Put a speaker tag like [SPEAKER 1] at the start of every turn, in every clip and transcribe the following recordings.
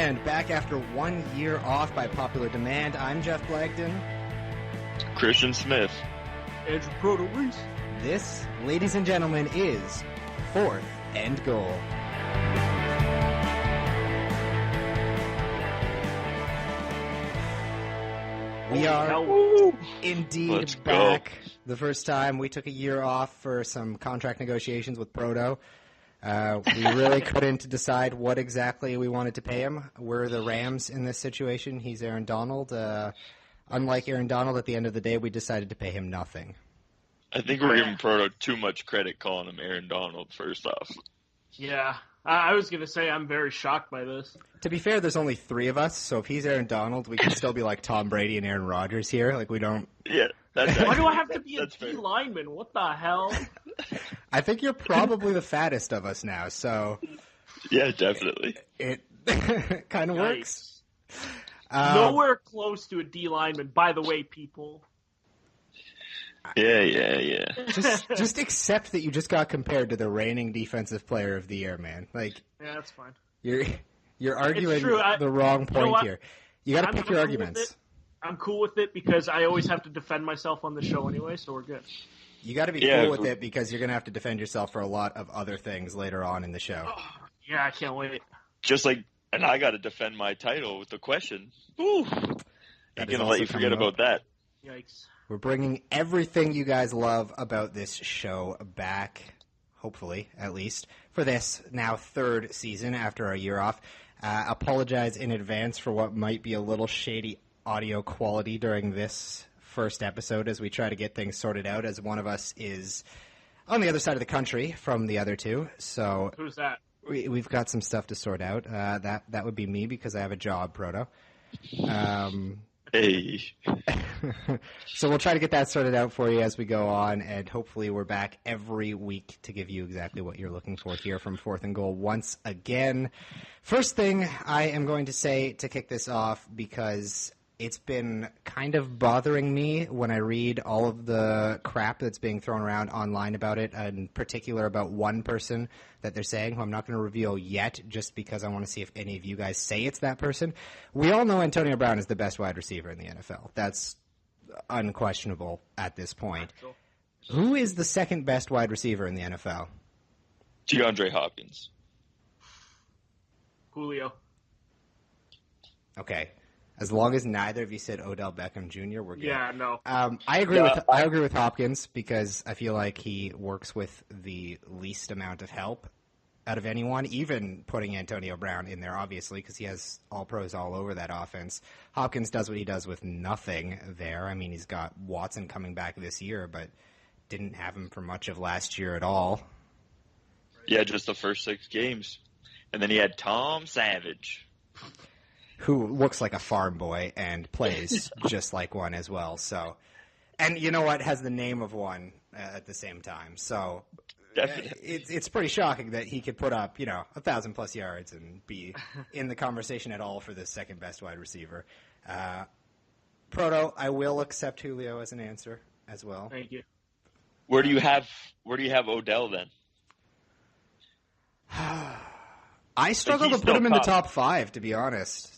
[SPEAKER 1] and back after 1 year off by popular demand. I'm Jeff Blagdin.
[SPEAKER 2] Christian Smith.
[SPEAKER 3] Andrew Proto-Reese.
[SPEAKER 1] This, ladies and gentlemen, is Fourth and Goal. We are indeed back. The first time we took a year off for some contract negotiations with Proto. We really couldn't decide what exactly we wanted to pay him. We're the Rams in this situation. He's Aaron Donald. Unlike Aaron Donald, at the end of the day, we decided to pay him nothing.
[SPEAKER 2] I think we're giving Proto too much credit calling him Aaron Donald, first off.
[SPEAKER 3] Yeah, I was going to say I'm very shocked by this.
[SPEAKER 1] To be fair, there's only three of us, so if he's Aaron Donald, we can still be like Tom Brady and Aaron Rodgers here. Like, we don't...
[SPEAKER 2] Yeah, that's
[SPEAKER 3] Why do I have to be a D lineman? What the hell?
[SPEAKER 1] I think you're probably the fattest of us now, so...
[SPEAKER 2] Yeah, definitely.
[SPEAKER 1] It kind of works.
[SPEAKER 3] Nowhere close to a D lineman, by the way, people.
[SPEAKER 2] Yeah.
[SPEAKER 1] Just accept that you just got compared to the reigning defensive player of the year, man. Like,
[SPEAKER 3] yeah, that's fine.
[SPEAKER 1] You're arguing the wrong point here. You got to pick your arguments.
[SPEAKER 3] I'm cool with it because I always have to defend myself on the show anyway, so we're good.
[SPEAKER 1] You got to be cool with it because you're going to have to defend yourself for a lot of other things later on in the show.
[SPEAKER 3] Oh, yeah, I can't wait.
[SPEAKER 2] Just like, and I got to defend my title with the question. Ooh, I'm going to let you forget about that.
[SPEAKER 3] Yikes.
[SPEAKER 1] We're bringing everything you guys love about this show back, hopefully, at least, for this now third season after a year off. Apologize in advance for what might be a little shady audio quality during this first episode as we try to get things sorted out, as one of us is on the other side of the country from the other two. So
[SPEAKER 3] who's that?
[SPEAKER 1] We've got some stuff to sort out. That would be me because I have a job, Proto.
[SPEAKER 2] Hey.
[SPEAKER 1] So we'll try to get that sorted out for you as we go on, and hopefully we're back every week to give you exactly what you're looking for here from Fourth and Goal once again. First thing I am going to say to kick this off, because it's been kind of bothering me when I read all of the crap that's being thrown around online about it, in particular about one person that they're saying, who I'm not going to reveal yet, just because I want to see if any of you guys say it's that person. We all know Antonio Brown is the best wide receiver in the NFL. That's unquestionable at this point. Who is the second best wide receiver in the NFL?
[SPEAKER 2] DeAndre Hopkins.
[SPEAKER 3] Julio.
[SPEAKER 1] Okay. As long as neither of you said Odell Beckham Jr., we're good.
[SPEAKER 3] Yeah, no.
[SPEAKER 1] I agree with Hopkins because I feel like he works with the least amount of help out of anyone, even putting Antonio Brown in there, obviously, because he has all pros all over that offense. Hopkins does what he does with nothing there. I mean, he's got Watson coming back this year, but didn't have him for much of last year at all.
[SPEAKER 2] Yeah, just the first 6 games. And then he had Tom Savage,
[SPEAKER 1] who looks like a farm boy and plays just like one as well. So, and you know what, has the name of one at the same time. So it's pretty shocking that he could put up, 1,000+ yards and be in the conversation at all for the second best wide receiver. Proto, I will accept Julio as an answer as well.
[SPEAKER 3] Thank you.
[SPEAKER 2] Where do you have Odell then?
[SPEAKER 1] I struggle to put him in the top 5, to be honest.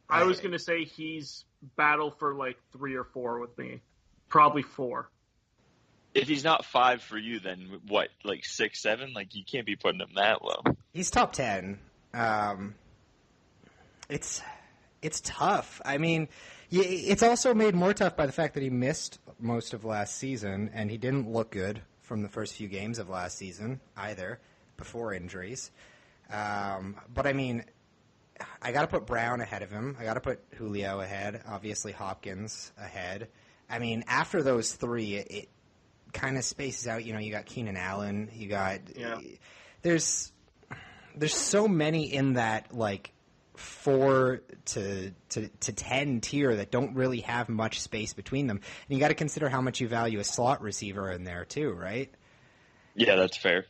[SPEAKER 3] I was going to say he's battle for like 3 or 4 with me. Probably 4.
[SPEAKER 2] If he's not 5 for you, then what, like 6, 7? Like, you can't be putting him that low.
[SPEAKER 1] He's top 10. It's tough. I mean, it's also made more tough by the fact that he missed most of last season, and he didn't look good from the first few games of last season either, before injuries. But I mean, I got to put Brown ahead of him. I got to put Julio ahead. Obviously, Hopkins ahead. I mean, after those 3, it kind of spaces out. You got Keenan Allen. You got there's so many in that like 4 to 10 tier that don't really have much space between them. And you got to consider how much you value a slot receiver in there too, right?
[SPEAKER 2] Yeah, that's fair.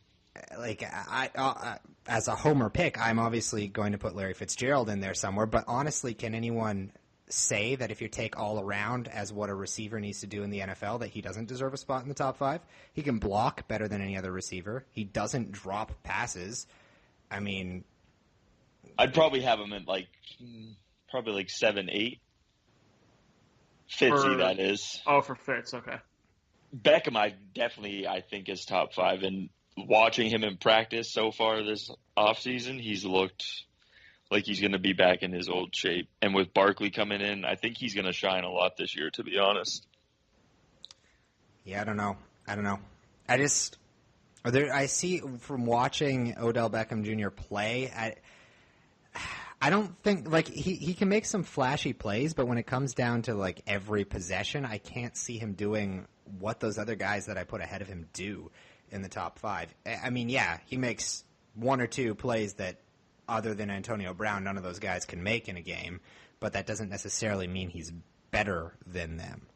[SPEAKER 1] Like, I as a homer pick, I'm obviously going to put Larry Fitzgerald in there somewhere, but honestly, can anyone say that if you take all around as what a receiver needs to do in the NFL, that he doesn't deserve a spot in the top 5? He can block better than any other receiver. He doesn't drop passes. I mean,
[SPEAKER 2] I'd probably have him at probably like 7, 8. Fitzy, that is.
[SPEAKER 3] Oh, for Fitz, okay.
[SPEAKER 2] Beckham, I think is top 5. And watching him in practice so far this offseason, he's looked like he's going to be back in his old shape. And with Barkley coming in, I think he's going to shine a lot this year, to be honest.
[SPEAKER 1] Yeah, I don't know. I see from watching Odell Beckham Jr. play, I don't think, like, he can make some flashy plays, but when it comes down to, like, every possession, I can't see him doing what those other guys that I put ahead of him do in the top 5. I mean, yeah, he makes 1 or 2 plays that, other than Antonio Brown, none of those guys can make in a game, but that doesn't necessarily mean he's better than them.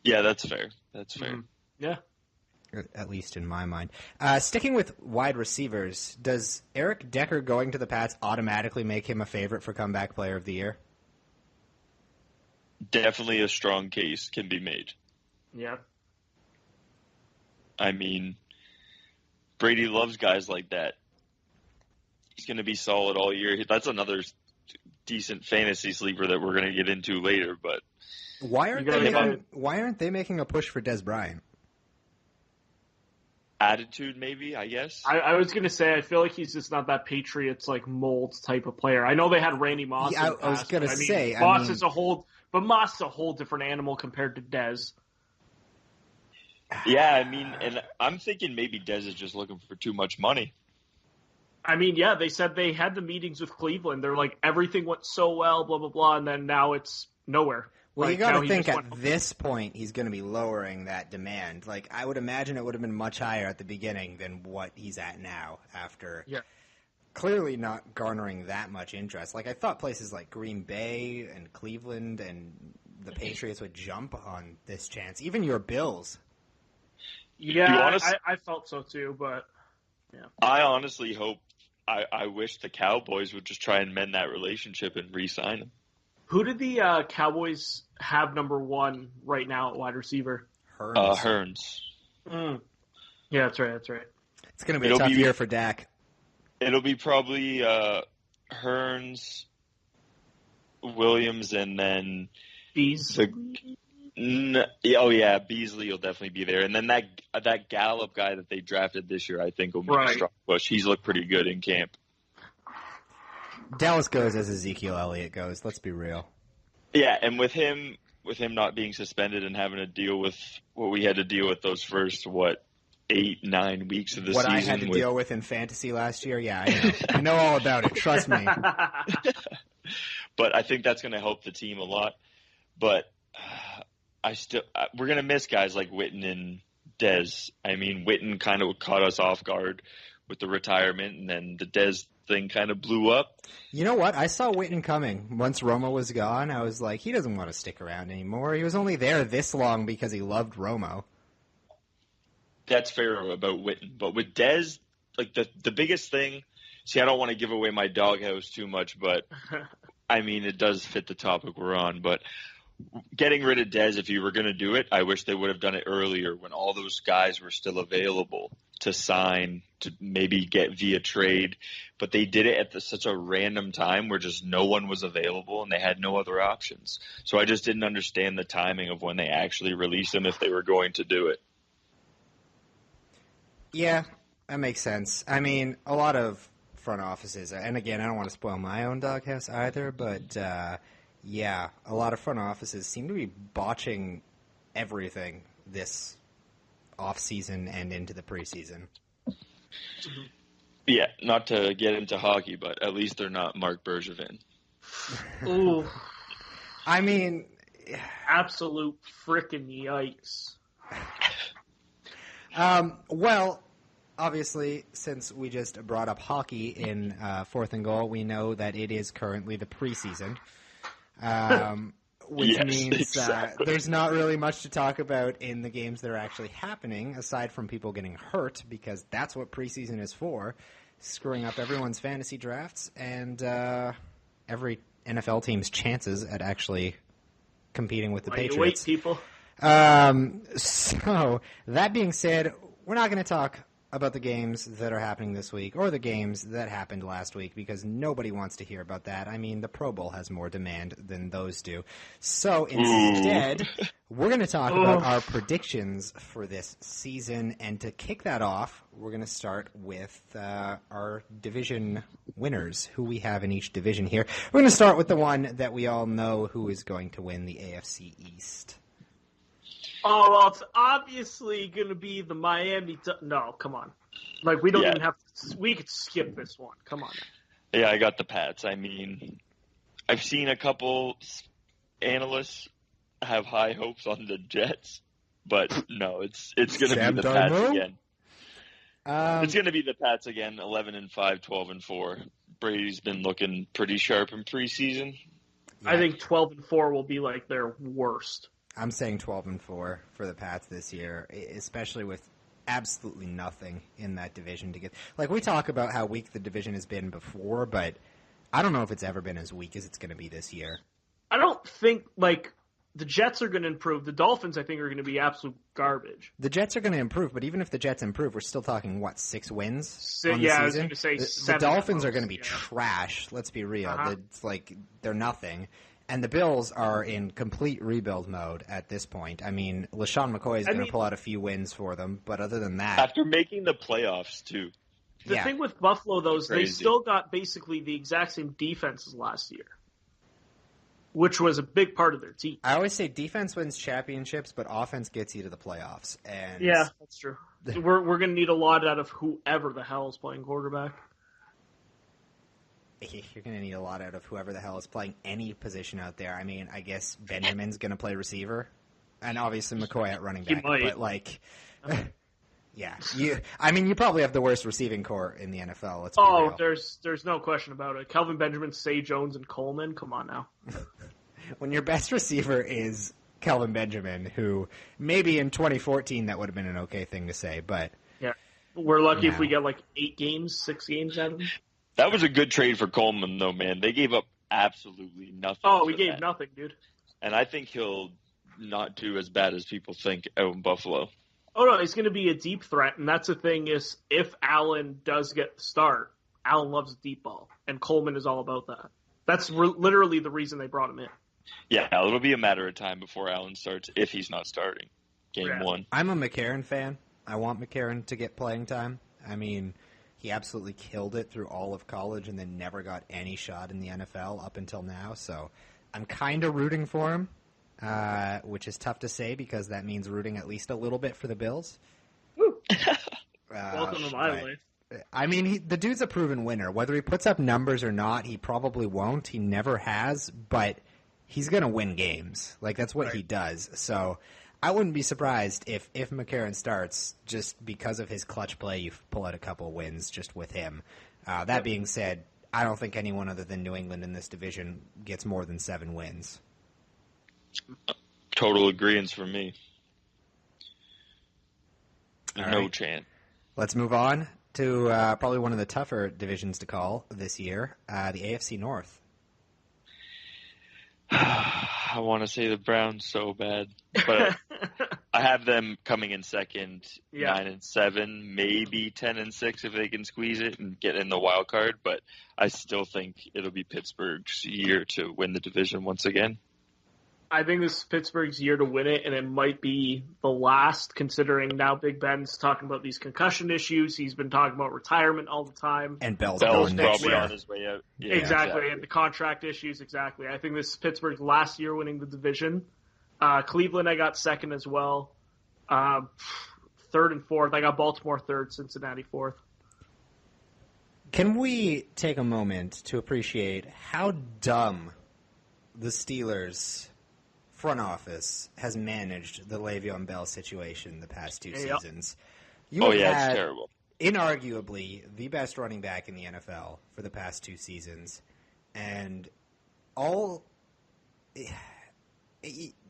[SPEAKER 2] Yeah, that's fair.
[SPEAKER 3] Mm-hmm. Yeah.
[SPEAKER 1] At least in my mind. Sticking with wide receivers, does Eric Decker going to the Pats automatically make him a favorite for comeback player of the year?
[SPEAKER 2] Definitely a strong case can be made.
[SPEAKER 3] Yeah.
[SPEAKER 2] I mean, Brady loves guys like that. He's going to be solid all year. That's another decent fantasy sleeper that we're going to get into later. But
[SPEAKER 1] why aren't they making a push for Des Bryant?
[SPEAKER 2] Attitude, maybe, I guess.
[SPEAKER 3] I was going to say, I feel like he's just not that Patriots like mold type of player. I know they had Randy Moss.
[SPEAKER 1] Yeah, I was going to say,
[SPEAKER 3] Moss is a whole different animal compared to Dez.
[SPEAKER 2] Yeah, I mean, and I'm thinking maybe Dez is just looking for too much money.
[SPEAKER 3] I mean, yeah, they said they had the meetings with Cleveland. They're like, everything went so well, blah, blah, blah, and then now it's nowhere.
[SPEAKER 1] Well, you got to think at this point he's going to be lowering that demand. Like, I would imagine it would have been much higher at the beginning than what he's at now after clearly not garnering that much interest. Like, I thought places like Green Bay and Cleveland and the Patriots would jump on this chance. Even your Bills.
[SPEAKER 3] Yeah, I felt so too, but yeah.
[SPEAKER 2] I honestly hope, I wish the Cowboys would just try and mend that relationship and re-sign him.
[SPEAKER 3] Who did the Cowboys have number 1 right now at wide receiver?
[SPEAKER 2] Hearns.
[SPEAKER 3] Mm. Yeah, that's right.
[SPEAKER 1] It's going to be a tough year for Dak.
[SPEAKER 2] It'll be probably Hearns, Williams, and then
[SPEAKER 3] Beasley.
[SPEAKER 2] Beasley will definitely be there. And then that Gallup guy that they drafted this year, I think, will make a strong push. He's looked pretty good in camp.
[SPEAKER 1] Dallas goes as Ezekiel Elliott goes. Let's be real.
[SPEAKER 2] Yeah, and with him not being suspended and having to deal with what we had to deal with those first 8, 9 weeks of the season.
[SPEAKER 1] What I had to deal with in fantasy last year. Yeah, I know. I know all about it. Trust me.
[SPEAKER 2] But I think that's going to help the team a lot. But we're going to miss guys like Witten and Dez. I mean, Witten kind of caught us off guard with the retirement, and then the Dez thing kind of blew up.
[SPEAKER 1] You know what? I saw Witten coming. Once Romo was gone, I was like, he doesn't want to stick around anymore. He was only there this long because he loved Romo.
[SPEAKER 2] That's fair about Witten. But with Dez, like the biggest thing, see, I don't want to give away my doghouse too much, but I mean, it does fit the topic we're on. But getting rid of Dez, if you were going to do it, I wish they would have done it earlier when all those guys were still available to sign, to maybe get via trade. But they did it at such a random time where just no one was available and they had no other options. So I just didn't understand the timing of when they actually released him if they were going to do it.
[SPEAKER 1] Yeah, that makes sense. I mean, a lot of front offices, and again, I don't want to spoil my own doghouse either, but yeah, a lot of front offices seem to be botching everything this off-season and into the preseason.
[SPEAKER 2] Yeah, not to get into hockey, but at least they're not Mark Bergevin.
[SPEAKER 3] Ooh.
[SPEAKER 1] I mean,
[SPEAKER 3] absolute frickin' yikes.
[SPEAKER 1] Well, obviously, since we just brought up hockey in 4th and Goal, we know that it is currently the preseason. Which means
[SPEAKER 2] exactly.
[SPEAKER 1] There's not really much to talk about in the games that are actually happening, aside from people getting hurt, because that's what preseason is for, screwing up everyone's fantasy drafts and every NFL team's chances at actually competing with the Patriots.
[SPEAKER 3] Wait, people.
[SPEAKER 1] So, that being said, we're not going to talk about the games that are happening this week or the games that happened last week because nobody wants to hear about that. I mean, the Pro Bowl has more demand than those do. So instead, we're going to talk about our predictions for this season. And to kick that off, we're going to start with our division winners, who we have in each division here. We're going to start with the one that we all know who is going to win, the AFC East.
[SPEAKER 3] Oh, well, it's obviously going to be the Miami. No, come on. Like, we don't even have to. We could skip this one. Come on.
[SPEAKER 2] Yeah, I got the Pats. I mean, I've seen a couple analysts have high hopes on the Jets, but no, it's going to be the Pats again. It's going to be the Pats again, 11-5, 12-4. Brady's been looking pretty sharp in preseason.
[SPEAKER 3] Yeah. I think 12-4 will be like their worst.
[SPEAKER 1] I'm saying 12-4 for the Pats this year, especially with absolutely nothing in that division to get. Like, we talk about how weak the division has been before, but I don't know if it's ever been as weak as it's going to be this year.
[SPEAKER 3] I don't think, like, the Jets are going to improve. The Dolphins, I think, are going to be absolute garbage.
[SPEAKER 1] The Jets are going to improve, but even if the Jets improve, we're still talking, 6 wins on the season?
[SPEAKER 3] I was going to say 7.
[SPEAKER 1] The Dolphins are going to be trash, let's be real. It's like, they're nothing. And the Bills are in complete rebuild mode at this point. I mean, LaShawn McCoy is going to pull out a few wins for them, but other than that...
[SPEAKER 2] After making the playoffs, too.
[SPEAKER 3] The thing with Buffalo, though, is they still got basically the exact same defense as last year, which was a big part of their team.
[SPEAKER 1] I always say defense wins championships, but offense gets you to the playoffs. And
[SPEAKER 3] yeah, that's true. We're going to need a lot out of whoever the hell is playing quarterback.
[SPEAKER 1] You're going to need a lot out of whoever the hell is playing any position out there. I mean, I guess Benjamin's going to play receiver, and obviously McCoy at running back. But, like, yeah. You probably have the worst receiving core in the NFL. Let's be real.
[SPEAKER 3] There's no question about it. Kelvin Benjamin, Say Jones, and Coleman, come on now.
[SPEAKER 1] When your best receiver is Kelvin Benjamin, who maybe in 2014 that would have been an okay thing to say, but...
[SPEAKER 3] Yeah, we're lucky if we get, 6 games out of him.
[SPEAKER 2] That was a good trade for Coleman, though, man. They gave up absolutely nothing.
[SPEAKER 3] Oh, we gave nothing, dude.
[SPEAKER 2] And I think he'll not do as bad as people think out in Buffalo.
[SPEAKER 3] Oh, no, he's going to be a deep threat, and that's the thing is if Allen does get the start, Allen loves a deep ball, and Coleman is all about that. That's literally the reason they brought him in.
[SPEAKER 2] Yeah, it'll be a matter of time before Allen starts, if he's not starting game 1.
[SPEAKER 1] I'm a McCarron fan. I want McCarron to get playing time. I mean... He absolutely killed it through all of college and then never got any shot in the NFL up until now. So I'm kind of rooting for him, which is tough to say because that means rooting at least a little bit for the Bills.
[SPEAKER 3] Woo. Welcome to my life.
[SPEAKER 1] I mean, the dude's a proven winner. Whether he puts up numbers or not, he probably won't. He never has, but he's going to win games. Like, that's what he does. So... I wouldn't be surprised if McCarron starts just because of his clutch play. You pull out a couple of wins just with him. That being said, I don't think anyone other than New England in this division gets more than 7 wins.
[SPEAKER 2] Total agreeance from me.
[SPEAKER 1] All
[SPEAKER 2] no
[SPEAKER 1] right.
[SPEAKER 2] chance.
[SPEAKER 1] Let's move on to probably one of the tougher divisions to call this year, the AFC North.
[SPEAKER 2] I want to say the Browns so bad, but I have them coming in second, 9-7, maybe 10-6 if they can squeeze it and get in the wild card. But I still think it'll be Pittsburgh's year to win the division once again.
[SPEAKER 3] I think this is Pittsburgh's year to win it, and it might be the last, considering now Big Ben's talking about these concussion issues. He's been talking about retirement all the time.
[SPEAKER 1] And Bell's
[SPEAKER 2] probably on his way out.
[SPEAKER 3] Yeah, exactly, and the contract issues, exactly. I think this is Pittsburgh's last year winning the division. Cleveland, I got second as well. Third and fourth. I got Baltimore third, Cincinnati fourth.
[SPEAKER 1] Can we take a moment to appreciate how dumb the Steelers' front office has managed the Le'Veon Bell situation the past 2 seasons?
[SPEAKER 2] It's terrible.
[SPEAKER 1] Inarguably the best running back in the NFL for the past 2 seasons, and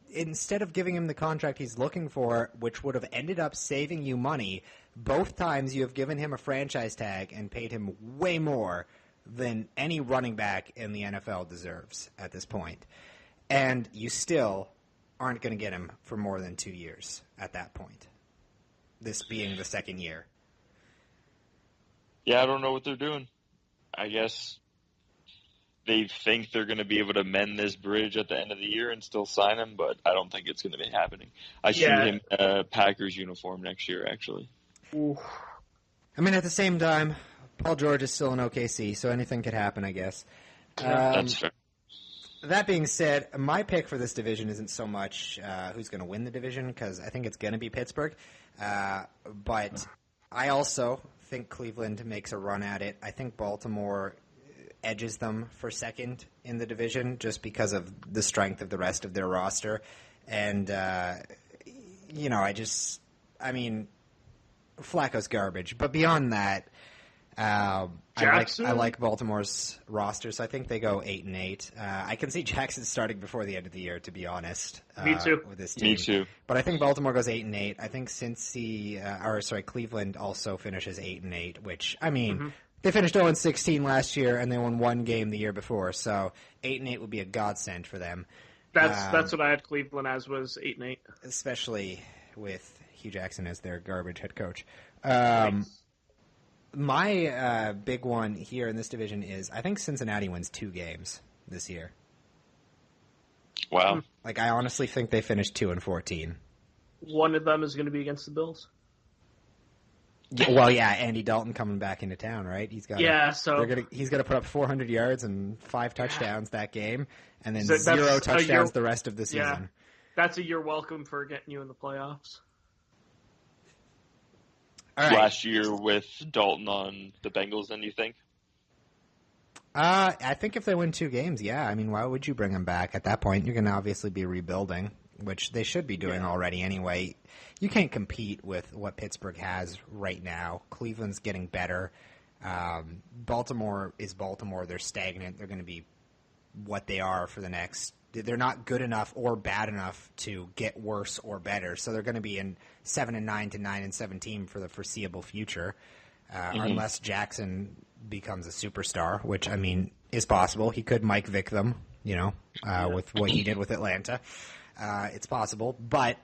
[SPEAKER 1] instead of giving him the contract he's looking for, which would have ended up saving you money, both times you have given him a franchise tag and paid him way more than any running back in the NFL deserves at this point. And you still aren't going to get him for more than 2 years at that point, this being the second year.
[SPEAKER 2] Yeah, I don't know what they're doing. I guess they think they're going to be able to mend this bridge at the end of the year and still sign him, but I don't think it's going to be happening. I see him in a Packers uniform next year, actually.
[SPEAKER 3] Ooh.
[SPEAKER 1] I mean, at the same time, Paul George is still in OKC, so anything could happen, I guess.
[SPEAKER 2] That's fair.
[SPEAKER 1] That being said, my pick for this division isn't so much who's going to win the division, because I think it's going to be Pittsburgh. But I also think Cleveland makes a run at it. I think Baltimore edges them for second in the division just because of the strength of the rest of their roster. And, Flacco's garbage. But beyond that, I like Baltimore's roster, so I think they go 8-8. I can see Jackson starting before the end of the year, to be honest.
[SPEAKER 3] Me too.
[SPEAKER 1] With this team.
[SPEAKER 2] Me too.
[SPEAKER 1] But I think Baltimore goes 8-8. I think Cleveland also finishes 8-8, which they finished 0-16 last year, and they won one game the year before. So 8-8 would be a godsend for them.
[SPEAKER 3] That's what I had Cleveland as, was 8-8,
[SPEAKER 1] especially with Hugh Jackson as their garbage head coach.
[SPEAKER 3] Nice.
[SPEAKER 1] My big one here in this division is I think Cincinnati wins 2 games this year.
[SPEAKER 2] Wow.
[SPEAKER 1] Like, I honestly think they finished 2-14.
[SPEAKER 3] One of them is going to be against the Bills.
[SPEAKER 1] Yeah, Andy Dalton coming back into town, right? He's got he's got to put up 400 yards and 5 touchdowns that game, and then 0 touchdowns the rest of the season.
[SPEAKER 3] Yeah, that's a year welcome for getting you in the playoffs.
[SPEAKER 1] All right.
[SPEAKER 2] Last year with Dalton on the Bengals, then you think?
[SPEAKER 1] I think if they win 2 games, yeah. I mean, why would you bring him back at that point? You're going to obviously be rebuilding, which they should be doing already anyway. You can't compete with what Pittsburgh has right now. Cleveland's getting better. Baltimore is Baltimore. They're stagnant. They're going to be what they are for the next. They're not good enough or bad enough to get worse or better. So they're going to be in 7-9 to 9-17 for the foreseeable future, unless Jackson becomes a superstar, which is possible. He could Mike Vick them, with what he did with Atlanta. It's possible, but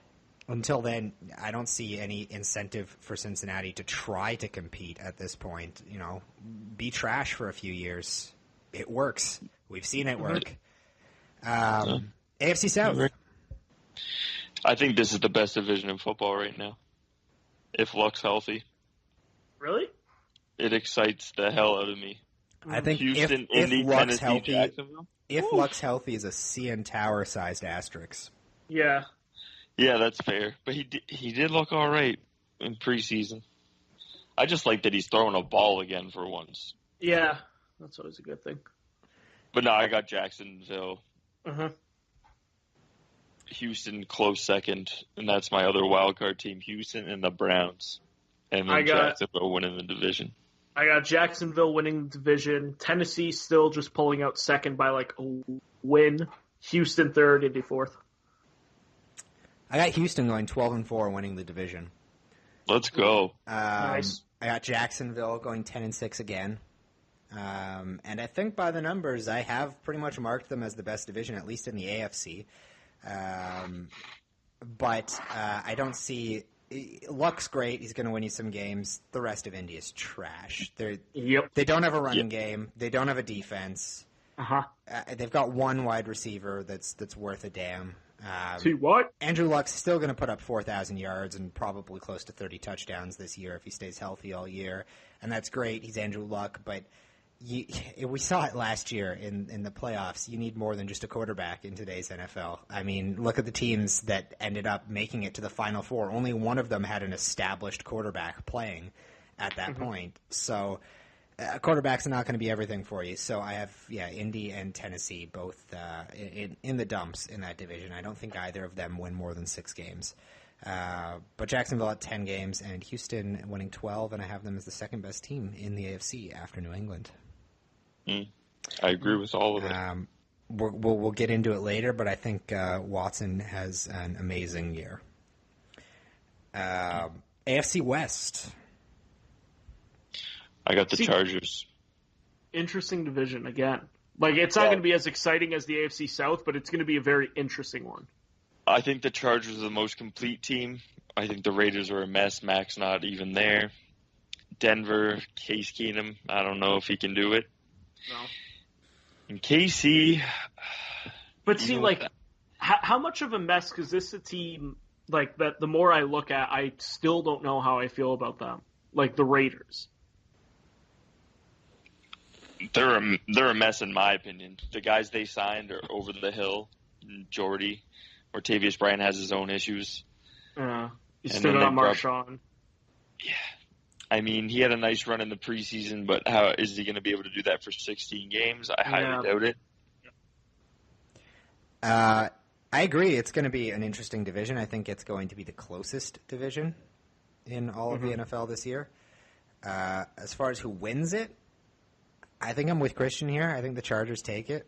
[SPEAKER 1] until then, I don't see any incentive for Cincinnati to try to compete at this point. Be trash for a few years. It works. We've seen it work. AFC South.
[SPEAKER 2] I think this is the best division in football right now. If Luck's healthy.
[SPEAKER 3] Really?
[SPEAKER 2] It excites the hell out of me.
[SPEAKER 1] I think
[SPEAKER 2] Houston,
[SPEAKER 1] if
[SPEAKER 2] Indy,
[SPEAKER 1] Luck's
[SPEAKER 2] Tennessee,
[SPEAKER 1] healthy,
[SPEAKER 2] Jacksonville.
[SPEAKER 1] if Luck's healthy is a CN Tower-sized asterisk.
[SPEAKER 3] Yeah.
[SPEAKER 2] Yeah, that's fair. But he did look all right in preseason. I just like that he's throwing a ball again for once.
[SPEAKER 3] Yeah, that's always a good thing.
[SPEAKER 2] But no, I got Jacksonville.
[SPEAKER 3] Uh-huh.
[SPEAKER 2] Houston close second, and that's my other wild card team, Houston and the Browns. And then Jacksonville winning the division.
[SPEAKER 3] I got Jacksonville winning the division. Tennessee still just pulling out second by like a win. Houston third, Indy fourth.
[SPEAKER 1] I got Houston going 12-4, winning the division.
[SPEAKER 2] Let's go.
[SPEAKER 3] Nice.
[SPEAKER 1] I got Jacksonville going 10-6 again. And I think by the numbers, I have pretty much marked them as the best division, at least in the AFC. But I don't see... Luck's great. He's going to win you some games. The rest of Indy is trash. They don't have a running game. They don't have a defense.
[SPEAKER 3] Uh-huh.
[SPEAKER 1] They've got one wide receiver that's worth a damn.
[SPEAKER 3] See what?
[SPEAKER 1] Andrew Luck's still going to put up 4,000 yards and probably close to 30 touchdowns this year if he stays healthy all year. And that's great. He's Andrew Luck, but... we saw it last year in the playoffs. You need more than just a quarterback in today's NFL. I mean, look at the teams that ended up making it to the Final Four. Only one of them had an established quarterback playing at that point. So quarterbacks are not going to be everything for you. So I have, Indy and Tennessee both in the dumps in that division. I don't think either of them win more than 6 games. But Jacksonville at 10 games and Houston winning 12, and I have them as the second best team in the AFC after New England.
[SPEAKER 2] I agree with all of it.
[SPEAKER 1] We'll get into it later, but I think Watson has an amazing year. AFC West.
[SPEAKER 2] I got the Chargers.
[SPEAKER 3] Interesting division again. Like, it's not going to be as exciting as the AFC South, but it's going to be a very interesting one.
[SPEAKER 2] I think the Chargers are the most complete team. I think the Raiders are a mess. Mac's not even there. Denver, Case Keenum. I don't know if he can do it.
[SPEAKER 3] No.
[SPEAKER 2] And KC.
[SPEAKER 3] But see, like, how much of a mess? Because this is a team like that. The more I look at, I still don't know how I feel about them. Like the Raiders.
[SPEAKER 2] They're a mess in my opinion. The guys they signed are over the hill. Jordy, Martavius Bryant has his own issues.
[SPEAKER 3] He's still got Marshawn.
[SPEAKER 2] Yeah. I mean, he had a nice run in the preseason, but how is he going to be able to do that for 16 games? I highly doubt it.
[SPEAKER 1] I agree. It's going to be an interesting division. I think it's going to be the closest division in all of the NFL this year. As far as who wins it, I think I'm with Christian here. I think the Chargers take it.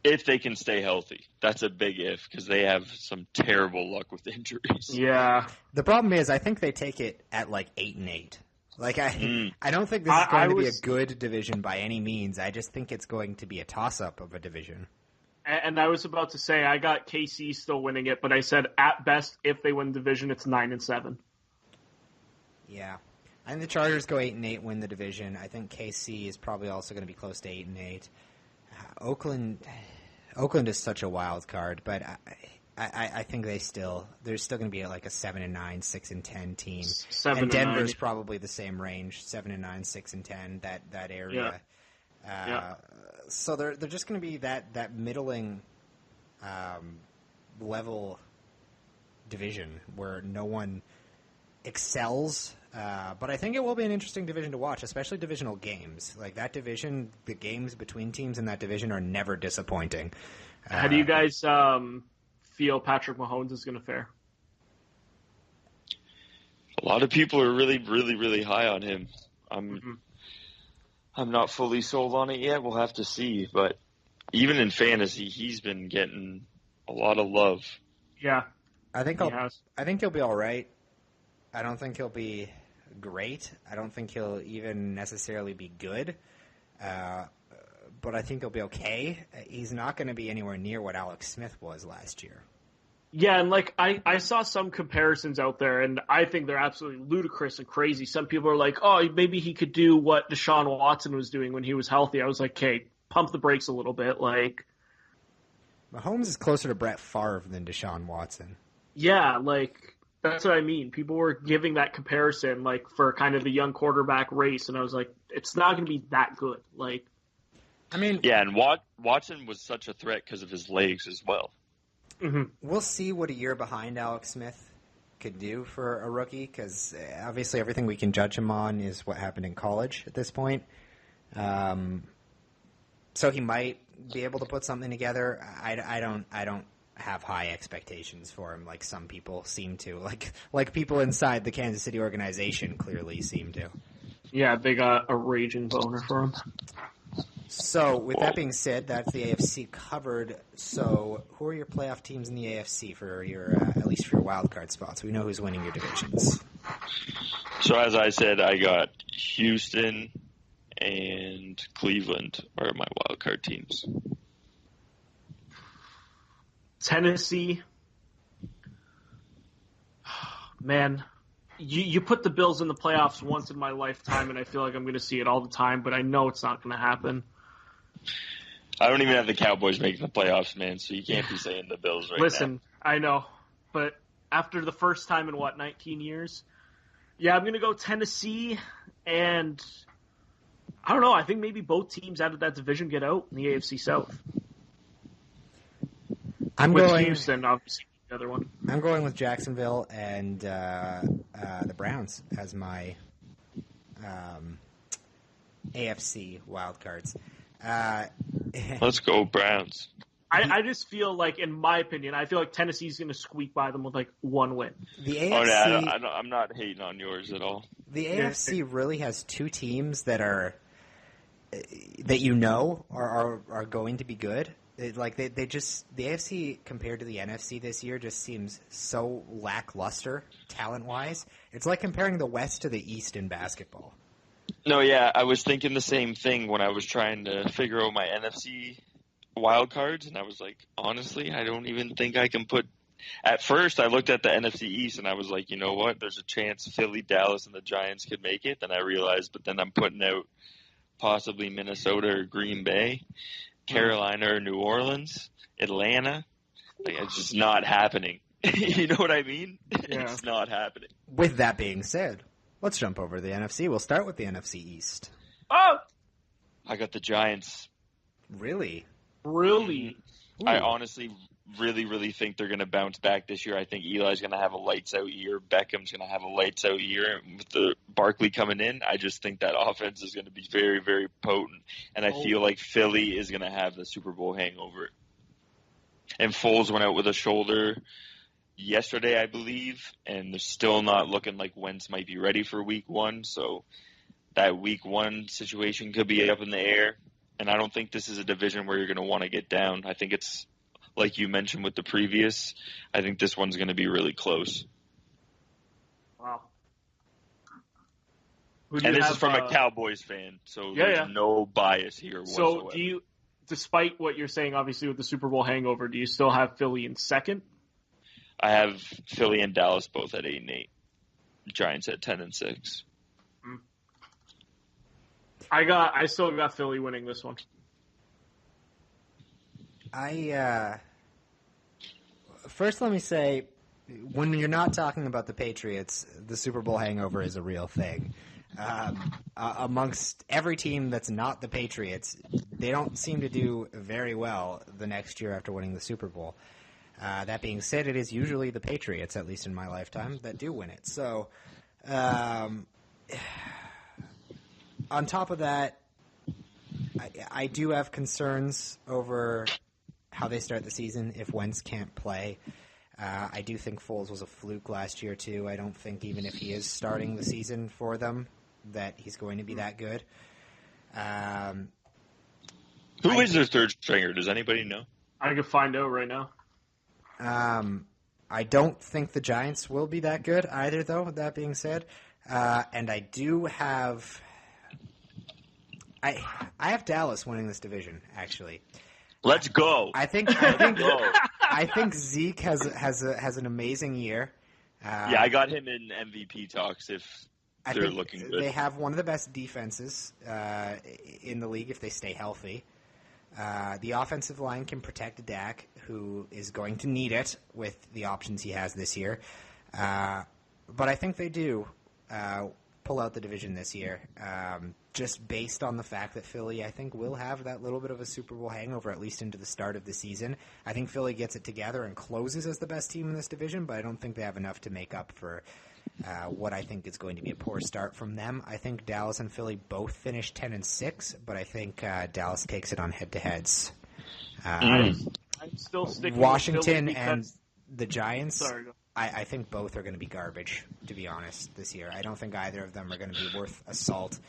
[SPEAKER 2] If they can stay healthy. That's a big if, because they have some terrible luck with injuries.
[SPEAKER 3] Yeah.
[SPEAKER 1] The problem is I think they take it at like 8-8. Like I don't think this is going to be a good division by any means. I just think it's going to be a toss-up of a division.
[SPEAKER 3] And I was about to say I got KC still winning it, but I said at best if they win the division it's 9-7.
[SPEAKER 1] Yeah. I think the Chargers go 8-8, win the division. I think KC is probably also going to be close to 8-8. Oakland is such a wild card, but I think they're still going to be like a 7-9, 6-10 team. And Denver's probably the same range, 7-9, 6-10, that area.
[SPEAKER 3] Yeah.
[SPEAKER 1] So they're just going to be that middling level division where no one excels. But I think it will be an interesting division to watch, especially divisional games. Like that division, the games between teams in that division are never disappointing.
[SPEAKER 3] How do you guys feel Patrick Mahomes is going to fare?
[SPEAKER 2] A lot of people are really, really, really high on him. I'm not fully sold on it yet. We'll have to see. But even in fantasy, he's been getting a lot of love.
[SPEAKER 3] Yeah,
[SPEAKER 1] I think he'll be all right. I don't think he'll be great. I don't think he'll even necessarily be good. But I think he'll be okay. He's not going to be anywhere near what Alex Smith was last year.
[SPEAKER 3] Yeah, and like I saw some comparisons out there, and I think they're absolutely ludicrous and crazy. Some people are like, oh, maybe he could do what Deshaun Watson was doing when he was healthy. I was like, okay, pump the brakes a little bit. Like,
[SPEAKER 1] Mahomes is closer to Brett Favre than Deshaun Watson.
[SPEAKER 3] Yeah, like, that's what I mean. People were giving that comparison, like, for kind of the young quarterback race, and I was like, it's not going to be that good. Like,
[SPEAKER 1] I mean,
[SPEAKER 2] yeah, and Watson was such a threat because of his legs as well.
[SPEAKER 1] We'll see what a year behind Alex Smith could do for a rookie, because obviously everything we can judge him on is what happened in college at this point. So he might be able to put something together. I don't have high expectations for him like some people seem to. Like people inside the Kansas City organization clearly seem to.
[SPEAKER 3] Yeah, they got a raging boner for him.
[SPEAKER 1] So, with that being said, that's the AFC covered. So, who are your playoff teams in the AFC for your, at least for your wild card spots? We know who's winning your divisions.
[SPEAKER 2] So, as I said, I got Houston and Cleveland are my wild card teams.
[SPEAKER 3] Tennessee, man, you put the Bills in the playoffs once in my lifetime, and I feel like I'm going to see it all the time, but I know it's not going to happen.
[SPEAKER 2] I don't even have the Cowboys making the playoffs, man, so you can't be saying the Bills right now.
[SPEAKER 3] Listen, I know, but after the first time in, 19 years? Yeah, I'm going to go Tennessee, and I don't know, I think maybe both teams out of that division get out in the AFC South.
[SPEAKER 1] I'm going
[SPEAKER 3] Houston, obviously, the other one.
[SPEAKER 1] I'm going with Jacksonville and the Browns as my AFC wildcards.
[SPEAKER 2] Let's go Browns.
[SPEAKER 3] I just feel like, in my opinion, I feel like Tennessee's going to squeak by them with like one win.
[SPEAKER 1] The AFC,
[SPEAKER 2] I'm not hating on yours at all.
[SPEAKER 1] The AFC really has two teams that are are going to be good. The AFC compared to the NFC this year just seems so lackluster talent-wise. It's like comparing the West to the East in basketball.
[SPEAKER 2] No, yeah, I was thinking the same thing when I was trying to figure out my NFC wild cards, and I was like, honestly, I don't even think I can put At first, I looked at the NFC East and I was like, you know what? There's a chance Philly, Dallas, and the Giants could make it. Then I realized, but then I'm putting out possibly Minnesota or Green Bay, Carolina or New Orleans, Atlanta. Like, it's just not happening. You know what I mean?
[SPEAKER 3] Yeah.
[SPEAKER 2] It's not happening.
[SPEAKER 1] With that being said, let's jump over to the NFC. We'll start with the NFC East.
[SPEAKER 3] Oh,
[SPEAKER 2] I got the Giants.
[SPEAKER 1] Really?
[SPEAKER 3] really?
[SPEAKER 2] I
[SPEAKER 1] Ooh.
[SPEAKER 2] honestly really think they're going to bounce back this year. I think Eli's going to have a lights-out year. Beckham's going to have a lights-out year. With the Barkley coming in, I just think that offense is going to be very potent. And I feel like Philly is going to have the Super Bowl hangover. And Foles went out with a shoulder yesterday, I believe, and they're still not looking like Wentz might be ready for Week 1. So that Week 1 situation could be up in the air. And I don't think this is a division where you're going to want to get down. I think it's, like you mentioned with the previous, I think this one's going to be really close.
[SPEAKER 3] Wow.
[SPEAKER 2] And this is from a Cowboys fan, so there's no bias here whatsoever.
[SPEAKER 3] So do you, despite what you're saying, obviously, with the Super Bowl hangover, do you still have Philly in second?
[SPEAKER 2] I have Philly and Dallas both at 8-8. Giants at 10-6.
[SPEAKER 3] I still got Philly winning this one.
[SPEAKER 1] First let me say, when you're not talking about the Patriots, the Super Bowl hangover is a real thing. Amongst every team that's not the Patriots, they don't seem to do very well the next year after winning the Super Bowl. That being said, it is usually the Patriots, at least in my lifetime, that do win it. So, on top of that, I do have concerns over how they start the season if Wentz can't play. I do think Foles was a fluke last year, too. I don't think even if he is starting the season for them that he's going to be that good.
[SPEAKER 2] Who is their third stringer? Does anybody know?
[SPEAKER 3] I can find out right now.
[SPEAKER 1] I don't think the Giants will be that good either, though, that being said. And I do have... I have Dallas winning this division, actually.
[SPEAKER 2] Let's go.
[SPEAKER 1] I think Zeke has an amazing year.
[SPEAKER 2] I got him in MVP talks if they're looking good.
[SPEAKER 1] They have one of the best defenses in the league if they stay healthy. The offensive line can protect Dak, who is going to need it with the options he has this year. But I think they do pull out the division this year, just based on the fact that Philly, I think, will have that little bit of a Super Bowl hangover, at least into the start of the season. I think Philly gets it together and closes as the best team in this division, but I don't think they have enough to make up for what I think is going to be a poor start from them. I think Dallas and Philly both finish 10-6, but I think Dallas takes it on head-to-heads.
[SPEAKER 3] I'm still sticking
[SPEAKER 1] Washington
[SPEAKER 3] with Philly
[SPEAKER 1] and the Giants.
[SPEAKER 3] Sorry.
[SPEAKER 1] I think both are going to be garbage, to be honest, this year. I don't think either of them are going to be worth a salt.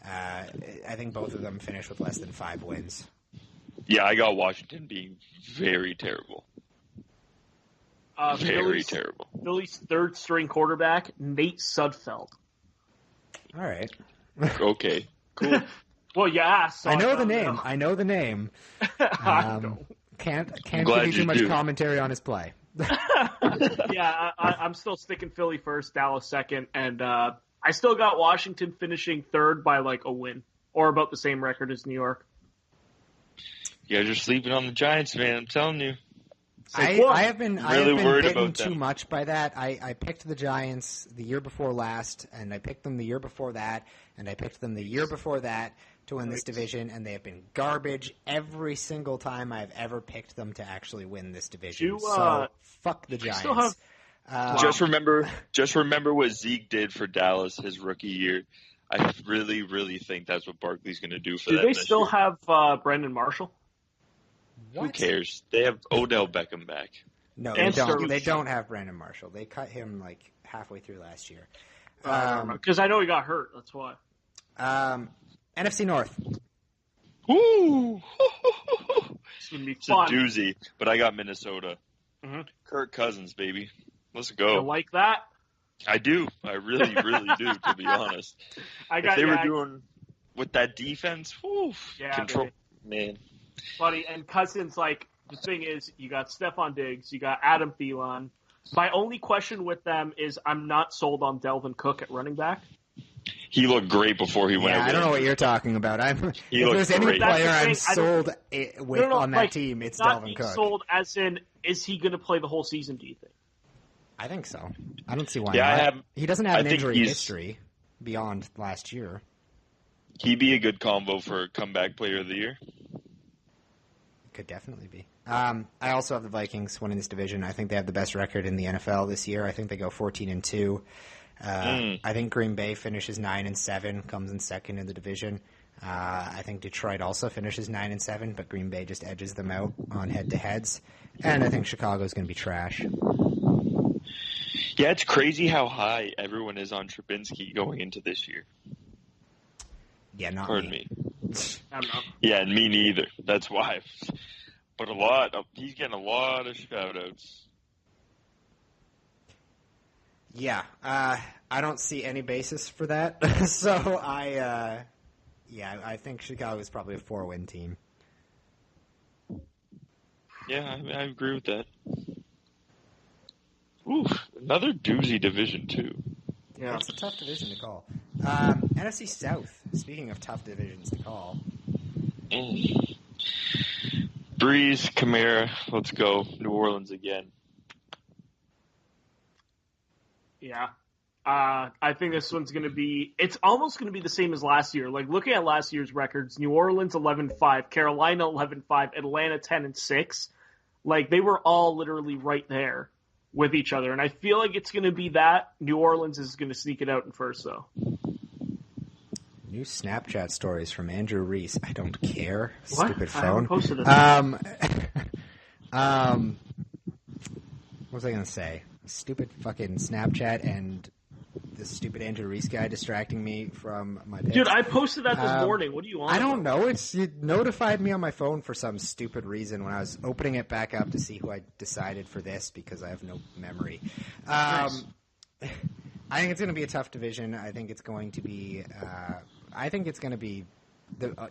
[SPEAKER 1] I think both of them finish with less than 5 wins.
[SPEAKER 2] Yeah, I got Washington being very terrible. Very terrible.
[SPEAKER 3] Philly's third-string quarterback, Nate Sudfeld.
[SPEAKER 1] All right.
[SPEAKER 2] Okay, cool.
[SPEAKER 3] Well, yeah. So
[SPEAKER 1] I know the name. I know the name. Can't give you too much commentary on his play.
[SPEAKER 3] Yeah, I'm still sticking Philly first, Dallas second, and I still got Washington finishing third by like a win, or about the same record as New York.
[SPEAKER 2] You guys are sleeping on the Giants, man. I'm telling you.
[SPEAKER 1] I have been
[SPEAKER 2] worried
[SPEAKER 1] bitten
[SPEAKER 2] about them.
[SPEAKER 1] too much by that. I picked the Giants the year before last, and I picked them the year before that, and I picked them the year before that to win this division, and they have been garbage every single time I've ever picked them to actually win this division. So fuck the Giants.
[SPEAKER 2] Just remember what Zeke did for Dallas his rookie year. I really think that's what Barkley's going to do for them.
[SPEAKER 3] Do they still have Brandon Marshall?
[SPEAKER 1] What?
[SPEAKER 2] Who cares? They have Odell Beckham back.
[SPEAKER 1] No,
[SPEAKER 3] And
[SPEAKER 1] they don't.
[SPEAKER 3] Sterling.
[SPEAKER 1] They don't have Brandon Marshall. They cut him like halfway through last year.
[SPEAKER 3] Because I know he got hurt. That's why.
[SPEAKER 1] NFC North.
[SPEAKER 2] Woo!
[SPEAKER 3] It's gonna be
[SPEAKER 2] It's a
[SPEAKER 3] fun.
[SPEAKER 2] doozy, but I got Minnesota.
[SPEAKER 3] Mhm.
[SPEAKER 2] Kirk Cousins, baby. Let's
[SPEAKER 3] You
[SPEAKER 2] go.
[SPEAKER 3] like that?
[SPEAKER 2] I do. I really do, to be honest. If they were doing with that defense,
[SPEAKER 3] Yeah,
[SPEAKER 2] control, man.
[SPEAKER 3] buddy, and Cousins, like, the thing is, you got Stephon Diggs, you got Adam Thielen. My only question with them is I'm not sold on Delvin Cook at running back.
[SPEAKER 2] He looked great before he went
[SPEAKER 1] Yeah,
[SPEAKER 2] over
[SPEAKER 1] I don't know
[SPEAKER 2] there.
[SPEAKER 1] what you're talking about. If
[SPEAKER 2] looked
[SPEAKER 1] there's any
[SPEAKER 2] great.
[SPEAKER 1] player
[SPEAKER 3] That's the
[SPEAKER 1] I'm
[SPEAKER 3] thing,
[SPEAKER 1] sold with on that
[SPEAKER 3] like,
[SPEAKER 1] team, it's
[SPEAKER 3] not
[SPEAKER 1] Delvin
[SPEAKER 3] being
[SPEAKER 1] Cook.
[SPEAKER 3] sold as in, is he going to play the whole season, do you think?
[SPEAKER 1] I think so. I don't see why
[SPEAKER 2] Yeah,
[SPEAKER 1] not. He doesn't have
[SPEAKER 2] I
[SPEAKER 1] an
[SPEAKER 2] think
[SPEAKER 1] injury
[SPEAKER 2] he's-
[SPEAKER 1] history beyond last year.
[SPEAKER 2] He'd be a good combo for comeback player of the year.
[SPEAKER 1] Could definitely be. I also have the Vikings winning this division. I think they have the best record in the NFL this year. I think they go 14-2. I think Green Bay finishes 9-7, comes in second in the division. I think Detroit also finishes 9-7, but Green Bay just edges them out on head-to-heads. And I think Chicago's going to be trash.
[SPEAKER 2] Yeah, it's crazy how high everyone is on Trubinsky going into this year.
[SPEAKER 1] Yeah, not
[SPEAKER 2] Pardon
[SPEAKER 1] me.
[SPEAKER 3] I don't know.
[SPEAKER 2] Yeah, and me neither. That's why. But he's getting a lot of shout-outs.
[SPEAKER 1] Yeah, I don't see any basis for that. So I think Chicago is probably a 4-win team.
[SPEAKER 2] Yeah, I agree with that. Oof, another doozy division, too.
[SPEAKER 3] Yeah.
[SPEAKER 1] It's a tough division to call. NFC South, speaking of tough divisions to call.
[SPEAKER 2] Breeze, Kamara, let's go. New Orleans again.
[SPEAKER 3] Yeah. I think this one's going to be – it's almost going to be the same as last year. Like, looking at last year's records, New Orleans 11-5, Carolina 11-5, Atlanta 10-6. Like, they were all literally right there with each other. And I feel like it's going to be that. New Orleans is going to sneak it out in first, though.
[SPEAKER 1] New Snapchat stories from Andrew Reese. I don't care.
[SPEAKER 3] What?
[SPEAKER 1] Stupid
[SPEAKER 3] I haven't
[SPEAKER 1] phone.
[SPEAKER 3] posted it.
[SPEAKER 1] What was I going to say? Stupid fucking Snapchat and this stupid Andrew Reese guy distracting me from my picks.
[SPEAKER 3] Dude, I posted that this morning. What do you want?
[SPEAKER 1] I don't know. It notified me on my phone for some stupid reason when I was opening it back up to see who I decided for this because I have no memory.
[SPEAKER 3] Nice.
[SPEAKER 1] I think it's going to be a tough division. I think it's going to be.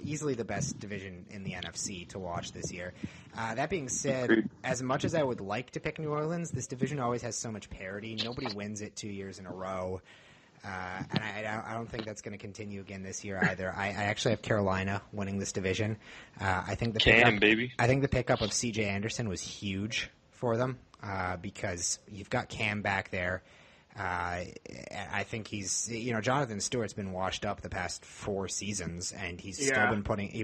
[SPEAKER 1] Easily the best division in the NFC to watch this year. That being said, as much as I would like to pick New Orleans, this division always has so much parity. Nobody wins it 2 years in a row. And I don't think that's going to continue again this year either. I actually have Carolina winning this division. I think the pickup of C.J. Anderson was huge for them because you've got Cam back there. I think Jonathan Stewart's been washed up the past 4 seasons, and he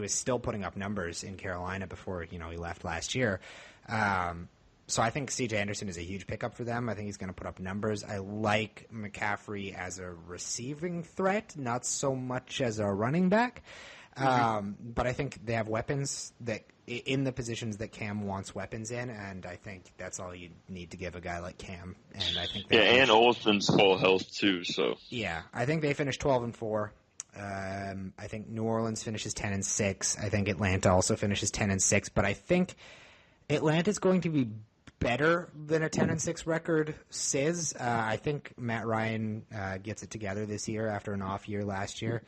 [SPEAKER 1] was still putting up numbers in Carolina before he left last year. So I think C.J. Anderson is a huge pickup for them. I think he's going to put up numbers. I like McCaffrey as a receiving threat, not so much as a running back. But I think they have weapons that in the positions that Cam wants weapons in, and I think that's all you need to give a guy like Cam. And I think
[SPEAKER 2] and Olsen's full health too. So
[SPEAKER 1] yeah, I think they finished 12-4. I think New Orleans finishes 10-6. I think Atlanta also finishes 10-6. But I think Atlanta's going to be better than a 10-6 record says. I think Matt Ryan gets it together this year after an off year last year.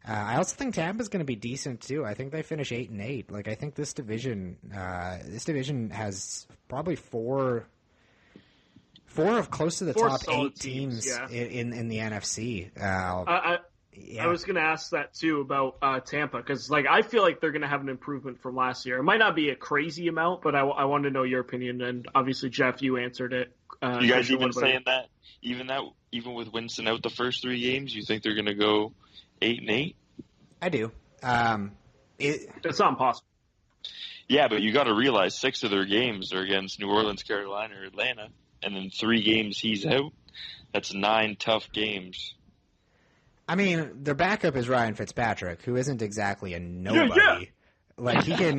[SPEAKER 1] I also think Tampa's going to be decent too. I think they finish 8-8. Like I think this division has probably four of close to the top 8 teams in the NFC.
[SPEAKER 3] I was going to ask that too about Tampa because I feel like they're going to have an improvement from last year. It might not be a crazy amount, but I wanted to know your opinion. And obviously, Jeff, you answered it.
[SPEAKER 2] You guys even saying that? Even with Winston out the first 3 games, you think they're going to go 8-8?
[SPEAKER 1] I do.
[SPEAKER 3] That's not impossible.
[SPEAKER 2] Yeah, but you got to realize 6 of their games are against New Orleans, Carolina, or Atlanta, and then 3 games he's out. That's 9 tough games.
[SPEAKER 1] I mean, their backup is Ryan Fitzpatrick, who isn't exactly a nobody.
[SPEAKER 3] Yeah.
[SPEAKER 1] Like he can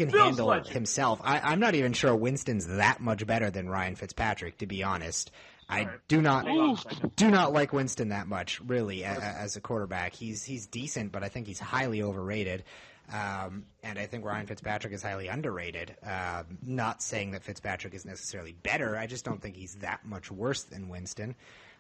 [SPEAKER 1] handle himself. I'm not even sure Winston's that much better than Ryan Fitzpatrick, to be honest. I do not like Winston that much, really, as a quarterback. He's decent, but I think he's highly overrated. And I think Ryan Fitzpatrick is highly underrated. Not saying that Fitzpatrick is necessarily better. I just don't think he's that much worse than Winston.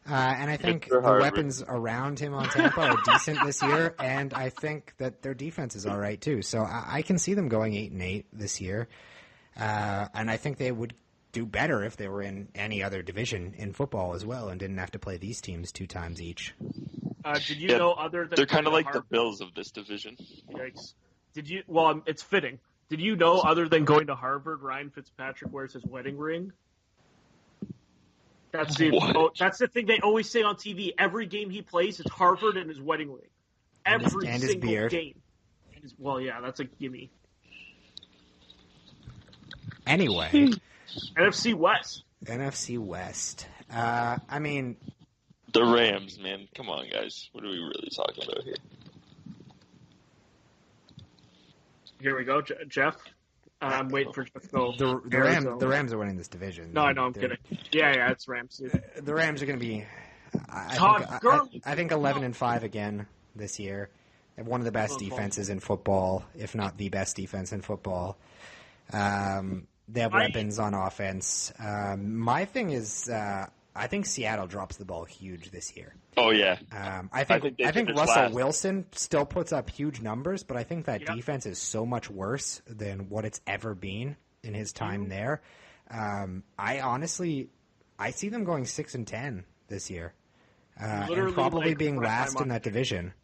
[SPEAKER 1] And I think the weapons around him on Tampa are decent this year, and I think that their defense is all right too. So I can see them going 8-8 this year. And I think they would do better if they were in any other division in football as well and didn't have to play these teams 2 times each.
[SPEAKER 3] Did you know other than
[SPEAKER 2] they're kind of like
[SPEAKER 3] Harvard,
[SPEAKER 2] the Bills of this division?
[SPEAKER 3] Yikes. Did you? Well, it's fitting. Did you know other than going to Harvard, Ryan Fitzpatrick wears his wedding ring? That's the thing they always say on TV. Every game he plays, it's Harvard and his wedding ring. Every
[SPEAKER 1] and
[SPEAKER 3] single
[SPEAKER 1] his beard.
[SPEAKER 3] game. Well, yeah, that's a gimme.
[SPEAKER 1] Anyway.
[SPEAKER 3] NFC West.
[SPEAKER 1] NFC West. I mean...
[SPEAKER 2] The Rams, man. Come on, guys. What are we really talking about here?
[SPEAKER 3] Here we go, Jeff. I'm waiting for Jeff to go.
[SPEAKER 1] The Rams are winning this division.
[SPEAKER 3] No, I know, I'm kidding. Yeah, it's Rams.
[SPEAKER 1] The Rams are going to be, I think 11-5 again this year. They have one of the best defenses in football, if not the best defense in football. They have weapons on offense. My thing is, I think Seattle drops the ball huge this year.
[SPEAKER 2] Oh yeah.
[SPEAKER 1] I think Russell Wilson still puts up huge numbers, but I think that defense is so much worse than what it's ever been in his time there. I see them going 6-10 this year, and probably being last in that division.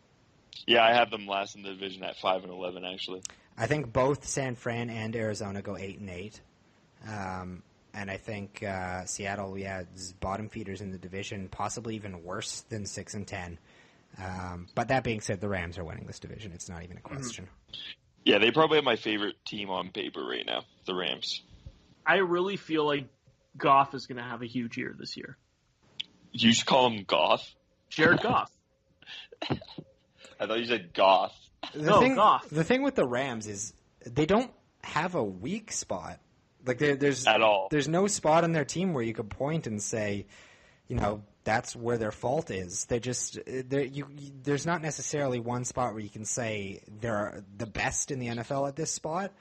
[SPEAKER 2] Yeah, I have them last in the division at 5-11 actually.
[SPEAKER 1] I think both San Fran and Arizona go 8-8. And I think Seattle, is bottom feeders in the division, possibly even worse than 6-10. But that being said, the Rams are winning this division. It's not even a question.
[SPEAKER 2] Yeah, they probably have my favorite team on paper right now, the Rams.
[SPEAKER 3] I really feel like Goff is going to have a huge year this year.
[SPEAKER 2] You should call him Goff?
[SPEAKER 3] Jared Goff.
[SPEAKER 2] I thought you said Goff.
[SPEAKER 3] Goff.
[SPEAKER 1] The thing with the Rams is they don't have a weak spot. Like there's
[SPEAKER 2] at all.
[SPEAKER 1] There's no spot on their team where you could point and say, that's where their fault is. There's not necessarily one spot where you can say they're the best in the NFL at this spot,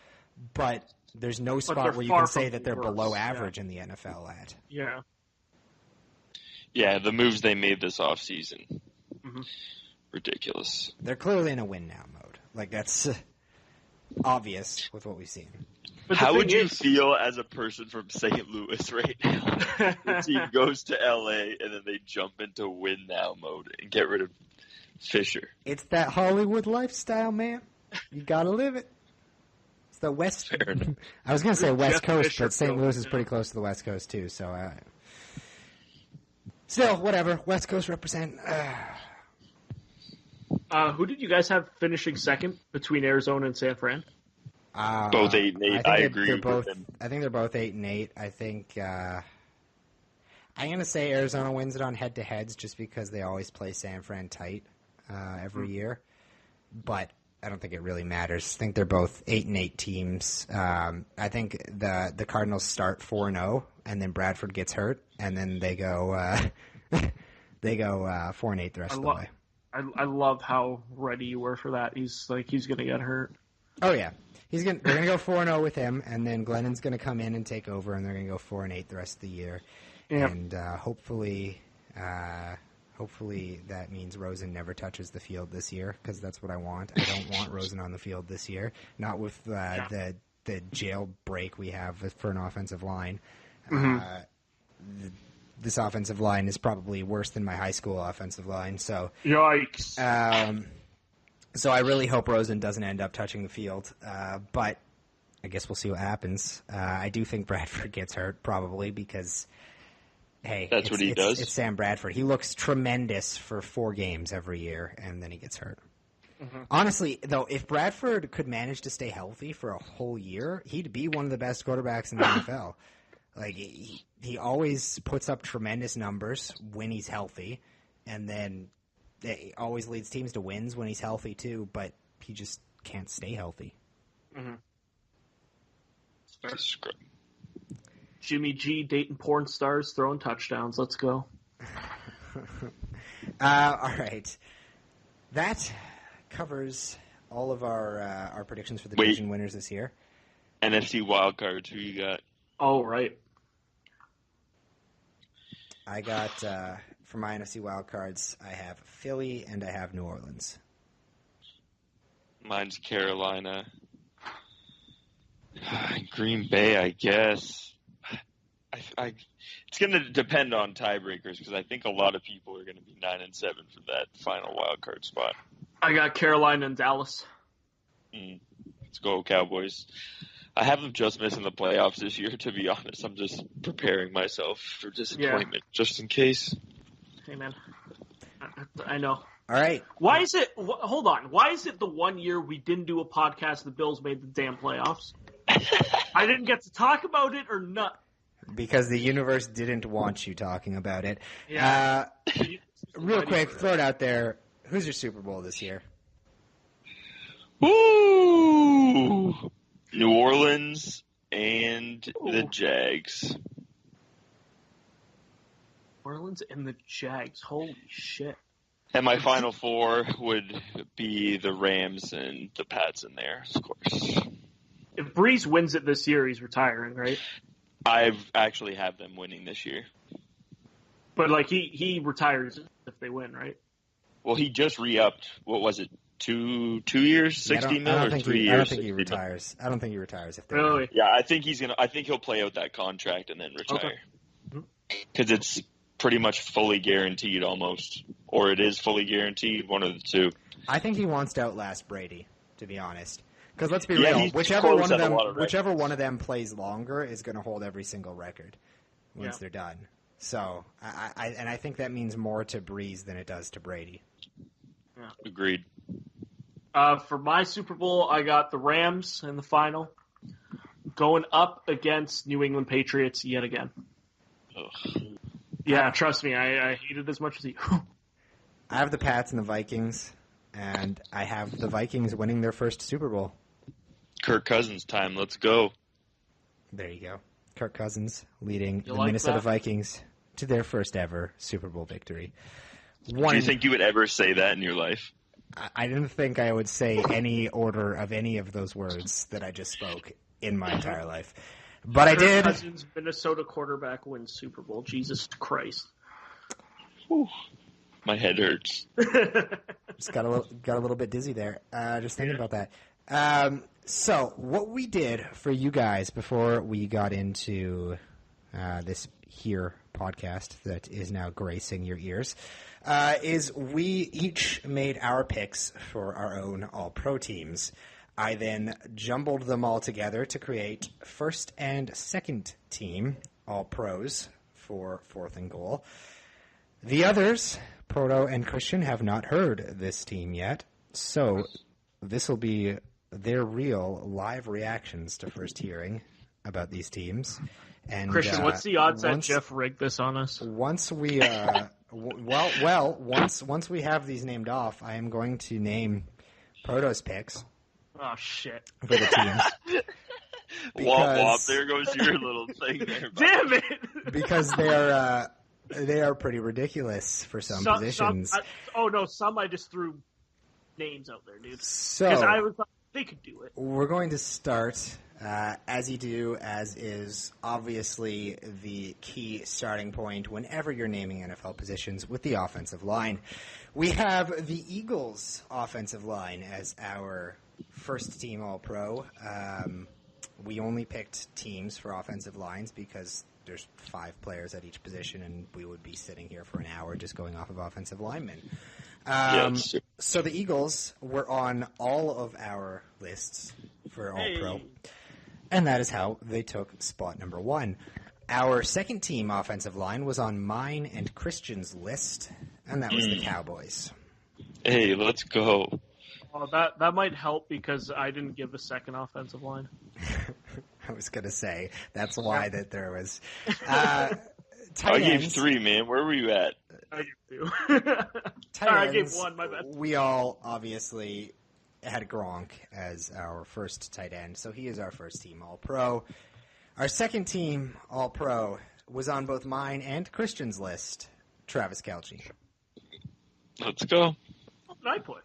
[SPEAKER 1] but there's no spot where you can say that they're below average in the NFL at.
[SPEAKER 3] Yeah.
[SPEAKER 2] Yeah, the moves they made this offseason. Ridiculous.
[SPEAKER 1] They're clearly in a win now mode. Like that's obvious with what we've seen.
[SPEAKER 2] How would you feel as a person from St. Louis right now? The team goes to LA and then they jump into win now mode and get rid of Fisher.
[SPEAKER 1] It's that Hollywood lifestyle, man. You gotta live it. It's the West.
[SPEAKER 2] Fair enough.
[SPEAKER 1] I was gonna say West Coast,
[SPEAKER 3] Fisher
[SPEAKER 1] but St. Louis is pretty close to the West Coast too. So, still, whatever. West Coast represent.
[SPEAKER 3] Who did you guys have finishing second between Arizona and San Fran?
[SPEAKER 2] Both 8-8. I agree with them.
[SPEAKER 1] I think they're both 8-8. I think I'm going to say Arizona wins it on head-to-heads just because they always play San Fran tight every year. But I don't think it really matters. I think they're both 8-8 teams. I think the Cardinals start 4-0, and then Bradford gets hurt, and then they go 4-8 the rest of the way.
[SPEAKER 3] I love how ready you were for that. He's going to get hurt.
[SPEAKER 1] Oh yeah. They're going to go 4-0 with him, and then Glennon's going to come in and take over, and they're going to go 4-8 the rest of the year. Yep. And hopefully that means Rosen never touches the field this year, because that's what I want. I don't want Rosen on the field this year, not with the jailbreak we have for an offensive line. This offensive line is probably worse than my high school offensive line. So
[SPEAKER 3] yikes.
[SPEAKER 1] So I really hope Rosen doesn't end up touching the field, but I guess we'll see what happens. I do think Bradford gets hurt, probably, because, hey,
[SPEAKER 2] that's what he does.
[SPEAKER 1] It's Sam Bradford. He looks tremendous for 4 games every year, and then he gets hurt. Honestly, though, if Bradford could manage to stay healthy for a whole year, he'd be one of the best quarterbacks in the NFL. Like, he always puts up tremendous numbers when he's healthy, and then he always leads teams to wins when he's healthy too, but he just can't stay healthy.
[SPEAKER 3] Jimmy G dating porn stars, throwing touchdowns. Let's go.
[SPEAKER 1] All right. That covers all of our predictions for the division winners this year.
[SPEAKER 2] NFC wildcards, who you got?
[SPEAKER 3] Oh, right.
[SPEAKER 1] I got, for my NFC wildcards, I have Philly and I have New Orleans.
[SPEAKER 2] Mine's Carolina. Green Bay, I guess. It's going to depend on tiebreakers because I think a lot of people are going to be 9-7 for that final wild card spot.
[SPEAKER 3] I got Carolina and Dallas.
[SPEAKER 2] Let's go, Cowboys. I have them just missing the playoffs this year, to be honest. I'm just preparing myself for disappointment, just in case.
[SPEAKER 3] Hey, man. I know.
[SPEAKER 1] All right.
[SPEAKER 3] Why is it – hold on. Why is it the one year we didn't do a podcast the Bills made the damn playoffs? I didn't get to talk about it or not.
[SPEAKER 1] Because the universe didn't want you talking about it.
[SPEAKER 3] Yeah.
[SPEAKER 1] Real quick, throw it out there. Who's your Super Bowl this year?
[SPEAKER 2] Woo! New Orleans and the Jags.
[SPEAKER 3] Orleans and the Jags. Holy shit.
[SPEAKER 2] And my final four would be the Rams and the Pats in there, of course.
[SPEAKER 3] If Breeze wins it this year, he's retiring, right?
[SPEAKER 2] I've actually have them winning this year.
[SPEAKER 3] But, like, he retires if they win, right?
[SPEAKER 2] Well, he just re-upped. What was it? 2 years, 60 mil, or 3 years?
[SPEAKER 1] I don't think he retires. I don't think he retires if they
[SPEAKER 3] really.
[SPEAKER 1] win.
[SPEAKER 2] Yeah, I think he'll play out that contract and then retire. Because it's pretty much fully guaranteed, almost, or it is fully guaranteed. One of the two.
[SPEAKER 1] I think he wants to outlast Brady, to be honest. Because let's be real, whichever one of them plays longer is going to hold every single record once they're done. So, I think that means more to Breeze than it does to Brady.
[SPEAKER 3] Yeah.
[SPEAKER 2] Agreed.
[SPEAKER 3] For my Super Bowl, I got the Rams in the final, going up against New England Patriots yet again.
[SPEAKER 2] Ugh.
[SPEAKER 3] Yeah, trust me, I hate it as much as you.
[SPEAKER 1] I have the Pats and the Vikings, and I have the Vikings winning their first Super Bowl.
[SPEAKER 2] Kirk Cousins time. Let's go.
[SPEAKER 1] There you go. Kirk Cousins leading the
[SPEAKER 3] like
[SPEAKER 1] Minnesota
[SPEAKER 3] that?
[SPEAKER 1] Vikings to their first ever Super Bowl victory.
[SPEAKER 2] Do you think you would ever say that in your life?
[SPEAKER 1] I didn't think I would say any order of any of those words that I just spoke in my entire life. But I did.
[SPEAKER 3] Kirk Cousins, Minnesota quarterback, wins Super Bowl. Jesus Christ.
[SPEAKER 2] Whew. My head hurts.
[SPEAKER 1] Just got a little bit dizzy there. Just thinking about that. So what we did for you guys before we got into this here podcast that is now gracing your ears is we each made our picks for our own All-Pro teams. I then jumbled them all together to create first and second team All-Pros for fourth and goal. The others, Proto and Christian, have not heard this team yet, so this will be their real live reactions to first hearing about these teams. And
[SPEAKER 3] Christian, what's the odds that Jeff rigged this on us?
[SPEAKER 1] Once we once we have these named off, I am going to name Proto's picks.
[SPEAKER 3] Oh shit!
[SPEAKER 1] For the teams.
[SPEAKER 2] Womp womp! There goes your little thing there.
[SPEAKER 3] Damn it!
[SPEAKER 1] Because they are pretty ridiculous for some positions.
[SPEAKER 3] Some I just threw names out there, dude.
[SPEAKER 1] So
[SPEAKER 3] because I was like, they could do it.
[SPEAKER 1] We're going to start, as you do, as is obviously the key starting point whenever you're naming NFL positions, with the offensive line. We have the Eagles' offensive line as our first team All-Pro. We only picked teams for offensive lines because there's 5 players at each position, and we would be sitting here for an hour just going off of offensive linemen. So the Eagles were on all of our lists for All-Pro, and that is how they took spot number 1. Our second team offensive line was on mine and Christian's list, and that was the Cowboys.
[SPEAKER 2] Hey, let's go.
[SPEAKER 3] Well, that might help because I didn't give a second offensive line.
[SPEAKER 1] I was going to say, that's why that there was...
[SPEAKER 2] I gave 3, man. Where were you at?
[SPEAKER 3] I gave 2.
[SPEAKER 1] I
[SPEAKER 3] gave 1, my bad.
[SPEAKER 1] We all obviously had Gronk as our first tight end, so he is our first team All-Pro. Our second team All-Pro was on both mine and Christian's list, Travis Kelce.
[SPEAKER 2] Let's go.
[SPEAKER 3] What did I put?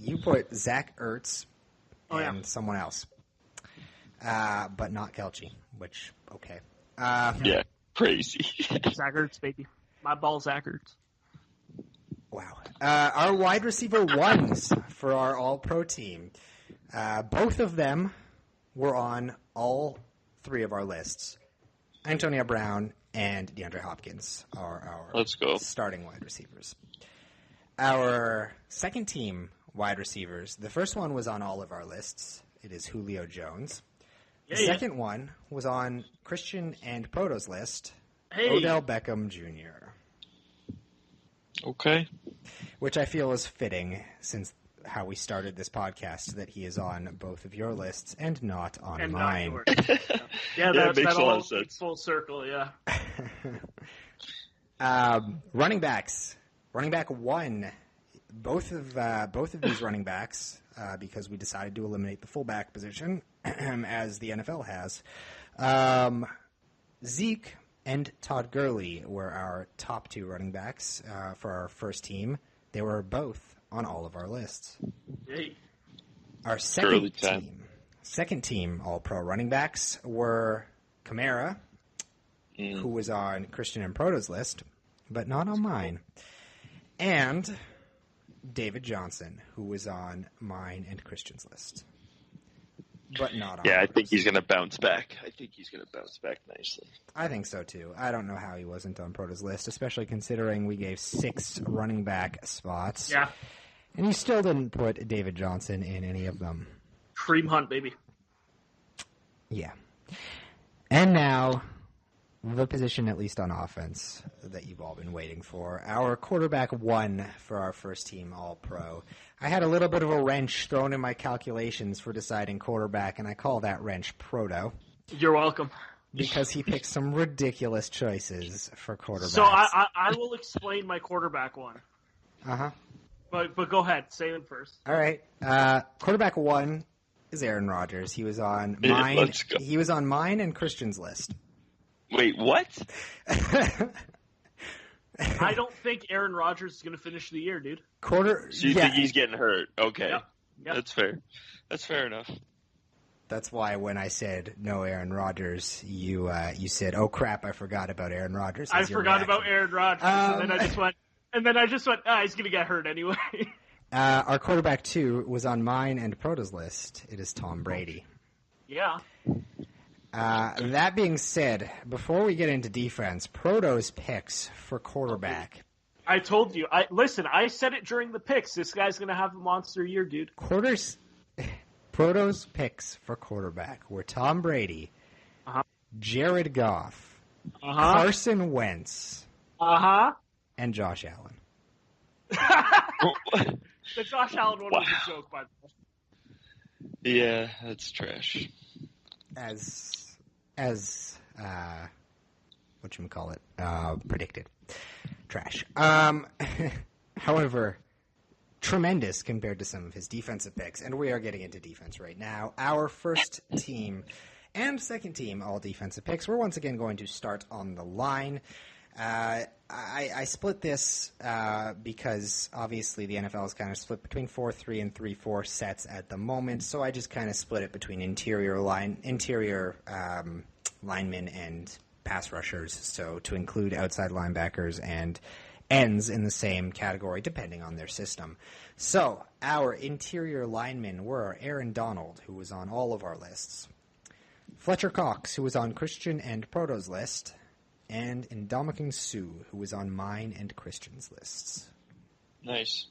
[SPEAKER 1] You put Zach Ertz and someone else, but not Kelce, which, okay.
[SPEAKER 2] Yeah, crazy.
[SPEAKER 3] Zach Ertz, baby. My ball, Zach Ertz.
[SPEAKER 1] Wow. Our wide receiver ones for our All-Pro team. Both of them were on all three of our lists. Antonio Brown and DeAndre Hopkins are our
[SPEAKER 2] Let's go.
[SPEAKER 1] starting wide receivers. Our second team wide receivers, the first one was on all of our lists. It is Julio Jones. The second one was on Christian and Proto's list, Odell Beckham Jr.
[SPEAKER 2] Okay.
[SPEAKER 1] Which I feel is fitting since how we started this podcast, that he is on both of your lists and not on mine.
[SPEAKER 2] That makes a lot of sense.
[SPEAKER 3] Full circle, yeah.
[SPEAKER 1] Running backs. Running back 1. Both of these running backs, because we decided to eliminate the fullback position, as the NFL has. Zeke and Todd Gurley were our top 2 running backs for our first team. They were both on all of our lists.
[SPEAKER 3] Hey.
[SPEAKER 1] Our second team All-Pro running backs were Kamara, who was on Christian and Proto's list, but not on mine, and David Johnson, who was on mine and Christian's list, but not on
[SPEAKER 2] I
[SPEAKER 1] ours.
[SPEAKER 2] think he's going to bounce back. Nicely.
[SPEAKER 1] I think so, too. I don't know how he wasn't on Proto's list, especially considering we gave 6 running back spots.
[SPEAKER 3] Yeah.
[SPEAKER 1] And you still didn't put David Johnson in any of them.
[SPEAKER 3] Cream hunt, baby.
[SPEAKER 1] Yeah. And now, the position, at least on offense, that you've all been waiting for. Our quarterback 1 for our first team All-Pro. I had a little bit of a wrench thrown in my calculations for deciding quarterback, and I call that wrench Proto.
[SPEAKER 3] You're welcome.
[SPEAKER 1] Because he picked some ridiculous choices for quarterbacks.
[SPEAKER 3] So I will explain my quarterback 1.
[SPEAKER 1] Uh-huh.
[SPEAKER 3] But go ahead. Say them first.
[SPEAKER 1] All right. Quarterback 1 is Aaron Rodgers. He was on mine.
[SPEAKER 2] Let's go.
[SPEAKER 1] He was on mine and Christian's list.
[SPEAKER 2] Wait, what?
[SPEAKER 3] I don't think Aaron Rodgers is going to finish the year, dude.
[SPEAKER 2] So you think he's getting hurt? Okay.
[SPEAKER 3] Yep.
[SPEAKER 2] That's fair. That's fair enough.
[SPEAKER 1] That's why when I said no Aaron Rodgers, you said, "Oh crap, I forgot about Aaron Rodgers."
[SPEAKER 3] I forgot about Aaron Rodgers, and then I just went, he's going to get hurt anyway.
[SPEAKER 1] Our quarterback 2 was on mine and Proto's list. It is Tom Brady.
[SPEAKER 3] Yeah.
[SPEAKER 1] That being said, before we get into defense, Proto's picks for quarterback.
[SPEAKER 3] I told you. I said it during the picks. This guy's going to have a monster year, dude.
[SPEAKER 1] Proto's picks for quarterback were Tom Brady, Jared Goff, Carson Wentz, and Josh Allen.
[SPEAKER 3] The Josh Allen one was a joke, by the way.
[SPEAKER 2] Yeah, that's trash.
[SPEAKER 1] As whatchamacallit, predicted. Trash. However, tremendous compared to some of his defensive picks, and we are getting into defense right now. Our first team and second team all defensive picks. We're once again going to start on the line. I split this because obviously the NFL is kind of split between 4-3 and 3-4 sets at the moment, so I just kind of split it between interior linemen and pass rushers, so to include outside linebackers and ends in the same category depending on their system. So our interior linemen were Aaron Donald, who was on all of our lists, Fletcher Cox, who was on Christian and Proto's list, and Ndamukong Suh, who was on mine and Christian's lists.
[SPEAKER 2] Nice.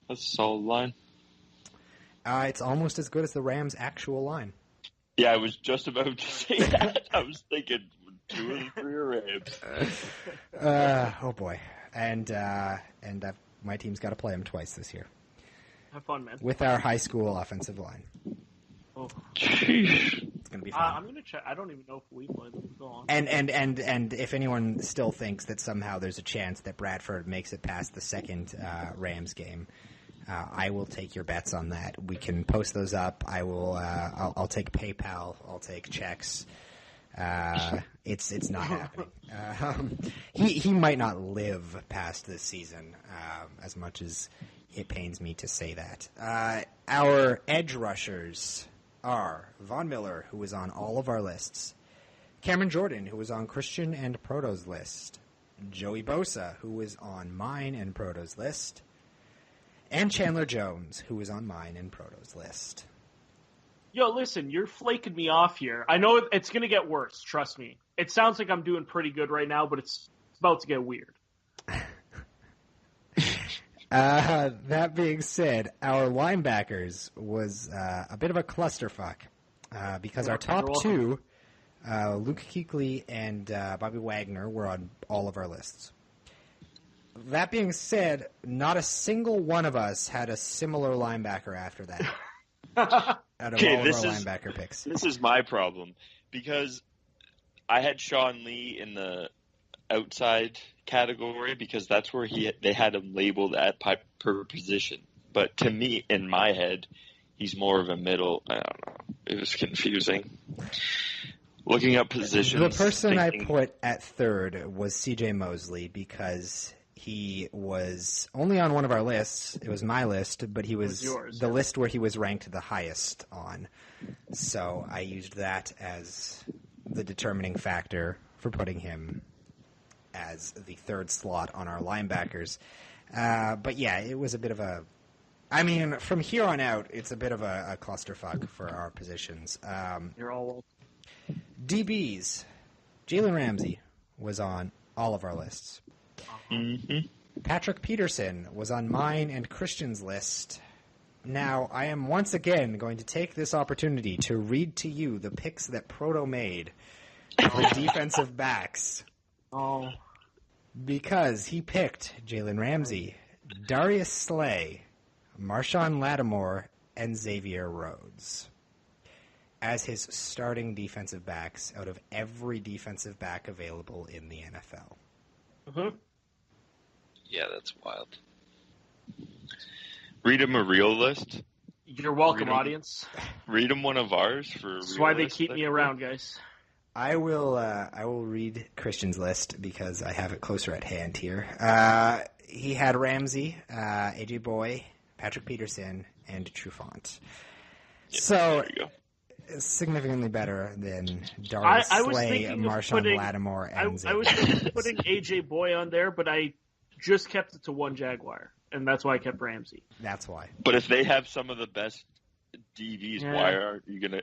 [SPEAKER 2] That's a solid line.
[SPEAKER 1] It's almost as good as the Rams' actual line.
[SPEAKER 2] Yeah, I was just about to say that. I was thinking 2 of the 3 are Rams.
[SPEAKER 1] Oh boy, and my team's got to play them twice this year.
[SPEAKER 3] Have fun, man.
[SPEAKER 1] With our high school offensive line.
[SPEAKER 3] Oh.
[SPEAKER 2] Jeez.
[SPEAKER 1] It's gonna be fun.
[SPEAKER 3] I'm gonna check. I don't even know if we play them. Go on.
[SPEAKER 1] And if anyone still thinks that somehow there's a chance that Bradford makes it past the second Rams game, I will take your bets on that. We can post those up. I will. I'll take PayPal. I'll take checks. It's not happening. He might not live past this season, as much as it pains me to say that. Our edge rushers are Von Miller, who was on all of our lists, Cameron Jordan, who was on Christian and Proto's list, Joey Bosa, who was on mine and Proto's list, and Chandler Jones, who was on mine and Proto's list.
[SPEAKER 3] Yo, listen, you're flaking me off here. I know it's going to get worse, trust me. It sounds like I'm doing pretty good right now, but it's about to get weird.
[SPEAKER 1] That being said, our linebackers was a bit of a clusterfuck because our top two, Luke Kuechly and Bobby Wagner, were on all of our lists. That being said, not a single one of us had a similar linebacker after that. Out of all of our linebacker picks.
[SPEAKER 2] This is my problem because I had Sean Lee in the outside category because that's where they had him labeled at per position. But to me, in my head, he's more of a middle. I don't know. It was confusing. Looking up positions.
[SPEAKER 1] The person I put at third was C.J. Mosley because he was only on one of our lists. It was my list, but he was the list where he was ranked the highest on. So I used that as the determining factor for putting him as the third slot on our linebackers. But yeah, it was a bit of a... I mean, from here on out, it's a bit of a clusterfuck for our positions.
[SPEAKER 3] You're all...
[SPEAKER 1] DBs. Jalen Ramsey was on all of our lists.
[SPEAKER 2] Mm-hmm.
[SPEAKER 1] Patrick Peterson was on mine and Christian's list. Now, I am once again going to take this opportunity to read to you the picks that Proto made for defensive backs.
[SPEAKER 3] Oh.
[SPEAKER 1] Because he picked Jalen Ramsey, Darius Slay, Marshawn Lattimore, and Xavier Rhodes as his starting defensive backs out of every defensive back available in the NFL.
[SPEAKER 3] Mm-hmm.
[SPEAKER 2] Yeah, that's wild. Read him a real list.
[SPEAKER 3] You're welcome, audience.
[SPEAKER 2] Read him one of ours for.
[SPEAKER 3] That's why they keep me around, guys.
[SPEAKER 1] I will read Christian's list because I have it closer at hand here. He had Ramsey, AJ Boy, Patrick Peterson, and Trufant.
[SPEAKER 2] Yeah,
[SPEAKER 1] so
[SPEAKER 2] there you go.
[SPEAKER 1] Significantly better than Darius Slay, Marshawn Lattimore, and Xavier.
[SPEAKER 3] I was thinking of putting AJ Boy on there, but I just kept it to one Jaguar, and that's why I kept Ramsey.
[SPEAKER 1] That's why.
[SPEAKER 2] But if they have some of the best DBs, why are you gonna?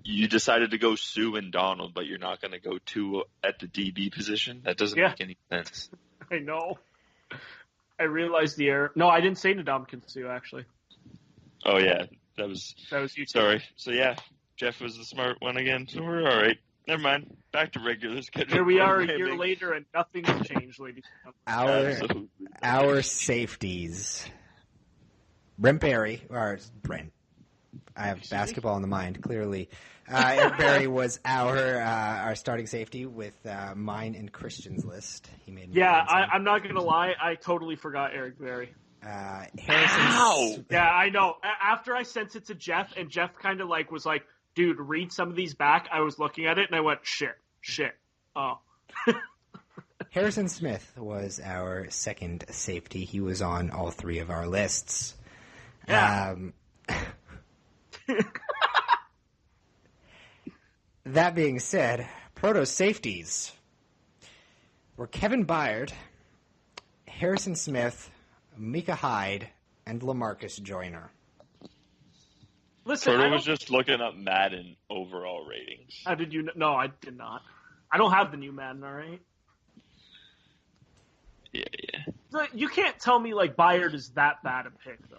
[SPEAKER 2] You decided to go Sue and Donald, but you're not gonna go two at the DB position. That doesn't make any sense.
[SPEAKER 3] I know. I realized the error. No, I didn't say Ndamukong Suh actually.
[SPEAKER 2] Oh yeah, that was
[SPEAKER 3] you.
[SPEAKER 2] Sorry. So yeah, Jeff was the smart one again. So we're all right. Never mind. Back to regular schedule.
[SPEAKER 3] Here we are a year later, and nothing's changed, ladies and
[SPEAKER 1] gentlemen. Our safeties. Brent Berry, or Brent. I have basketball in the mind, clearly. Eric Berry was our starting safety with mine and Christian's list. He made.
[SPEAKER 3] I'm not going to lie. I totally forgot Eric Berry.
[SPEAKER 1] Harrison.
[SPEAKER 3] Yeah, I know. After I sent it to Jeff, and Jeff kind of was like, dude, read some of these back. I was looking at it, and I went, shit. Oh.
[SPEAKER 1] Harrison Smith was our second safety. He was on all three of our lists.
[SPEAKER 3] Yeah.
[SPEAKER 1] That being said, Proto safeties were Kevin Byard, Harrison Smith, Micah Hyde, and LaMarcus Joyner.
[SPEAKER 3] Listen,
[SPEAKER 2] Proto was just looking up Madden overall ratings.
[SPEAKER 3] How did you? No, I did not. I don't have the new Madden, all right?
[SPEAKER 2] Yeah.
[SPEAKER 3] You can't tell me Byard is that bad a pick, though.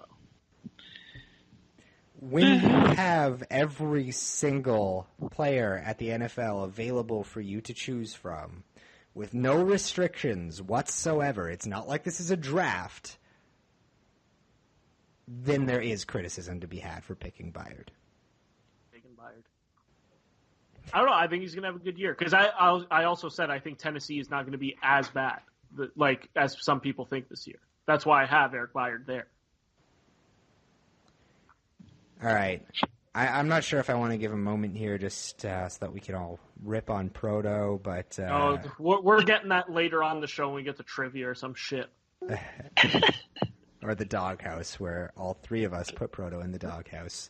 [SPEAKER 1] When you have every single player at the NFL available for you to choose from, with no restrictions whatsoever, it's not like this is a draft, then there is criticism to be had for picking Byard.
[SPEAKER 3] I don't know. I think he's going to have a good year. Because I also said I think Tennessee is not going to be as bad, as some people think this year. That's why I have Eric Byard there.
[SPEAKER 1] All right. I'm not sure if I want to give a moment here just so that we can all rip on Proto, but...
[SPEAKER 3] we're getting that later on the show when we get to trivia or some shit.
[SPEAKER 1] Or the doghouse, where all three of us put Proto in the doghouse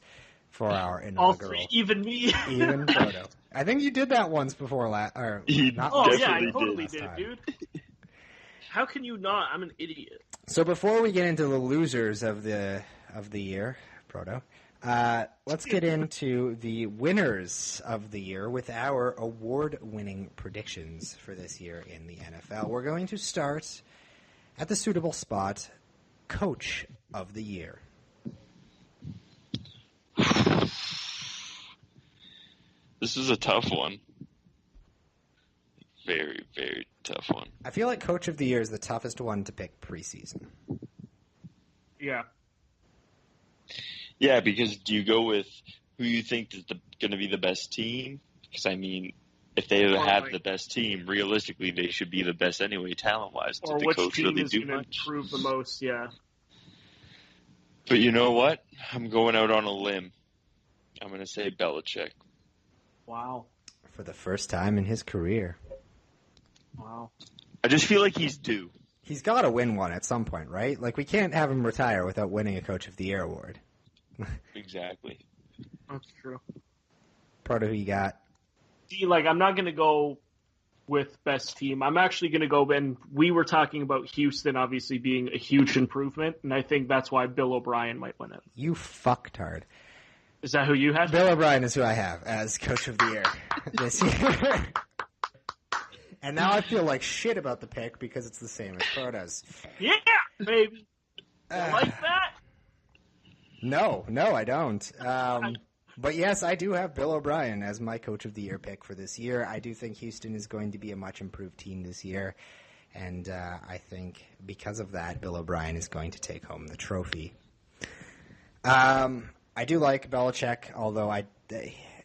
[SPEAKER 1] for our inaugural...
[SPEAKER 3] All three, even me.
[SPEAKER 1] Even Proto. I think you did that once before.
[SPEAKER 3] I totally did, dude. How can you not? I'm an idiot.
[SPEAKER 1] So before we get into the losers of the year, Proto... Let's get into the winners of the year with our award-winning predictions for this year in the NFL. We're going to start at the suitable spot, Coach of the Year.
[SPEAKER 2] This is a tough one. Very, very tough one.
[SPEAKER 1] I feel like Coach of the Year is the toughest one to pick preseason.
[SPEAKER 3] Yeah.
[SPEAKER 2] Yeah, because do you go with who you think is going to be the best team? Because, I mean, if they have the best team, realistically, they should be the best anyway, talent-wise.
[SPEAKER 3] Or which team is going to improve the most, yeah.
[SPEAKER 2] But you know what? I'm going out on a limb. I'm going to say Belichick.
[SPEAKER 3] Wow.
[SPEAKER 1] For the first time in his career.
[SPEAKER 3] Wow.
[SPEAKER 2] I just feel like he's due.
[SPEAKER 1] He's got to win one at some point, right? Like, we can't have him retire without winning a Coach of the Year award.
[SPEAKER 2] Exactly.
[SPEAKER 3] That's true.
[SPEAKER 1] Part of who you got?
[SPEAKER 3] See, like, I'm not going to go with best team. I'm actually going to go, and we were talking about Houston obviously being a huge improvement, and I think that's why Bill O'Brien might win it.
[SPEAKER 1] You fucktard.
[SPEAKER 3] Is that who you have?
[SPEAKER 1] Bill O'Brien is who I have as Coach of the Year this year. And now I feel like shit about the pick because it's the same as Proto's.
[SPEAKER 3] Yeah, baby. You like that?
[SPEAKER 1] No, I don't. But yes, I do have Bill O'Brien as my Coach of the Year pick for this year. I do think Houston is going to be a much improved team this year. And I think because of that, Bill O'Brien is going to take home the trophy. I do like Belichick, although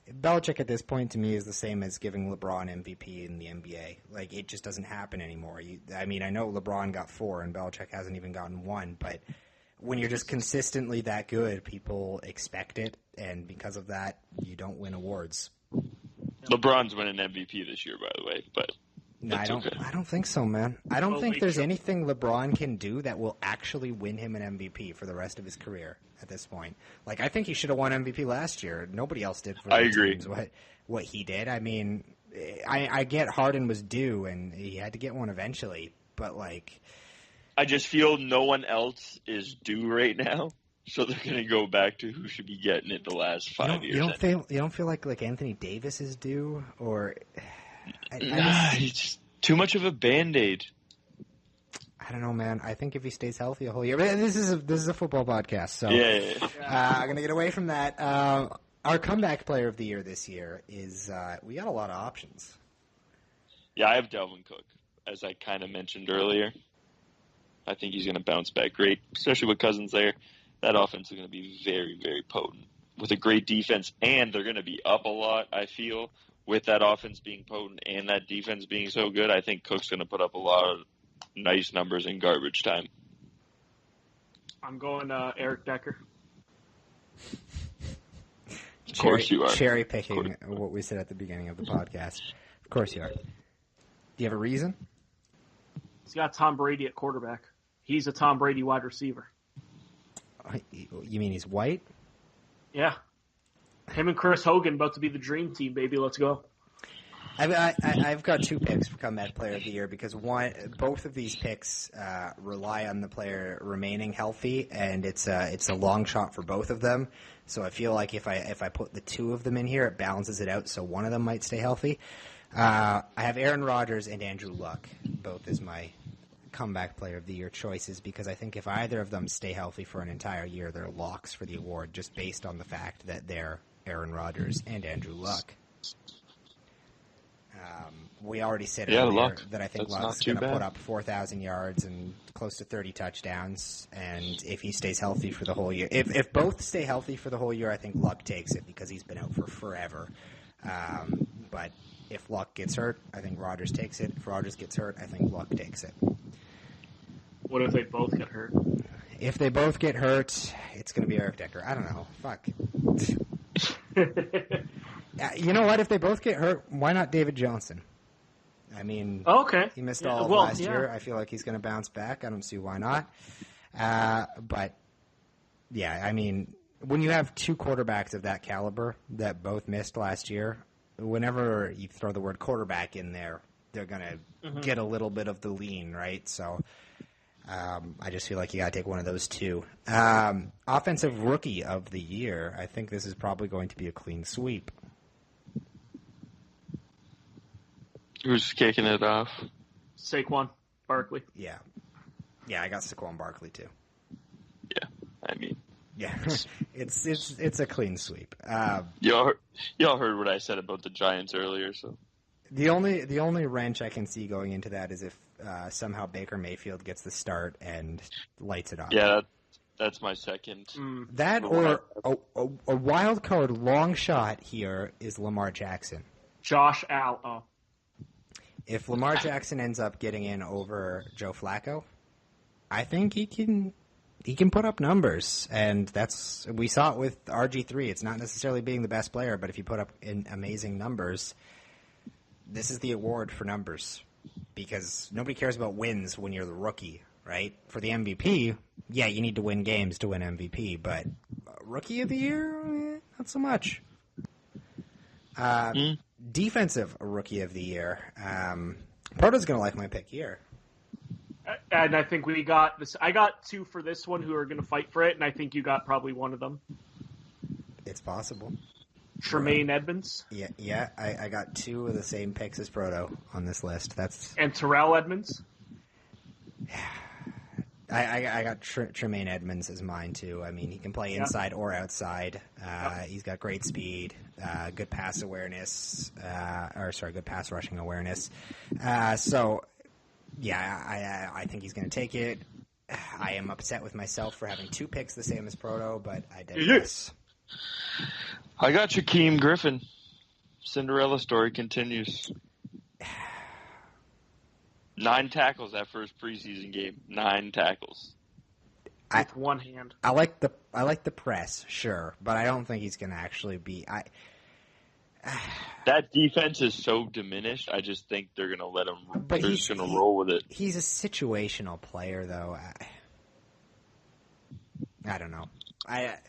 [SPEAKER 1] Belichick at this point to me is the same as giving LeBron MVP in the NBA. Like, it just doesn't happen anymore. I know LeBron got 4 and Belichick hasn't even gotten 1, but when you're just consistently that good, people expect it, and because of that, you don't win awards.
[SPEAKER 2] LeBron's winning MVP this year, by the way, but
[SPEAKER 1] no, I don't think so, man. I don't think there's anything LeBron can do that will actually win him an MVP for the rest of his career at this point. Like, I think he should have won MVP last year. Nobody else did for the teams what he did. I mean, I get Harden was due, and he had to get one eventually, but, like,
[SPEAKER 2] I just feel no one else is due right now, so they're going to go back to who should be getting it the last 5 years.
[SPEAKER 1] You don't feel like Anthony Davis is due, or
[SPEAKER 2] it's just too much of a Band-Aid.
[SPEAKER 1] I don't know, man. I think if he stays healthy a whole year, but this is a football podcast, so
[SPEAKER 2] yeah.
[SPEAKER 1] I'm going to get away from that. Our comeback player of the year this year is we got a lot of options.
[SPEAKER 2] Yeah, I have Dalvin Cook, as I kind of mentioned earlier. I think he's going to bounce back great, especially with Cousins there. That offense is going to be very, very potent with a great defense, and they're going to be up a lot, I feel, with that offense being potent and that defense being so good. I think Cook's going to put up a lot of nice numbers in garbage time.
[SPEAKER 3] I'm going Eric Decker.
[SPEAKER 2] Of course you are.
[SPEAKER 1] Cherry picking what we said at the beginning of the podcast. Of course you are. Do you have a reason?
[SPEAKER 3] He's got Tom Brady at quarterback. He's a Tom Brady wide receiver.
[SPEAKER 1] You mean he's white?
[SPEAKER 3] Yeah. Him and Chris Hogan about to be the dream team, baby. Let's go.
[SPEAKER 1] I've got 2 picks for comeback player of the year because both of these picks rely on the player remaining healthy, and it's a long shot for both of them. So I feel like if I put the 2 of them in here, it balances it out. So one of them might stay healthy. I have Aaron Rodgers and Andrew Luck, both as my comeback player of the year choices, because I think if either of them stay healthy for an entire year, they're locks for the award just based on the fact that they're Aaron Rodgers and Andrew Luck. We already said earlier that I think Luck's going to put up 4,000 yards and close to 30 touchdowns, and if he stays healthy for the whole year, if both stay healthy for the whole year, I think Luck takes it because he's been out for forever. But if Luck gets hurt, I think Rodgers takes it. If Rodgers gets hurt, I think Luck takes it.
[SPEAKER 3] What if they both get hurt?
[SPEAKER 1] If they both get hurt, it's going to be Eric Decker. I don't know. Fuck. You know what? If they both get hurt, why not David Johnson? I mean, he missed all of last year. I feel like he's going to bounce back. I don't see why not. But, yeah, I mean, when you have 2 quarterbacks of that caliber that both missed last year, whenever you throw the word quarterback in there, they're going to get a little bit of the lean, right? So I just feel like you got to take one of those two. Offensive Rookie of the Year. I think this is probably going to be a clean sweep.
[SPEAKER 2] Who's kicking it off?
[SPEAKER 3] Saquon Barkley.
[SPEAKER 1] Yeah. Yeah, I got Saquon Barkley too.
[SPEAKER 2] Yeah, I mean.
[SPEAKER 1] Yeah, it's a clean sweep.
[SPEAKER 2] Y'all heard what I said about the Giants earlier, so.
[SPEAKER 1] The only wrench I can see going into that is if somehow Baker Mayfield gets the start and lights it up.
[SPEAKER 2] Yeah, that's my second.
[SPEAKER 1] That or a wild card long shot here is Lamar Jackson.
[SPEAKER 3] Josh Allen. Oh.
[SPEAKER 1] If Lamar Jackson ends up getting in over Joe Flacco, I think he can put up numbers, and we saw it with RG3. It's not necessarily being the best player, but if you put up amazing numbers, this is the award for numbers, because nobody cares about wins when you're the rookie, right? For the MVP, yeah, you need to win games to win MVP, but Rookie of the Year, not so much. Defensive Rookie of the Year. Proto's going to like my pick here.
[SPEAKER 3] And I think we got this. I got two for this one who are going to fight for it, and I think you got probably one of them.
[SPEAKER 1] It's possible.
[SPEAKER 3] Tremaine Edmonds.
[SPEAKER 1] Yeah. I got two of the same picks as Proto on this list.
[SPEAKER 3] And Terrell Edmonds.
[SPEAKER 1] I got Tremaine Edmonds as mine too. I mean, he can play inside or outside. He's got great speed, good pass awareness, good pass rushing awareness. So, yeah, I think he's going to take it. I am upset with myself for having two picks the same as Proto, but I digress.
[SPEAKER 2] I got Shaquem Griffin. Cinderella story continues. 9 tackles that first preseason game. 9 tackles.
[SPEAKER 3] With one hand.
[SPEAKER 1] I like the press, sure, but I don't think he's going to actually be.
[SPEAKER 2] That defense is so diminished. I just think they're going to let him.
[SPEAKER 1] But
[SPEAKER 2] they're just going to roll with it.
[SPEAKER 1] He's a situational player, though. I don't know. I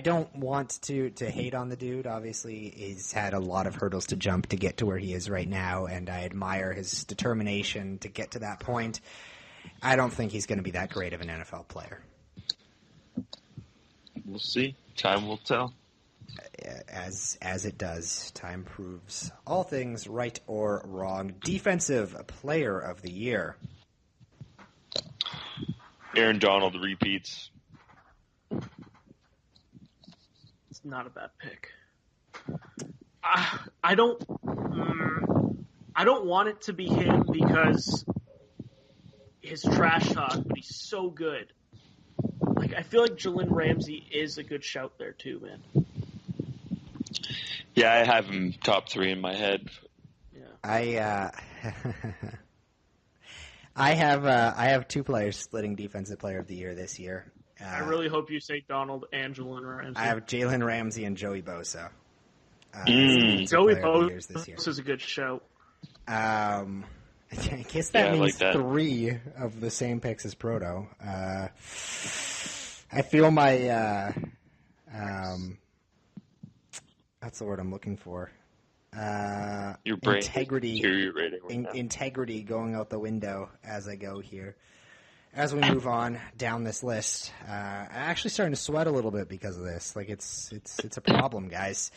[SPEAKER 1] don't want to hate on the dude. Obviously, he's had a lot of hurdles to jump to get to where he is right now, and I admire his determination to get to that point. I don't think he's going to be that great of an NFL player.
[SPEAKER 2] We'll see. Time will tell.
[SPEAKER 1] As it does, time proves all things, right or wrong. Defensive Player of the Year.
[SPEAKER 2] Aaron Donald repeats.
[SPEAKER 3] It's not a bad pick. I don't want it to be him because his trash talk, but he's so good. Like, I feel like Jalen Ramsey is a good shout there too, man.
[SPEAKER 2] Yeah, I have him top 3 in my head.
[SPEAKER 3] Yeah.
[SPEAKER 1] I have two players splitting Defensive Player of the Year this year.
[SPEAKER 3] I really hope you say Donald and Jalen Ramsey.
[SPEAKER 1] I have Jalen Ramsey and Joey Bosa.
[SPEAKER 3] Joey Bosa is a good show.
[SPEAKER 1] I guess that means
[SPEAKER 2] like that.
[SPEAKER 1] 3 of the same picks as Proto. I feel my that's the word I'm looking for.
[SPEAKER 2] Your brain
[SPEAKER 1] integrity going out the window as I go here. As we move on down this list, I'm actually starting to sweat a little bit because of this. Like it's a problem, guys.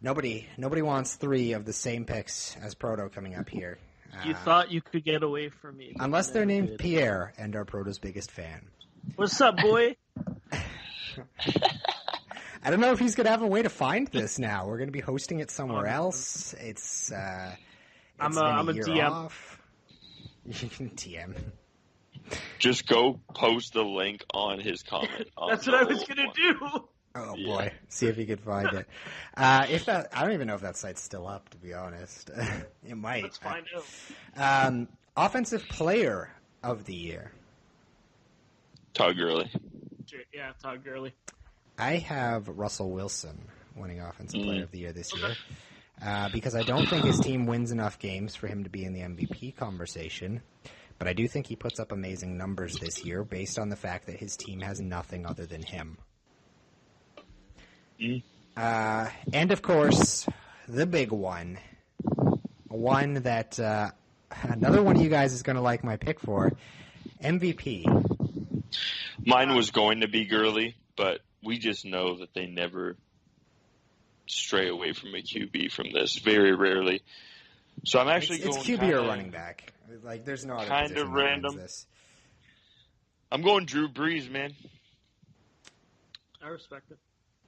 [SPEAKER 1] Nobody wants 3 of the same picks as Proto coming up here.
[SPEAKER 3] You thought you could get away from me.
[SPEAKER 1] Unless they're named Pierre and are Proto's biggest fan.
[SPEAKER 3] What's up, boy?
[SPEAKER 1] I don't know if he's going to have a way to find this now. We're going to be hosting it somewhere else. I'm a DM. Off. You can DM.
[SPEAKER 2] Just go post the link on his comment.
[SPEAKER 3] That's what I was going to do.
[SPEAKER 1] Oh, boy. See if you can find it. I don't even know if that site's still up, to be honest. It might.
[SPEAKER 3] Let's find out.
[SPEAKER 1] Offensive Player of the Year.
[SPEAKER 2] Todd Gurley.
[SPEAKER 3] Yeah, Todd Gurley.
[SPEAKER 1] I have Russell Wilson winning Offensive Player of the Year this year because I don't think his team wins enough games for him to be in the MVP conversation. But I do think he puts up amazing numbers this year based on the fact that his team has nothing other than him. And, of course, the big one that another one of you guys is going to like my pick for MVP.
[SPEAKER 2] Mine was going to be Gurley, but we just know that they never stray away from a QB from this, very rarely. So I'm actually
[SPEAKER 1] it's
[SPEAKER 2] going
[SPEAKER 1] QB or running back. Like, there's no other
[SPEAKER 2] kind
[SPEAKER 1] position
[SPEAKER 2] of
[SPEAKER 1] that
[SPEAKER 2] random.
[SPEAKER 1] wins this.
[SPEAKER 2] I'm going Drew Brees, man.
[SPEAKER 3] I respect it.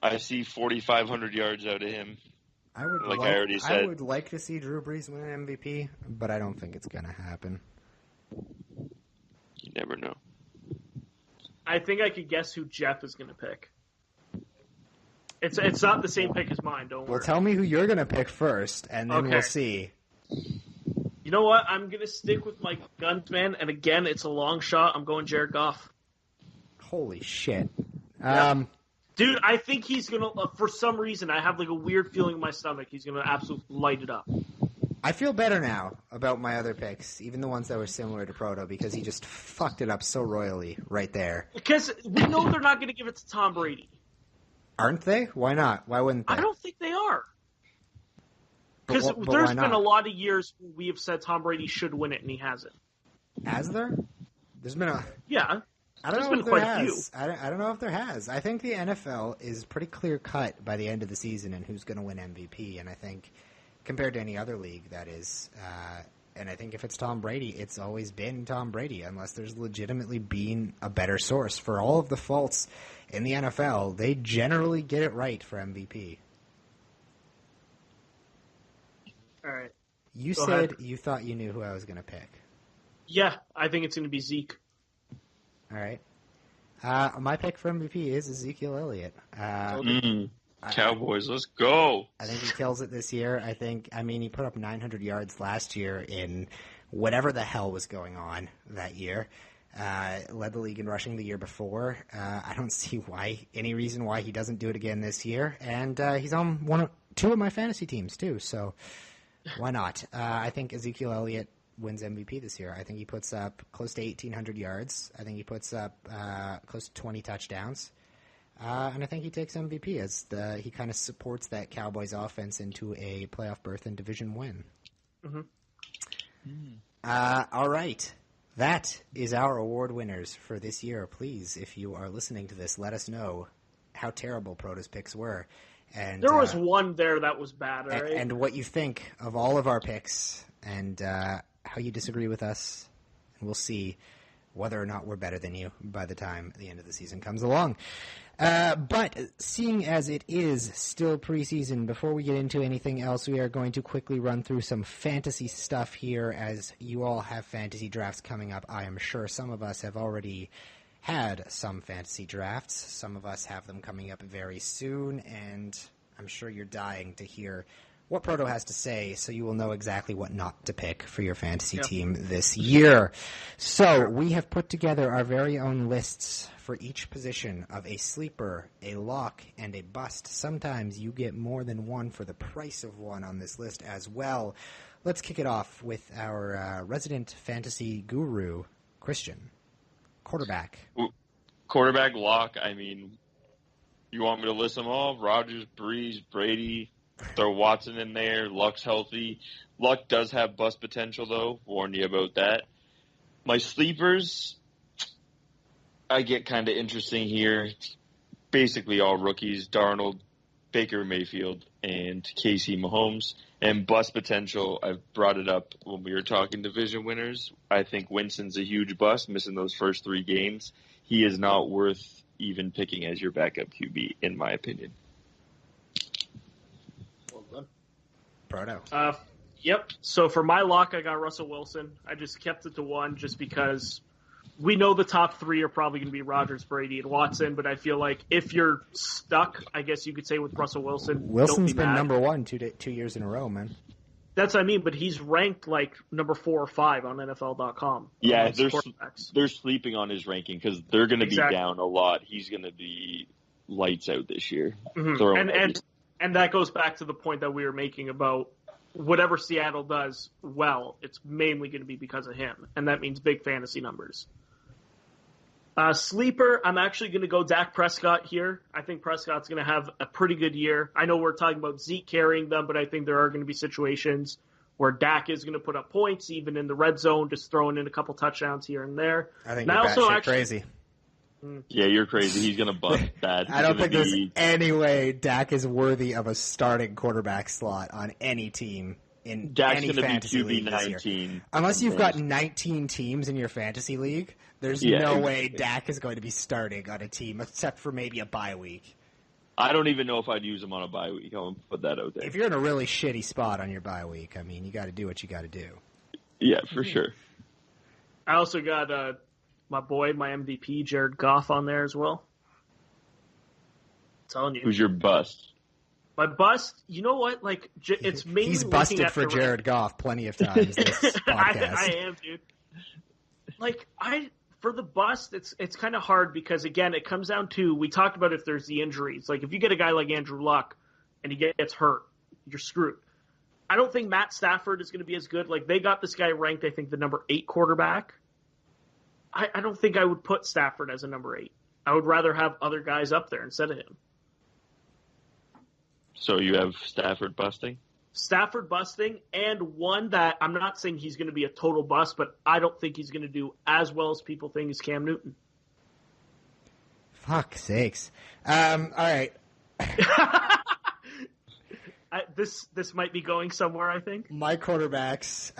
[SPEAKER 2] I see 4,500 yards out of him.
[SPEAKER 1] I already said. I would like to see Drew Brees win an MVP, but I don't think it's going to happen.
[SPEAKER 2] You never know.
[SPEAKER 3] I think I could guess who Jeff is going to pick. It's not the same pick as mine, don't worry.
[SPEAKER 1] Well, tell me who you're going to pick first, and then we'll see.
[SPEAKER 3] You know what? I'm going to stick with my guns, man, and again, it's a long shot. I'm going Jared Goff.
[SPEAKER 1] Holy shit.
[SPEAKER 3] Yeah. Dude, I think he's going to, for some reason, I have like a weird feeling in my stomach. He's going to absolutely light it up.
[SPEAKER 1] I feel better now about my other picks, even the ones that were similar to Proto, because he just fucked it up so royally right there.
[SPEAKER 3] Because we know they're not going to give it to Tom Brady.
[SPEAKER 1] Aren't they? Why not? Why wouldn't they?
[SPEAKER 3] I don't think they are. Because there's been a lot of years we have said Tom Brady should win it, and he hasn't.
[SPEAKER 1] Has there? There's been a...
[SPEAKER 3] Yeah.
[SPEAKER 1] I don't know if there has. I don't know if there has. I think the NFL is pretty clear-cut by the end of the season in who's going to win MVP, and I think compared to any other league, that is. And I think if it's Tom Brady, it's always been Tom Brady, unless there's legitimately been a better source. For all of the faults in the NFL, they generally get it right for MVP.
[SPEAKER 3] All right.
[SPEAKER 1] You said you thought you knew who I was going to pick.
[SPEAKER 3] Yeah, I think it's going to be Zeke.
[SPEAKER 1] All right. My pick for MVP is Ezekiel Elliott.
[SPEAKER 2] Cowboys, let's go.
[SPEAKER 1] I think he kills it this year. He put up 900 yards last year in whatever the hell was going on that year. Led the league in rushing the year before. I don't see any reason why he doesn't do it again this year. And he's on two of my fantasy teams too, so why not? I think Ezekiel Elliott wins MVP this year. I think he puts up close to 1,800 yards. I think he puts up close to 20 touchdowns. And I think he takes MVP as he kind of supports that Cowboys offense into a playoff berth and division win. Mm-hmm. All right. That is our award winners for this year. Please, if you are listening to this, let us know how terrible Proto's picks were. And
[SPEAKER 3] there was one there that was bad, right?
[SPEAKER 1] And what you think of all of our picks and how you disagree with us. And we'll see whether or not we're better than you by the time the end of the season comes along. But seeing as it is still preseason, before we get into anything else, we are going to quickly run through some fantasy stuff here as you all have fantasy drafts coming up. I am sure some of us have already had some fantasy drafts. Some of us have them coming up very soon, and I'm sure you're dying to hear what Proto has to say, so you will know exactly what not to pick for your fantasy team this year. So we have put together our very own lists for each position of a sleeper, a lock, and a bust. Sometimes you get more than one for the price of one on this list as well. Let's kick it off with our resident fantasy guru, Christian. Quarterback.
[SPEAKER 2] Quarterback lock, you want me to list them all? Rodgers, Breeze, Brady, throw Watson in there. Luck's healthy. Luck does have bust potential, though. Warned you about that. My sleepers, I get kind of interesting here. Basically all rookies, Darnold, Baker Mayfield, and Casey Mahomes. And bust potential, I've brought it up when we were talking division winners. I think Winston's a huge bust, missing those first 3 games. He is not worth even picking as your backup QB, in my opinion.
[SPEAKER 3] Well done.
[SPEAKER 1] Proto.
[SPEAKER 3] Yep. So for my lock, I got Russell Wilson. I just kept it to 1 just because we know the top 3 are probably going to be Rodgers, Brady, and Watson, but I feel like if you're stuck, I guess you could say with Russell Wilson.
[SPEAKER 1] Wilson's been number 1 2 years in a row, man.
[SPEAKER 3] That's what I mean, but he's ranked like number 4 or 5 on NFL.com.
[SPEAKER 2] Yeah, they're sleeping on his ranking because they're going to be down a lot. He's going to be lights out this year.
[SPEAKER 3] Mm-hmm. And that goes back to the point that we were making about whatever Seattle does well, it's mainly going to be because of him, and that means big fantasy numbers. Sleeper, I'm actually going to go Dak Prescott here. I think Prescott's going to have a pretty good year. I know we're talking about Zeke carrying them, but I think there are going to be situations where Dak is going to put up points, even in the red zone, just throwing in a couple touchdowns here and there.
[SPEAKER 1] I think you're batshit crazy.
[SPEAKER 2] Yeah, you're crazy. He's going to bust bad.
[SPEAKER 1] I don't think there's any way Dak is worthy of a starting quarterback slot on any team in
[SPEAKER 2] Dak's
[SPEAKER 1] any
[SPEAKER 2] gonna
[SPEAKER 1] fantasy
[SPEAKER 2] be QB
[SPEAKER 1] league this year.
[SPEAKER 2] 19.
[SPEAKER 1] Unless you've got 19 teams in your fantasy league, there's no way Dak is going to be starting on a team except for maybe a bye week.
[SPEAKER 2] I don't even know if I'd use him on a bye week. I'll put that out there.
[SPEAKER 1] If you're in a really shitty spot on your bye week, I mean, you got to do what you got to do.
[SPEAKER 2] Yeah, for sure.
[SPEAKER 3] I also got my boy, my MVP, Jared Goff, on there as well. I'm telling you.
[SPEAKER 2] Who's your bust?
[SPEAKER 3] My bust, you know what? Like, it's mainly
[SPEAKER 1] he's busted for Jared Goff plenty of times this podcast.
[SPEAKER 3] I am, dude. Like, for the bust, it's kind of hard because, again, it comes down to, we talked about if there's the injuries. Like, if you get a guy like Andrew Luck and he gets hurt, you're screwed. I don't think Matt Stafford is going to be as good. Like, they got this guy ranked, I think, the number 8 quarterback. I don't think I would put Stafford as a number 8. I would rather have other guys up there instead of him.
[SPEAKER 2] So you have Stafford busting?
[SPEAKER 3] Stafford busting, and one that I'm not saying he's going to be a total bust, but I don't think he's going to do as well as people think is Cam Newton.
[SPEAKER 1] Fuck sakes. All right.
[SPEAKER 3] This might be going somewhere, I think.
[SPEAKER 1] My quarterbacks,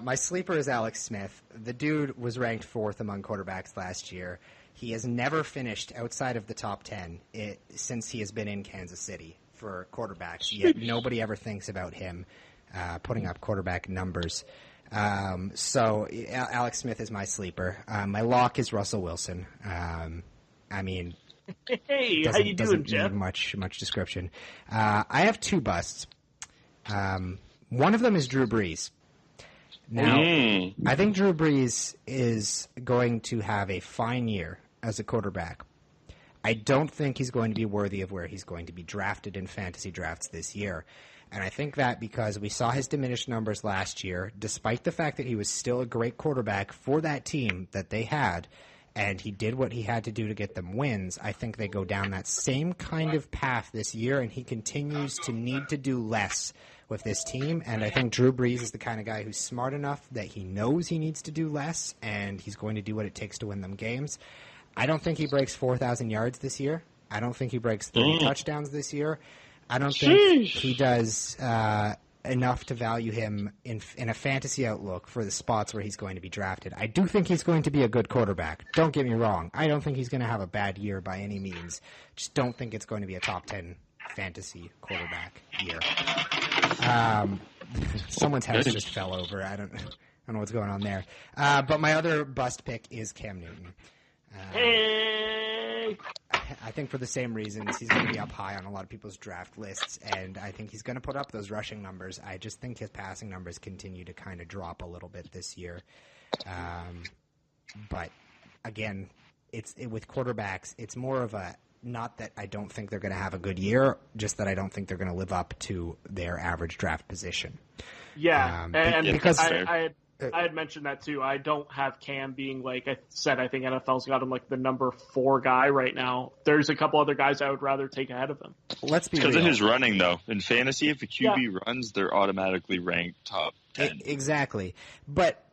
[SPEAKER 1] my sleeper is Alex Smith. The dude was ranked 4th among quarterbacks last year. He has never finished outside of the top 10 since he has been in Kansas City for quarterbacks, yet nobody ever thinks about him putting up quarterback numbers. So Alex Smith is my sleeper. My lock is Russell Wilson. I mean,
[SPEAKER 3] hey, how you doing, Jeff?
[SPEAKER 1] Need much description. I have 2 busts. One of them is Drew Brees. Now, I think Drew Brees is going to have a fine year as a quarterback. I don't think he's going to be worthy of where he's going to be drafted in fantasy drafts this year. And I think that because we saw his diminished numbers last year, despite the fact that he was still a great quarterback for that team that they had, and he did what he had to do to get them wins, I think they go down that same kind of path this year, and he continues to need to do less with this team. And I think Drew Brees is the kind of guy who's smart enough that he knows he needs to do less, and he's going to do what it takes to win them games. I don't think he breaks 4,000 yards this year. I don't think he breaks 30 touchdowns this year. I don't think he does enough to value him in a fantasy outlook for the spots where he's going to be drafted. I do think he's going to be a good quarterback. Don't get me wrong. I don't think he's going to have a bad year by any means. Just don't think it's going to be a top 10 fantasy quarterback year. Someone's house just fell over. I don't know what's going on there. But my other bust pick is Cam Newton.
[SPEAKER 3] Hey!
[SPEAKER 1] I think for the same reasons, he's going to be up high on a lot of people's draft lists, and I think he's going to put up those rushing numbers. I just think his passing numbers continue to kind of drop a little bit this year. But again, with quarterbacks, it's more of a not that I don't think they're going to have a good year, just that I don't think they're going to live up to their average draft position.
[SPEAKER 3] Yeah, and because I had mentioned that too. I don't have Cam being, like I said, I think NFL's got him like the number 4 guy right now. There's a couple other guys I would rather take ahead of him.
[SPEAKER 1] Let's be real.
[SPEAKER 2] Because of his running, though. In fantasy, if a QB runs, they're automatically ranked top 10.
[SPEAKER 1] Exactly. But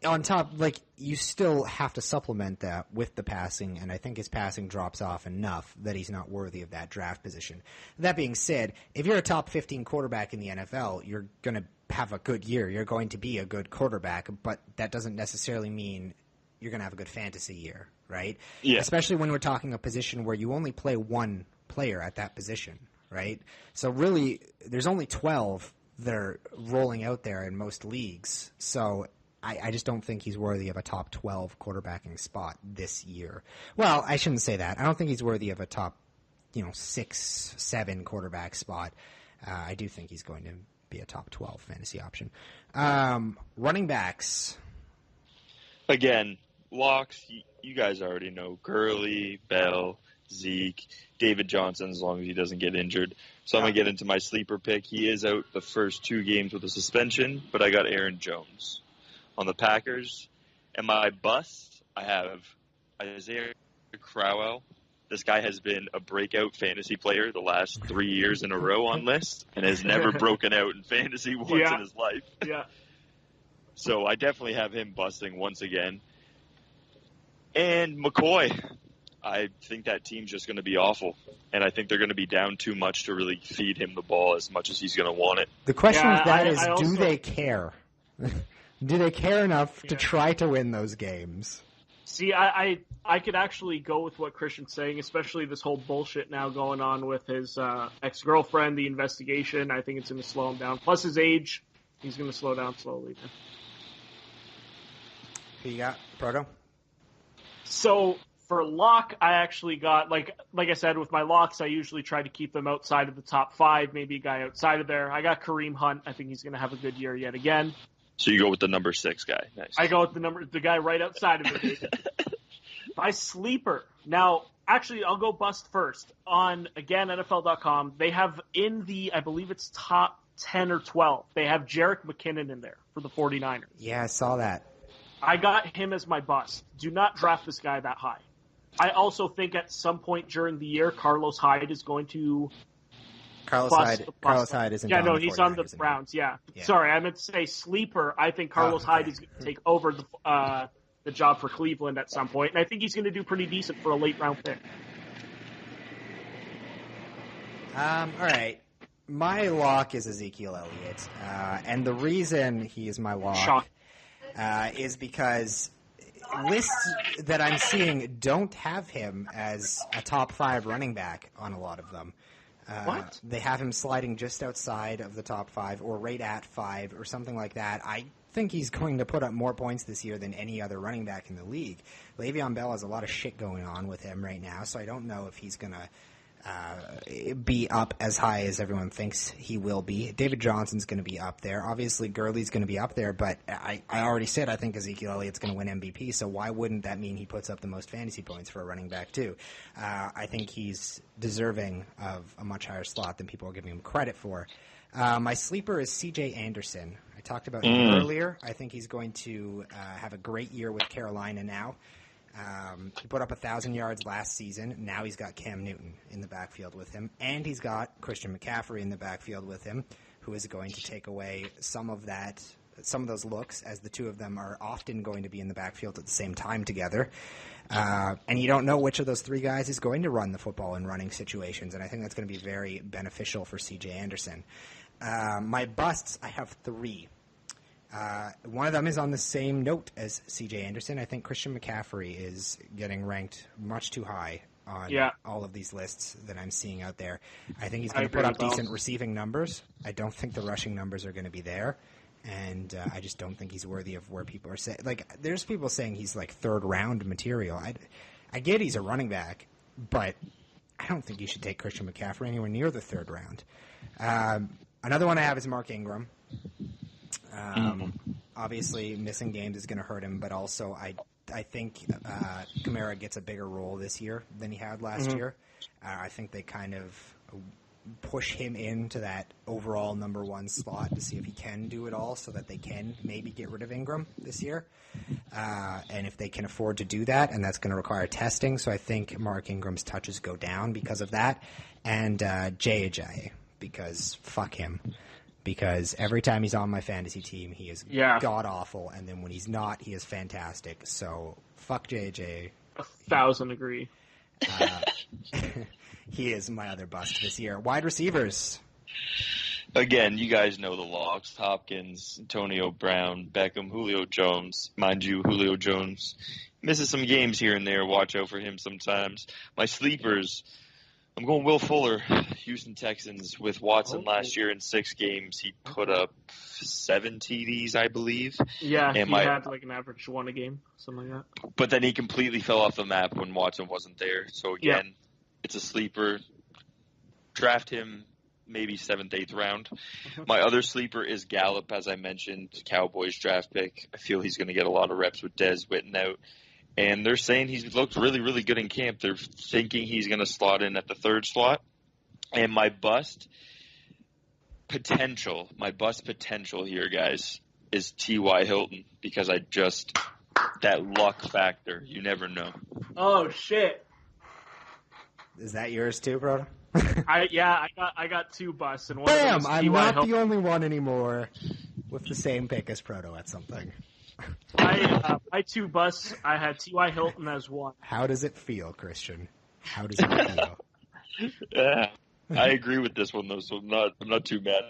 [SPEAKER 1] on top, like, you still have to supplement that with the passing, and I think his passing drops off enough that he's not worthy of that draft position. That being said, if you're a top 15 quarterback in the NFL, you're going to have a good year. You're going to be a good quarterback, but that doesn't necessarily mean you're going to have a good fantasy year, right?
[SPEAKER 2] Yeah.
[SPEAKER 1] Especially when we're talking a position where you only play one player at that position, right? So really, there's only 12 that are rolling out there in most leagues. So I just don't think he's worthy of a top 12 quarterbacking spot this year. Well, I shouldn't say that. I don't think he's worthy of a top, 6, 7 quarterback spot. I do think he's going to be a top 12 fantasy option. Running backs.
[SPEAKER 2] Again, locks, you guys already know. Gurley, Bell, Zeke, David Johnson, as long as he doesn't get injured. So I'm going to get into my sleeper pick. He is out the first 2 games with a suspension, but I got Aaron Jones on the Packers. And my bust, I have Isaiah Crowell This guy has been a breakout fantasy player the last 3 years in a row on lists and has never broken out in fantasy once in his life.
[SPEAKER 3] Yeah.
[SPEAKER 2] So I definitely have him busting once again. And McCoy, I think that team's just going to be awful. And I think they're going to be down too much to really feed him the ball as much as he's going to want it.
[SPEAKER 1] The question with that is,
[SPEAKER 3] also,
[SPEAKER 1] do they care? Do they care enough to try to win those games?
[SPEAKER 3] See, I could actually go with what Christian's saying, especially this whole bullshit now going on with his ex-girlfriend, the investigation. I think it's going to slow him down. Plus his age, he's going to slow down slowly.
[SPEAKER 1] Who you got, Proto?
[SPEAKER 3] So for lock, I actually got, like I said, with my locks, I usually try to keep them outside of the top 5, maybe a guy outside of there. I got Kareem Hunt. I think he's going to have a good year yet again.
[SPEAKER 2] So you go with the number 6 guy. Nice.
[SPEAKER 3] I go with the guy right outside of it. My sleeper. Now, actually, I'll go bust first. On, again, NFL.com, they have in the, I believe it's top 10 or 12, they have Jerick McKinnon in there for the 49ers.
[SPEAKER 1] Yeah, I saw that.
[SPEAKER 3] I got him as my bust. Do not draft this guy that high. I also think at some point during the year, Carlos Hyde is going to...
[SPEAKER 1] Carlos Hyde isn't
[SPEAKER 3] yeah,
[SPEAKER 1] on
[SPEAKER 3] no,
[SPEAKER 1] the
[SPEAKER 3] he's on the
[SPEAKER 1] 49ers
[SPEAKER 3] Browns,
[SPEAKER 1] anymore.
[SPEAKER 3] yeah. Sorry, I meant to say sleeper. I think Carlos Hyde is going to take over the job for Cleveland at some point, and I think he's going to do pretty decent for a late-round pick.
[SPEAKER 1] All right. My lock is Ezekiel Elliott, and the reason he is my lock is because lists that I'm seeing don't have him as a top 5 running back on a lot of them.
[SPEAKER 3] What?
[SPEAKER 1] They have him sliding just outside of the top 5 or right at 5 or something like that. I think he's going to put up more points this year than any other running back in the league. Le'Veon Bell has a lot of shit going on with him right now, so I don't know if he's going to be up as high as everyone thinks he will be. David Johnson's going to be up there. Obviously, Gurley's going to be up there, but I already said I think Ezekiel Elliott's going to win MVP, so why wouldn't that mean he puts up the most fantasy points for a running back, too? I think he's deserving of a much higher slot than people are giving him credit for. My sleeper is C.J. Anderson. I talked about him earlier. I think he's going to have a great year with Carolina now. He put up 1,000 yards last season. Now he's got Cam Newton in the backfield with him. And he's got Christian McCaffrey in the backfield with him, who is going to take away some of those looks, as the two of them are often going to be in the backfield at the same time together. And you don't know which of those 3 guys is going to run the football in running situations, and I think that's going to be very beneficial for C.J. Anderson. My busts, I have 3. One of them is on the same note as C.J. Anderson. I think Christian McCaffrey is getting ranked much too high on all of these lists that I'm seeing out there. I think he's going to put up decent receiving numbers. I don't think the rushing numbers are going to be there, and I just don't think he's worthy of where people are saying. Like, there's people saying he's like 3rd round material. I get he's a running back, but I don't think you should take Christian McCaffrey anywhere near the 3rd round. Another one I have is Mark Ingram. Obviously, missing games is going to hurt him, but also I think Kamara gets a bigger role this year than he had last year. I think they kind of push him into that overall number 1 slot to see if he can do it all, so that they can maybe get rid of Ingram this year. And if they can afford to do that, and that's going to require testing, so I think Mark Ingram's touches go down because of that. And J.J., because fuck him. Because every time he's on my fantasy team, he is god-awful, and then when he's not, he is fantastic. So, fuck JJ.
[SPEAKER 3] 1,000 agree.
[SPEAKER 1] He is my other bust this year. Wide receivers.
[SPEAKER 2] Again, you guys know the locks. Hopkins, Antonio Brown, Beckham, Julio Jones. Mind you, Julio Jones misses some games here and there. Watch out for him sometimes. My sleepers... I'm going Will Fuller, Houston Texans. With Watson last year in 6 games, he put up 7 TDs, I believe.
[SPEAKER 3] Yeah, and he had like an average 1 a game, something like that.
[SPEAKER 2] But then he completely fell off the map when Watson wasn't there. So again, it's a sleeper. Draft him maybe 7th, 8th round. My other sleeper is Gallup, as I mentioned, Cowboys draft pick. I feel he's going to get a lot of reps with Dez Witten out. And they're saying he's looked really, really good in camp. They're thinking he's going to slot in at the 3rd slot. And my bust potential here, guys, is T.Y. Hilton, because that luck factor, you never know.
[SPEAKER 3] Oh, shit.
[SPEAKER 1] Is that yours too, bro?
[SPEAKER 3] I got 2 busts, and one
[SPEAKER 1] Bam!
[SPEAKER 3] of them is
[SPEAKER 1] I'm
[SPEAKER 3] T.Y.
[SPEAKER 1] not
[SPEAKER 3] Hilton.
[SPEAKER 1] the only one anymore with the same pick as Proto at something.
[SPEAKER 3] My 2 busts, I had T.Y. Hilton as one.
[SPEAKER 1] How does it feel, Christian? How does it feel?
[SPEAKER 2] Yeah, I agree with this one though, so I'm not too mad.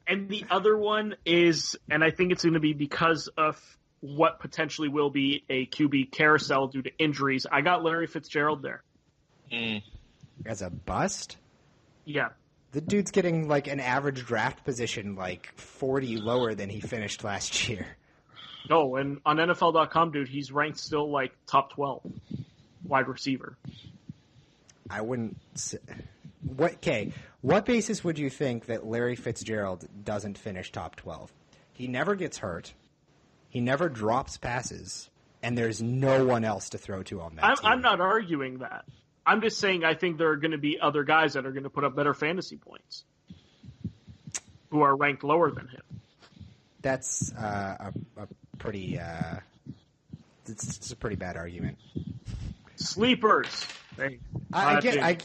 [SPEAKER 3] And the other one is, and I think it's going to be because of what potentially will be a QB carousel due to injuries. I got Larry Fitzgerald there.
[SPEAKER 1] As a bust?
[SPEAKER 3] Yeah.
[SPEAKER 1] The dude's getting like an average draft position like 40 lower than he finished last year.
[SPEAKER 3] No, and on NFL.com, dude, he's ranked still like top 12 wide receiver.
[SPEAKER 1] I wouldn't say... What basis would you think that Larry Fitzgerald doesn't finish top 12? He never gets hurt. He never drops passes. And there's no one else to throw to on that team.
[SPEAKER 3] I'm not arguing that. I'm just saying I think there are going to be other guys that are going to put up better fantasy points who are ranked lower than him.
[SPEAKER 1] That's a pretty... it's a pretty bad argument.
[SPEAKER 3] Sleepers.
[SPEAKER 1] I get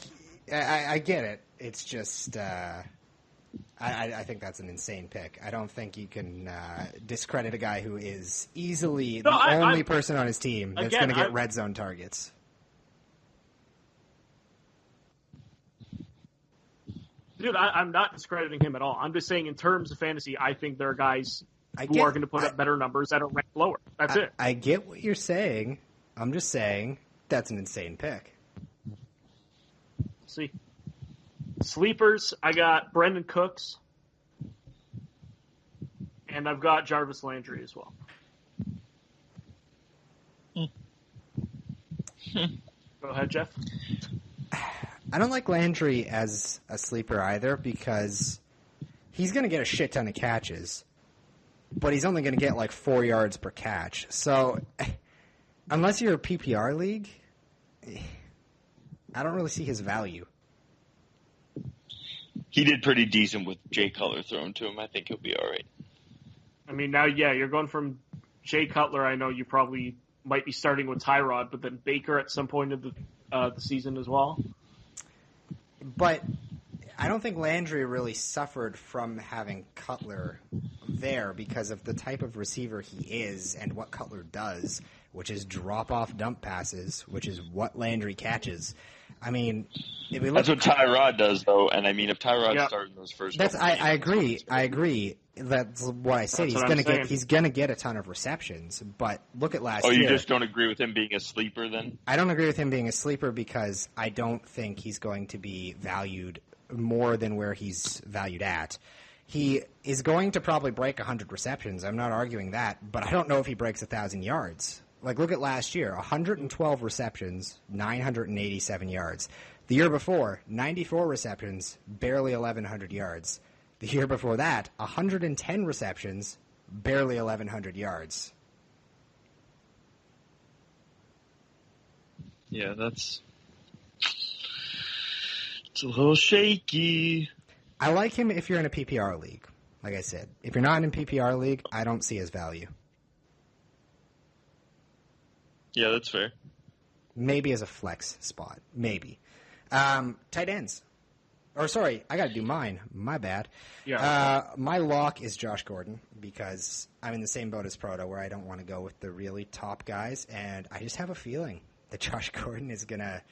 [SPEAKER 1] it. It's just I think that's an insane pick. I don't think you can discredit a guy who is easily the only person on his team that's going to get red zone targets.
[SPEAKER 3] Dude, I'm not discrediting him at all. I'm just saying in terms of fantasy, I think there are guys who are going to put up better numbers that are ranked lower. That's it.
[SPEAKER 1] I get what you're saying. I'm just saying that's an insane pick.
[SPEAKER 3] See. Sleepers, I got Brendan Cooks. And I've got Jarvis Landry as well. Go ahead, Jeff.
[SPEAKER 1] I don't like Landry as a sleeper either because he's going to get a shit ton of catches, but he's only going to get like 4 yards per catch. So unless you're a PPR league, I don't really see his value.
[SPEAKER 2] He did pretty decent with Jay Cutler thrown to him. I think he'll be all right.
[SPEAKER 3] I mean, now, yeah, you're going from Jay Cutler. I know you probably might be starting with Tyrod, but then Baker at some point of the season as well.
[SPEAKER 1] But I don't think Landry really suffered from having Cutler there because of the type of receiver he is and what Cutler does, which is drop-off dump passes, which is what Landry catches. I mean, if we look,
[SPEAKER 2] that's what Tyrod does, though. And I mean, if Tyrod's starting those first,
[SPEAKER 1] I agree. That's what I said. He's gonna get a ton of receptions. But look at last year.
[SPEAKER 2] Oh, you just don't agree with him being a sleeper, then?
[SPEAKER 1] I don't agree with him being a sleeper because I don't think he's going to be valued more than where he's valued at. He is going to probably break 100 receptions. I'm not arguing that, but I don't know if he breaks 1,000 yards. Like, look at last year, 112 receptions, 987 yards. The year before, 94 receptions, barely 1,100 yards. The year before that, 110 receptions, barely 1,100 yards.
[SPEAKER 2] Yeah, it's a little shaky.
[SPEAKER 1] I like him if you're in a PPR league, like I said. If you're not in a PPR league, I don't see his value.
[SPEAKER 2] Yeah, that's fair.
[SPEAKER 1] Maybe as a flex spot. Maybe. Tight ends. Or, sorry, I got to do mine. My bad.
[SPEAKER 3] Yeah.
[SPEAKER 1] My lock is Josh Gordon because I'm in the same boat as Proto where I don't want to go with the really top guys, and I just have a feeling that Josh Gordon is going to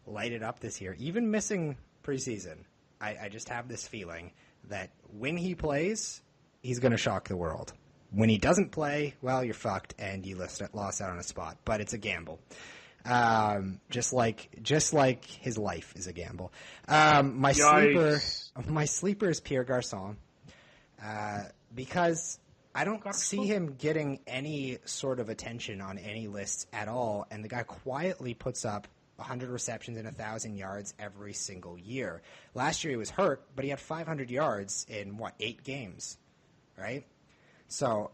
[SPEAKER 1] light it up this year. Even missing preseason, I just have this feeling that when he plays, he's going to shock the world. When he doesn't play, well, you're fucked, and you lost out on a spot. But it's a gamble, just like his life is a gamble. My sleeper is Pierre Garçon, because I don't see him getting any sort of attention on any lists at all, and the guy quietly puts up 100 receptions and 1,000 yards every single year. Last year he was hurt, but he had 500 yards in 8 games, right? So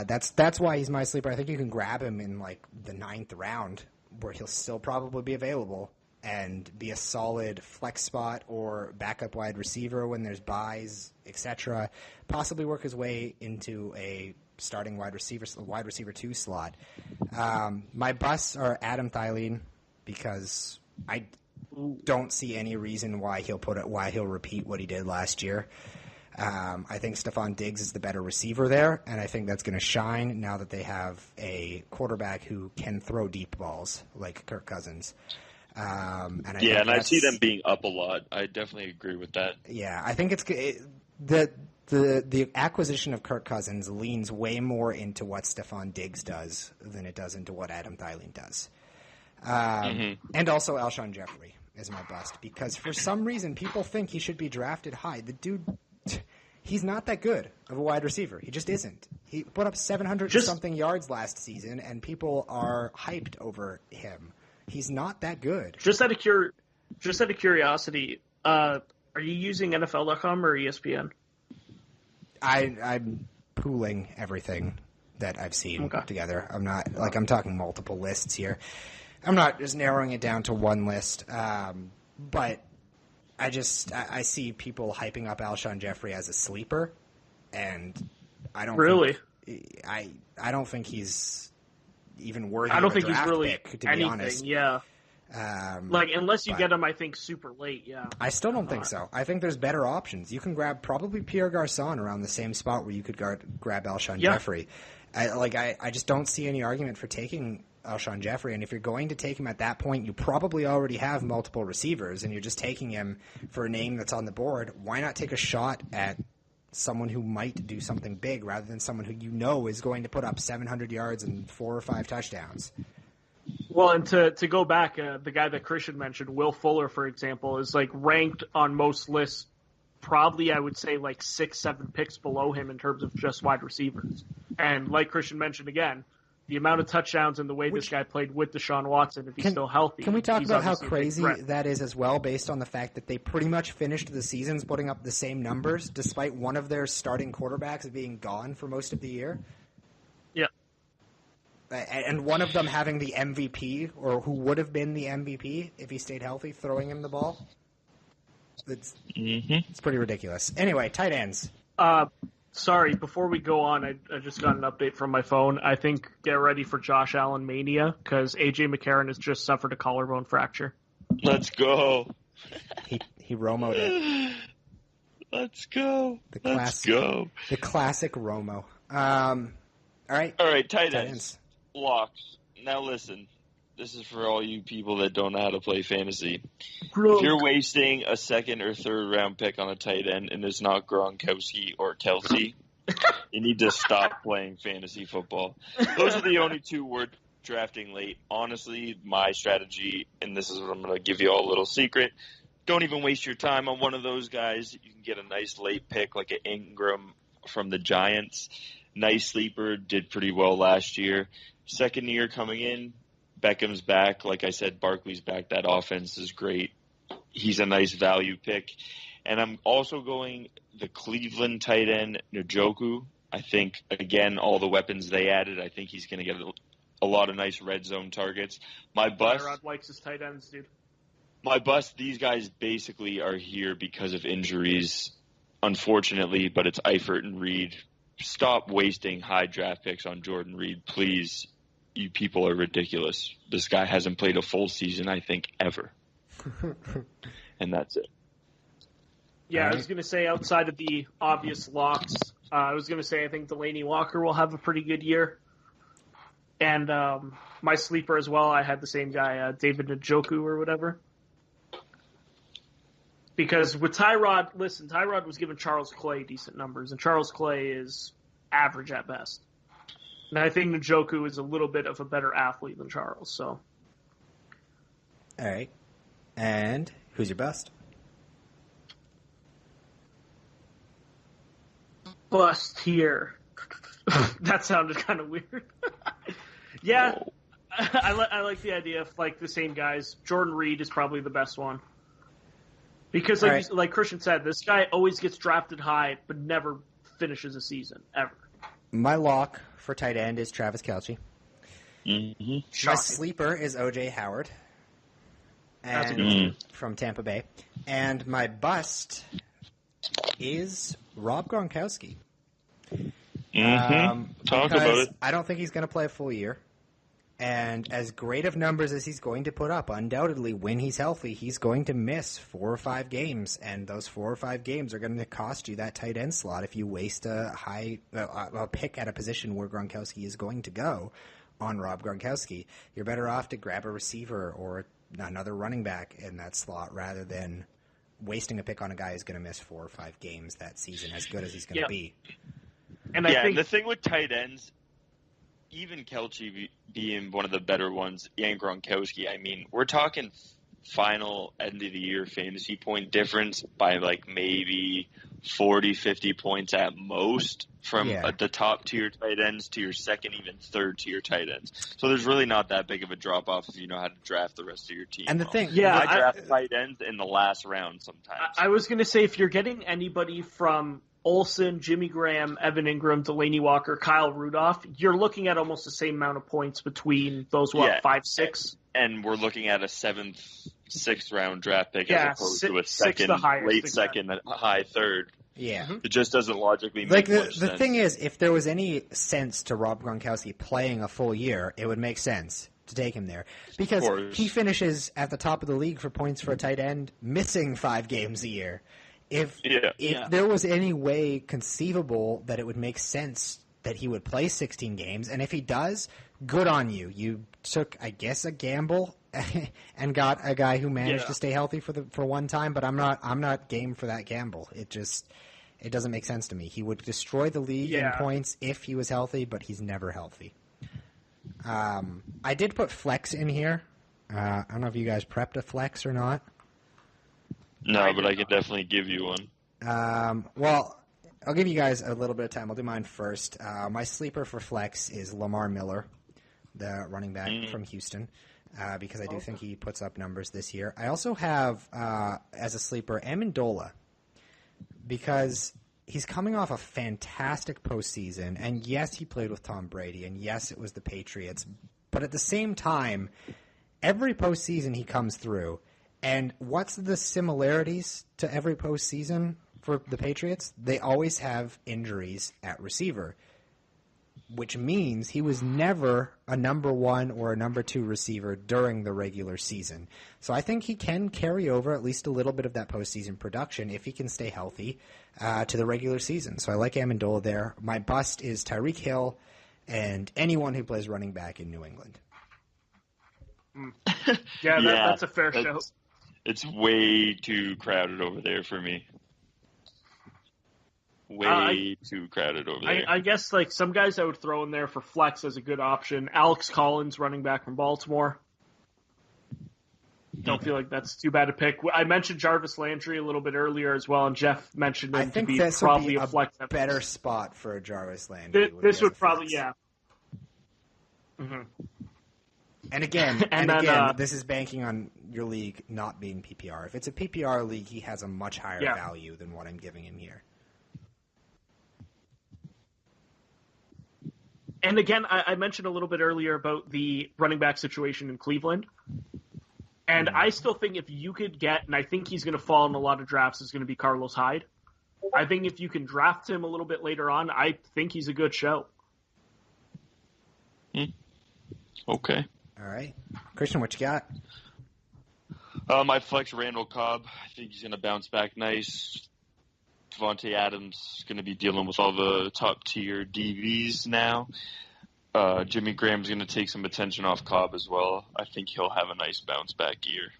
[SPEAKER 1] that's why he's my sleeper. I think you can grab him in the 9th round, where he'll still probably be available and be a solid flex spot or backup wide receiver when there's buys, etc. Possibly work his way into a starting wide receiver 2 slot. My busts are Adam Thielen because don't see any reason why he'll repeat what he did last year. I think Stephon Diggs is the better receiver there, and I think that's going to shine now that they have a quarterback who can throw deep balls like Kirk Cousins.
[SPEAKER 2] I see them being up a lot. I definitely agree with that.
[SPEAKER 1] Yeah, I think the acquisition of Kirk Cousins leans way more into what Stephon Diggs does than it does into what Adam Thielen does. And also Alshon Jeffrey is my bust, because for some reason people think he should be drafted high. The dude, he's not that good of a wide receiver. He just isn't. He put up 700-something yards last season, and people are hyped over him. He's not that good.
[SPEAKER 3] Just out of curiosity, are you using NFL.com or ESPN?
[SPEAKER 1] I'm pooling everything that I've seen together. I'm talking multiple lists here. I'm not just narrowing it down to one list, but I see people hyping up Alshon Jeffrey as a sleeper, and I don't I don't think he's even worthy. I don't think he's really pick, to
[SPEAKER 3] anything.
[SPEAKER 1] Be honest.
[SPEAKER 3] Yeah. Unless you get him, I think super late. Yeah.
[SPEAKER 1] I still don't think so. I think there's better options. You can grab probably Pierre Garçon around the same spot where you could grab Alshon Jeffrey. I just don't see any argument for taking Alshon Jeffrey, and if you're going to take him at that point, you probably already have multiple receivers, and you're just taking him for a name that's on the board. Why not take a shot at someone who might do something big rather than someone who you know is going to put up 700 yards and 4 or 5 touchdowns?
[SPEAKER 3] Well, and to go back, the guy that Christian mentioned, Will Fuller, for example, is ranked on most lists, probably I would say 6-7 picks below him in terms of just wide receivers. And like Christian mentioned again, the amount of touchdowns and the way this guy played with Deshaun Watson, if he's still healthy.
[SPEAKER 1] Can we talk about how crazy that is as well, based on the fact that they pretty much finished the seasons putting up the same numbers, despite one of their starting quarterbacks being gone for most of the year?
[SPEAKER 3] Yeah.
[SPEAKER 1] And one of them having the MVP, or who would have been the MVP if he stayed healthy, throwing him the ball? It's pretty ridiculous. Anyway, tight ends.
[SPEAKER 3] Sorry, before we go on, I just got an update from my phone. I think get ready for Josh Allen mania, because A.J. McCarron has just suffered a collarbone fracture.
[SPEAKER 2] Let's go.
[SPEAKER 1] He Romo'd it.
[SPEAKER 2] Let's go.
[SPEAKER 1] Let's go. The classic Romo. All right,
[SPEAKER 2] tight ends. Locks. Now listen, this is for all you people that don't know how to play fantasy. If you're wasting a second or third round pick on a tight end and it's not Gronkowski or Kelsey, you need to stop playing fantasy football. Those are the only two we're drafting late. Honestly, my strategy, and this is what I'm going to give you all a little secret, don't even waste your time on one of those guys. You can get a nice late pick like an Ingram from the Giants. Nice sleeper, did pretty well last year. Second year coming in, Beckham's back. Like I said, Barkley's back. That offense is great. He's a nice value pick. And I'm also going the Cleveland tight end, Njoku. I think, again, all the weapons they added, I think he's going to get a lot of nice red zone targets. My bust.
[SPEAKER 3] Tyrod likes his tight ends, dude.
[SPEAKER 2] My bust, these guys basically are here because of injuries, unfortunately, but it's Eifert and Reed. Stop wasting high draft picks on Jordan Reed, please. You people are ridiculous. This guy hasn't played a full season, I think, ever. And that's it.
[SPEAKER 3] Yeah, I was going to say outside of the obvious locks, I think Delaney Walker will have a pretty good year. And my sleeper as well, I had the same guy, David Njoku or whatever. Because with Tyrod, Tyrod was giving Charles Clay decent numbers, and Charles Clay is average at best. And I think Njoku is a little bit of a better athlete than Charles. So,
[SPEAKER 1] all right. And who's your best?
[SPEAKER 3] Bust here. That sounded kind of weird. Yeah, I like the idea of the same guys. Jordan Reed is probably the best one. Because, like Christian said, this guy always gets drafted high, but never finishes a season, ever.
[SPEAKER 1] My lock for tight end is Travis Kelce.
[SPEAKER 2] Mm-hmm.
[SPEAKER 1] My sleeper is O.J. Howard and from Tampa Bay. And my bust is Rob Gronkowski.
[SPEAKER 2] Talk about it.
[SPEAKER 1] I don't think he's going to play a full year. And as great of numbers as he's going to put up, undoubtedly, when he's healthy, he's going to miss 4 or 5 games. And those 4 or 5 games are going to cost you that tight end slot if you waste a pick at a position where Gronkowski is going to go on Rob Gronkowski. You're better off to grab a receiver or another running back in that slot rather than wasting a pick on a guy who's going to miss 4 or 5 games that season, as good as he's going to be.
[SPEAKER 3] And I think
[SPEAKER 2] and the thing with tight ends, even Kelce being one of the better ones, and Gronkowski, I mean, we're talking final end of the year fantasy point difference by like maybe 40, 50 points at most from the top tier tight ends to your second, even third tier tight ends. So there's really not that big of a drop off if you know how to draft the rest of your team.
[SPEAKER 1] And the thing,
[SPEAKER 2] I draft tight ends in the last round sometimes.
[SPEAKER 3] I was going to say, if you're getting anybody from Olsen, Jimmy Graham, Evan Ingram, Delaney Walker, Kyle Rudolph, you're looking at almost the same amount of points between those, 5, 6?
[SPEAKER 2] And we're looking at a 7th, 6th round draft pick as opposed to a second, late second, high third.
[SPEAKER 1] Yeah.
[SPEAKER 2] It just doesn't logically make much sense.
[SPEAKER 1] The thing is, if there was any sense to Rob Gronkowski playing a full year, it would make sense to take him there. Because he finishes at the top of the league for points for a tight end, missing 5 games a year. If there was any way conceivable that it would make sense that he would play 16 games, and if he does, good on you. You took, I guess, a gamble and got a guy who managed to stay healthy for one time, but I'm not game for that gamble. It doesn't make sense to me. He would destroy the league in points if he was healthy, but he's never healthy. I did put flex in here. I don't know if you guys prepped a flex or not.
[SPEAKER 2] No, but I can definitely give you one.
[SPEAKER 1] Well, I'll give you guys a little bit of time. I'll do mine first. My sleeper for flex is Lamar Miller, the running back from Houston, because I do think he puts up numbers this year. I also have, as a sleeper, Amendola, because he's coming off a fantastic postseason, and yes, he played with Tom Brady, and yes, it was the Patriots, but at the same time, every postseason he comes through. And what's the similarities to every postseason for the Patriots? They always have injuries at receiver, which means he was never a number 1 or a number 2 receiver during the regular season. So I think he can carry over at least a little bit of that postseason production if he can stay healthy to the regular season. So I like Amendola there. My bust is Tyreek Hill and anyone who plays running back in New England.
[SPEAKER 3] That's a fair show.
[SPEAKER 2] It's way too crowded over there for me. Way too crowded over there.
[SPEAKER 3] I guess like some guys I would throw in there for flex as a good option. Alex Collins, running back from Baltimore. Don't feel like that's too bad a pick. I mentioned Jarvis Landry a little bit earlier as well, and Jeff mentioned him to be probably a flex.
[SPEAKER 1] Better spot for Jarvis Landry.
[SPEAKER 3] This would probably, Mm-hmm.
[SPEAKER 1] And again, this is banking on your league not being PPR. If it's a PPR league, he has a much higher value than what I'm giving him here.
[SPEAKER 3] And again, I mentioned a little bit earlier about the running back situation in Cleveland. And I still think if you could get, and I think he's going to fall in a lot of drafts, is going to be Carlos Hyde. I think if you can draft him a little bit later on, I think he's a good show.
[SPEAKER 2] Okay.
[SPEAKER 1] All right. Christian, what you got?
[SPEAKER 2] My flex, Randall Cobb. I think he's going to bounce back nice. Devontae Adams is going to be dealing with all the top-tier DBs now. Jimmy Graham's going to take some attention off Cobb as well. I think he'll have a nice bounce-back year.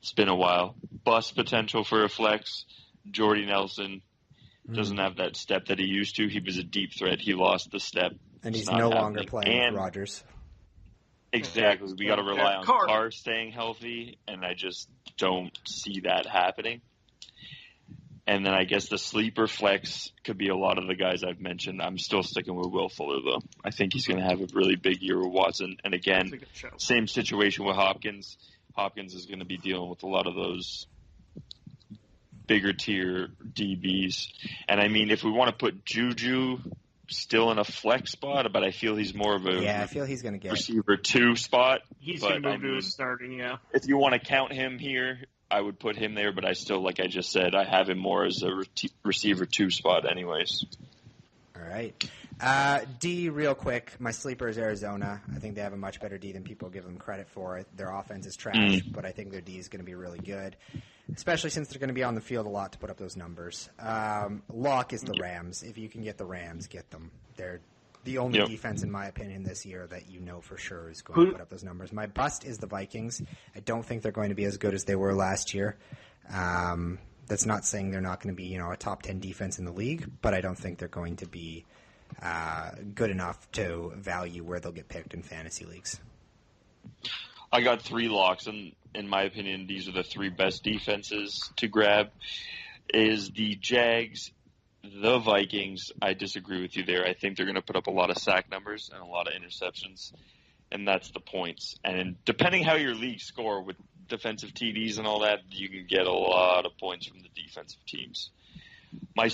[SPEAKER 2] It's been a while. Bust potential for a flex. Jordy Nelson doesn't have that step that he used to. He was a deep threat. He lost the step.
[SPEAKER 1] And he's no longer playing with Rodgers.
[SPEAKER 2] Exactly. We got to rely on Carr staying healthy, and I just don't see that happening. And then I guess the sleeper flex could be a lot of the guys I've mentioned. I'm still sticking with Will Fuller, though. I think he's going to have a really big year with Watson. And again, same situation with Hopkins. Hopkins is going to be dealing with a lot of those bigger tier DBs. And I mean, if we want to put Juju still in a flex spot, but I feel he's more of a
[SPEAKER 1] I feel he's going to get
[SPEAKER 2] receiver 2 spot.
[SPEAKER 3] He's going to move to his starting,
[SPEAKER 2] If you want to count him here, I would put him there, but I still, like I just said, I have him more as a receiver 2 spot anyways.
[SPEAKER 1] All right. D, real quick. My sleeper is Arizona. I think they have a much better D than people give them credit for. Their offense is trash, but I think their D is going to be really good, especially since they're going to be on the field a lot to put up those numbers. Lock is the Rams. If you can get the Rams, get them. They're the only defense, in my opinion, this year that you know for sure is going to put up those numbers. My bust is the Vikings. I don't think they're going to be as good as they were last year. That's not saying they're not going to be, a top 10 defense in the league, but I don't think they're going to be good enough to value where they'll get picked in fantasy leagues.
[SPEAKER 2] I got 3 locks, and in my opinion, these are the 3 best defenses to grab. Is the Jags, the Vikings. I disagree with you there. I think they're going to put up a lot of sack numbers and a lot of interceptions, and that's the points. And depending how your league score with defensive TDs and all that, you can get a lot of points from the defensive teams. My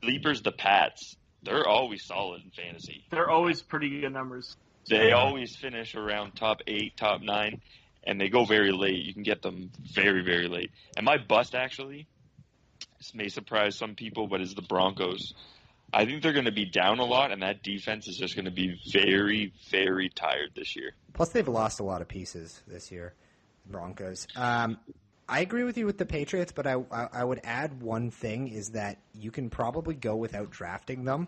[SPEAKER 2] sleepers, the Pats. They're always solid in fantasy.
[SPEAKER 3] They're always pretty good numbers.
[SPEAKER 2] They always finish around top 8, top 9, and they go very late. You can get them very, very late. And my bust, actually, this may surprise some people, but is the Broncos. I think they're going to be down a lot, and that defense is just going to be very, very tired this year.
[SPEAKER 1] Plus, they've lost a lot of pieces this year, Broncos. I agree with you with the Patriots, but I would add one thing is that you can probably go without drafting them.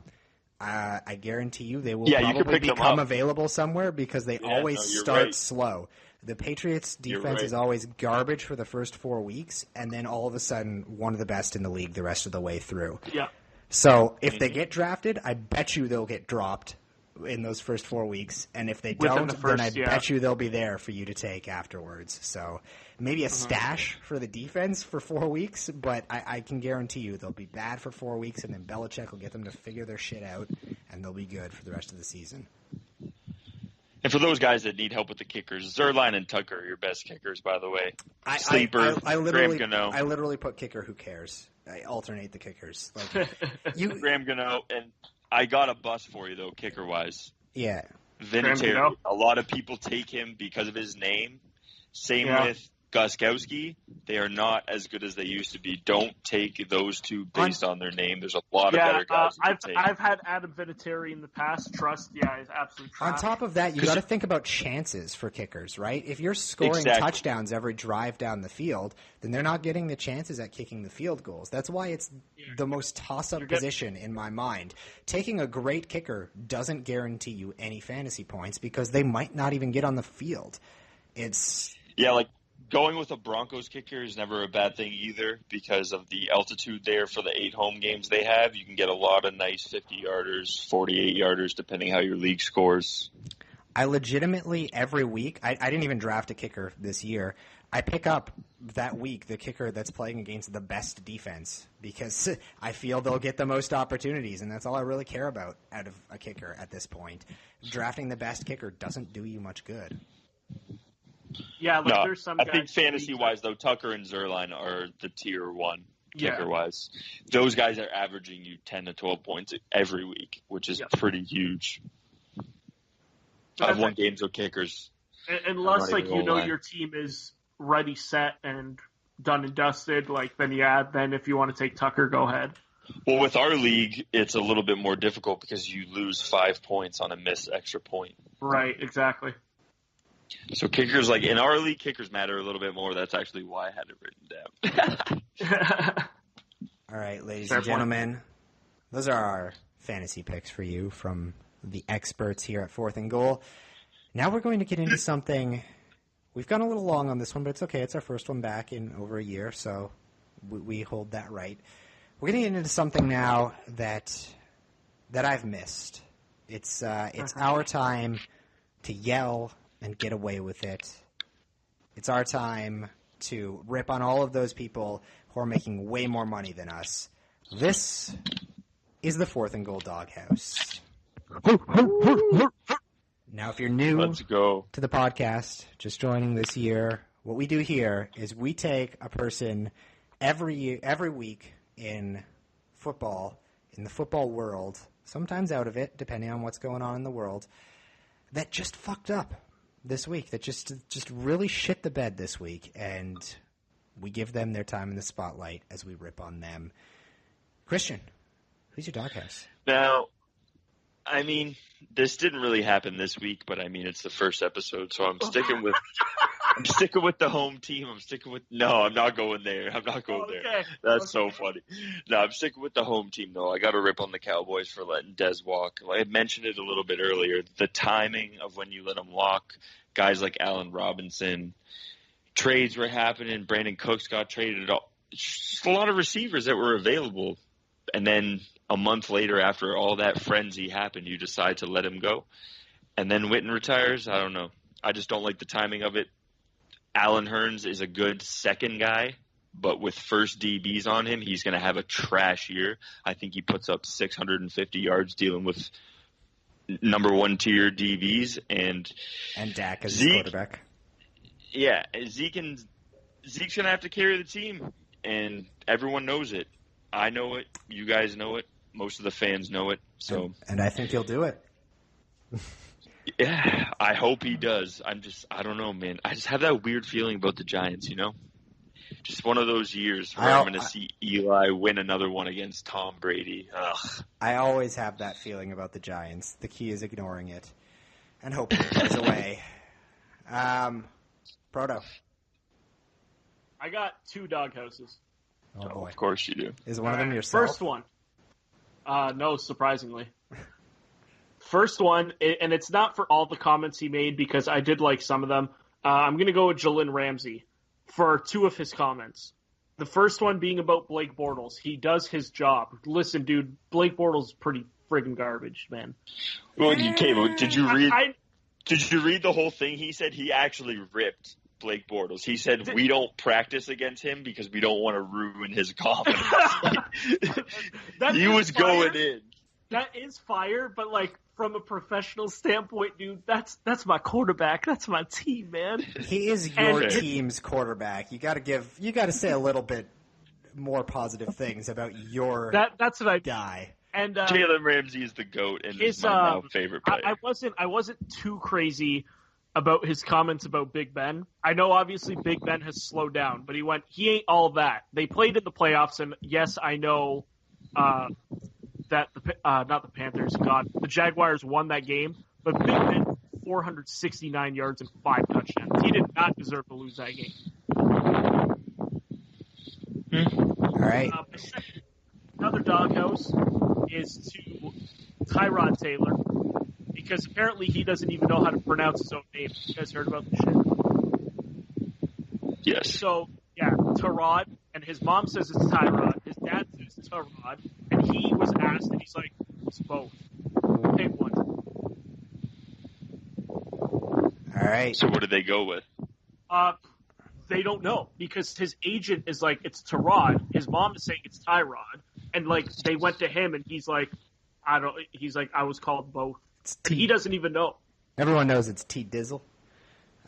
[SPEAKER 1] I guarantee you they will probably become available somewhere because they always start slow. The Patriots' defense is always garbage for the first 4 weeks, and then all of a sudden one of the best in the league the rest of the way through.
[SPEAKER 3] Yeah.
[SPEAKER 1] So if they get drafted, I bet you they'll get dropped in those first 4 weeks, and if they don't, then I bet you they'll be there for you to take afterwards. So maybe a stash for the defense for 4 weeks, but I can guarantee you they'll be bad for 4 weeks, and then Belichick will get them to figure their shit out, and they'll be good for the rest of the season.
[SPEAKER 2] And for those guys that need help with the kickers, Zuerlein and Tucker are your best kickers, by the way. Sleeper, Graham Gano.
[SPEAKER 1] I literally put kicker who cares. I alternate the kickers.
[SPEAKER 2] Graham Gano, and I got a bust for you, though, kicker-wise.
[SPEAKER 1] Yeah.
[SPEAKER 2] Vinatieri. A lot of people take him because of his name. Same with Gostkowski. They are not as good as they used to be. Don't take those two based on their name. There's a lot of better guys to take.
[SPEAKER 3] I've had Adam Vinatieri in the past. He's absolutely trash.
[SPEAKER 1] On top of that, you got to think about chances for kickers, right? If you're scoring touchdowns every drive down the field, then they're not getting the chances at kicking the field goals. That's why it's the most toss-up position in my mind. Taking a great kicker doesn't guarantee you any fantasy points because they might not even get on the field.
[SPEAKER 2] Going with a Broncos kicker is never a bad thing either because of the altitude there for the 8 home games they have. You can get a lot of nice 50-yarders, 48-yarders, depending how your league scores.
[SPEAKER 1] I legitimately, every week, I didn't even draft a kicker this year. I pick up that week the kicker that's playing against the best defense because I feel they'll get the most opportunities, and that's all I really care about out of a kicker at this point. Drafting the best kicker doesn't do you much good.
[SPEAKER 3] Yeah, there's some guys.
[SPEAKER 2] I think fantasy-wise, though, Tucker and Zuerlein are the tier 1 kicker-wise. Those guys are averaging you 10 to 12 points every week, which is pretty huge. I've won games with kickers.
[SPEAKER 3] Unless, your team is ready, set, and done and dusted, then if you want to take Tucker, go ahead.
[SPEAKER 2] Well, with our league, it's a little bit more difficult because you lose 5 points on a missed extra point.
[SPEAKER 3] Right, exactly.
[SPEAKER 2] So kickers, in our league, kickers matter a little bit more. That's actually why I had it written down.
[SPEAKER 1] All right, ladies and gentlemen, those are our fantasy picks for you from the experts here at Fourth and Goal. Now we're going to get into something. We've gone a little long on this one, but it's okay. It's our first one back in over a year, so we hold that right. We're going to get into something now that I've missed. It's our time to yell and get away with it. It's our time to rip on all of those people who are making way more money than us. This is the Fourth and Goal Doghouse. Now, if you're new to the podcast, just joining this year, what we do here is we take a person every week in football, in the football world, sometimes out of it, depending on what's going on in the world, that just fucked up this week, that just really shit the bed this week, and we give them their time in the spotlight as we rip on them. Christian, who's your doghouse?
[SPEAKER 2] Now, I mean, this didn't really happen this week, but I mean, it's the first episode, so I'm sticking with the home team. No, I'm not going there. I'm not going there. That's so funny. No, I'm sticking with the home team, though. I got to rip on the Cowboys for letting Dez walk. I mentioned it a little bit earlier. The timing of when you let him walk, guys like Allen Robinson, trades were happening. Brandon Cooks got traded. Just a lot of receivers that were available. And then a month later, after all that frenzy happened, you decide to let him go. And then Witten retires. I don't know. I just don't like the timing of it. Allen Hurns is a good second guy, but with first DBs on him, he's going to have a trash year. I think he puts up 650 yards dealing with number one tier DBs. And
[SPEAKER 1] Dak as his quarterback.
[SPEAKER 2] Yeah, Zeke's going to have to carry the team, and everyone knows it. I know it. You guys know it. Most of the fans know it. So,
[SPEAKER 1] and I think he'll do it.
[SPEAKER 2] Yeah, I hope he does. I don't know, man. I just have that weird feeling about the Giants, Just one of those years where I'm going to see Eli win another one against Tom Brady. Ugh.
[SPEAKER 1] I always have that feeling about the Giants. The key is ignoring it and hoping it goes away. Proto.
[SPEAKER 3] I got 2 doghouses.
[SPEAKER 1] Oh, boy.
[SPEAKER 2] Of course you do.
[SPEAKER 1] Is one of them yourself?
[SPEAKER 3] First one. No, surprisingly. First one, and it's not for all the comments he made because I did like some of them. I'm going to go with Jalen Ramsey for 2 of his comments. The first one being about Blake Bortles. He does his job. Listen, dude, Blake Bortles is pretty friggin' garbage, man.
[SPEAKER 2] Well, did you read the whole thing? He said he actually ripped Blake Bortles. He said we don't practice against him because we don't want to ruin his confidence. He was going in.
[SPEAKER 3] That is fire, but from a professional standpoint, dude, that's my quarterback. That's my team, man.
[SPEAKER 1] He is your team's quarterback. You got to say a little bit more positive things about your
[SPEAKER 3] that's what
[SPEAKER 1] guy.
[SPEAKER 3] And
[SPEAKER 2] Jalen Ramsey is the GOAT and is my now favorite player.
[SPEAKER 3] I wasn't too crazy about his comments about Big Ben. I know obviously Big Ben has slowed down, but he ain't all that. They played in the playoffs, and yes, I know that not the Panthers, the Jaguars won that game, but Big Ben 469 yards and 5 touchdowns. He did not deserve to lose that game.
[SPEAKER 1] All right.
[SPEAKER 3] Another doghouse is to Tyrod Taylor, because apparently he doesn't even know how to pronounce his own name. You guys heard about this shit?
[SPEAKER 2] Yes.
[SPEAKER 3] So, yeah, Tyrod, and his mom says it's Tyrod. His dad says it's Tyrod, and he was asked, and he's like, it's both. Pick one.
[SPEAKER 1] All right.
[SPEAKER 2] So what did they go with?
[SPEAKER 3] They don't know, because his agent is like, it's Tyrod. His mom is saying it's Tyrod, and they went to him, and he's like, I was called both. He doesn't even know.
[SPEAKER 1] Everyone knows it's T Dizzle.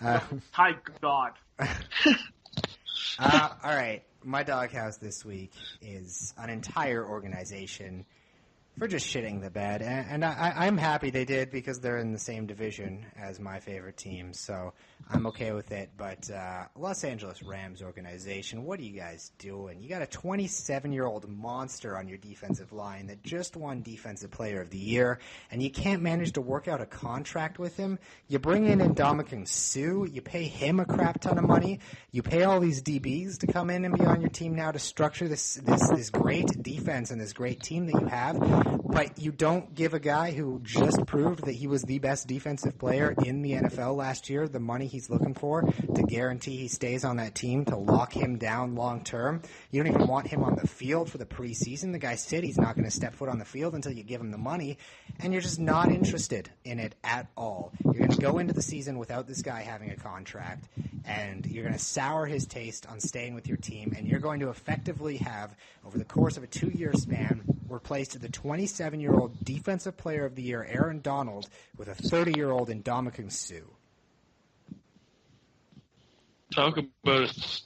[SPEAKER 3] Hi, God.
[SPEAKER 1] All right. My doghouse this week is an entire organization for just shitting the bed. And I'm happy they did because they're in the same division as my favorite team. So I'm okay with it. But Los Angeles Rams organization, what are you guys doing? You got a 27-year-old monster on your defensive line that just won Defensive Player of the Year, and you can't manage to work out a contract with him. You bring in Ndamukong Suh. You pay him a crap ton of money. You pay all these DBs to come in and be on your team now to structure this great defense and this great team that you have. But you don't give a guy who just proved that he was the best defensive player in the NFL last year the money he's looking for to guarantee he stays on that team, to lock him down long term. You don't even want him on the field for the preseason. The guy said he's not going to step foot on the field until you give him the money, and you're just not interested in it at all. You're going to go into the season without this guy having a contract, and you're going to sour his taste on staying with your team, and you're going to effectively have, over the course of a 2-year span, replaced the 27-year-old Defensive Player of the Year, Aaron Donald, with a 30-year-old Ndamukong Suh.
[SPEAKER 2] Talk about it.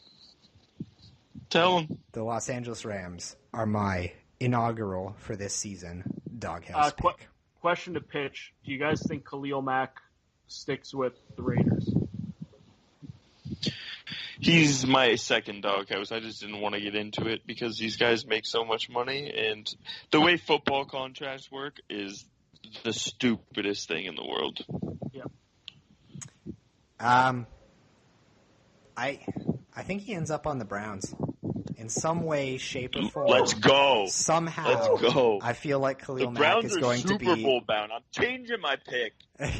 [SPEAKER 2] Tell them.
[SPEAKER 1] The Los Angeles Rams are my inaugural for this season doghouse pick.
[SPEAKER 3] Question to pitch. Do you guys think Khalil Mack sticks with the Raiders?
[SPEAKER 2] He's my second doghouse. I just didn't want to get into it because these guys make so much money, and the way football contracts work is the stupidest thing in the world.
[SPEAKER 3] Yeah.
[SPEAKER 1] I think he ends up on the Browns in some way, shape, or form.
[SPEAKER 2] Let's go.
[SPEAKER 1] Somehow,
[SPEAKER 2] Let's go.
[SPEAKER 1] I feel like
[SPEAKER 2] The
[SPEAKER 1] Khalil Mack
[SPEAKER 2] Browns
[SPEAKER 1] is
[SPEAKER 2] are
[SPEAKER 1] going to
[SPEAKER 2] Super
[SPEAKER 1] be
[SPEAKER 2] Bowl bound. I'm changing my pick.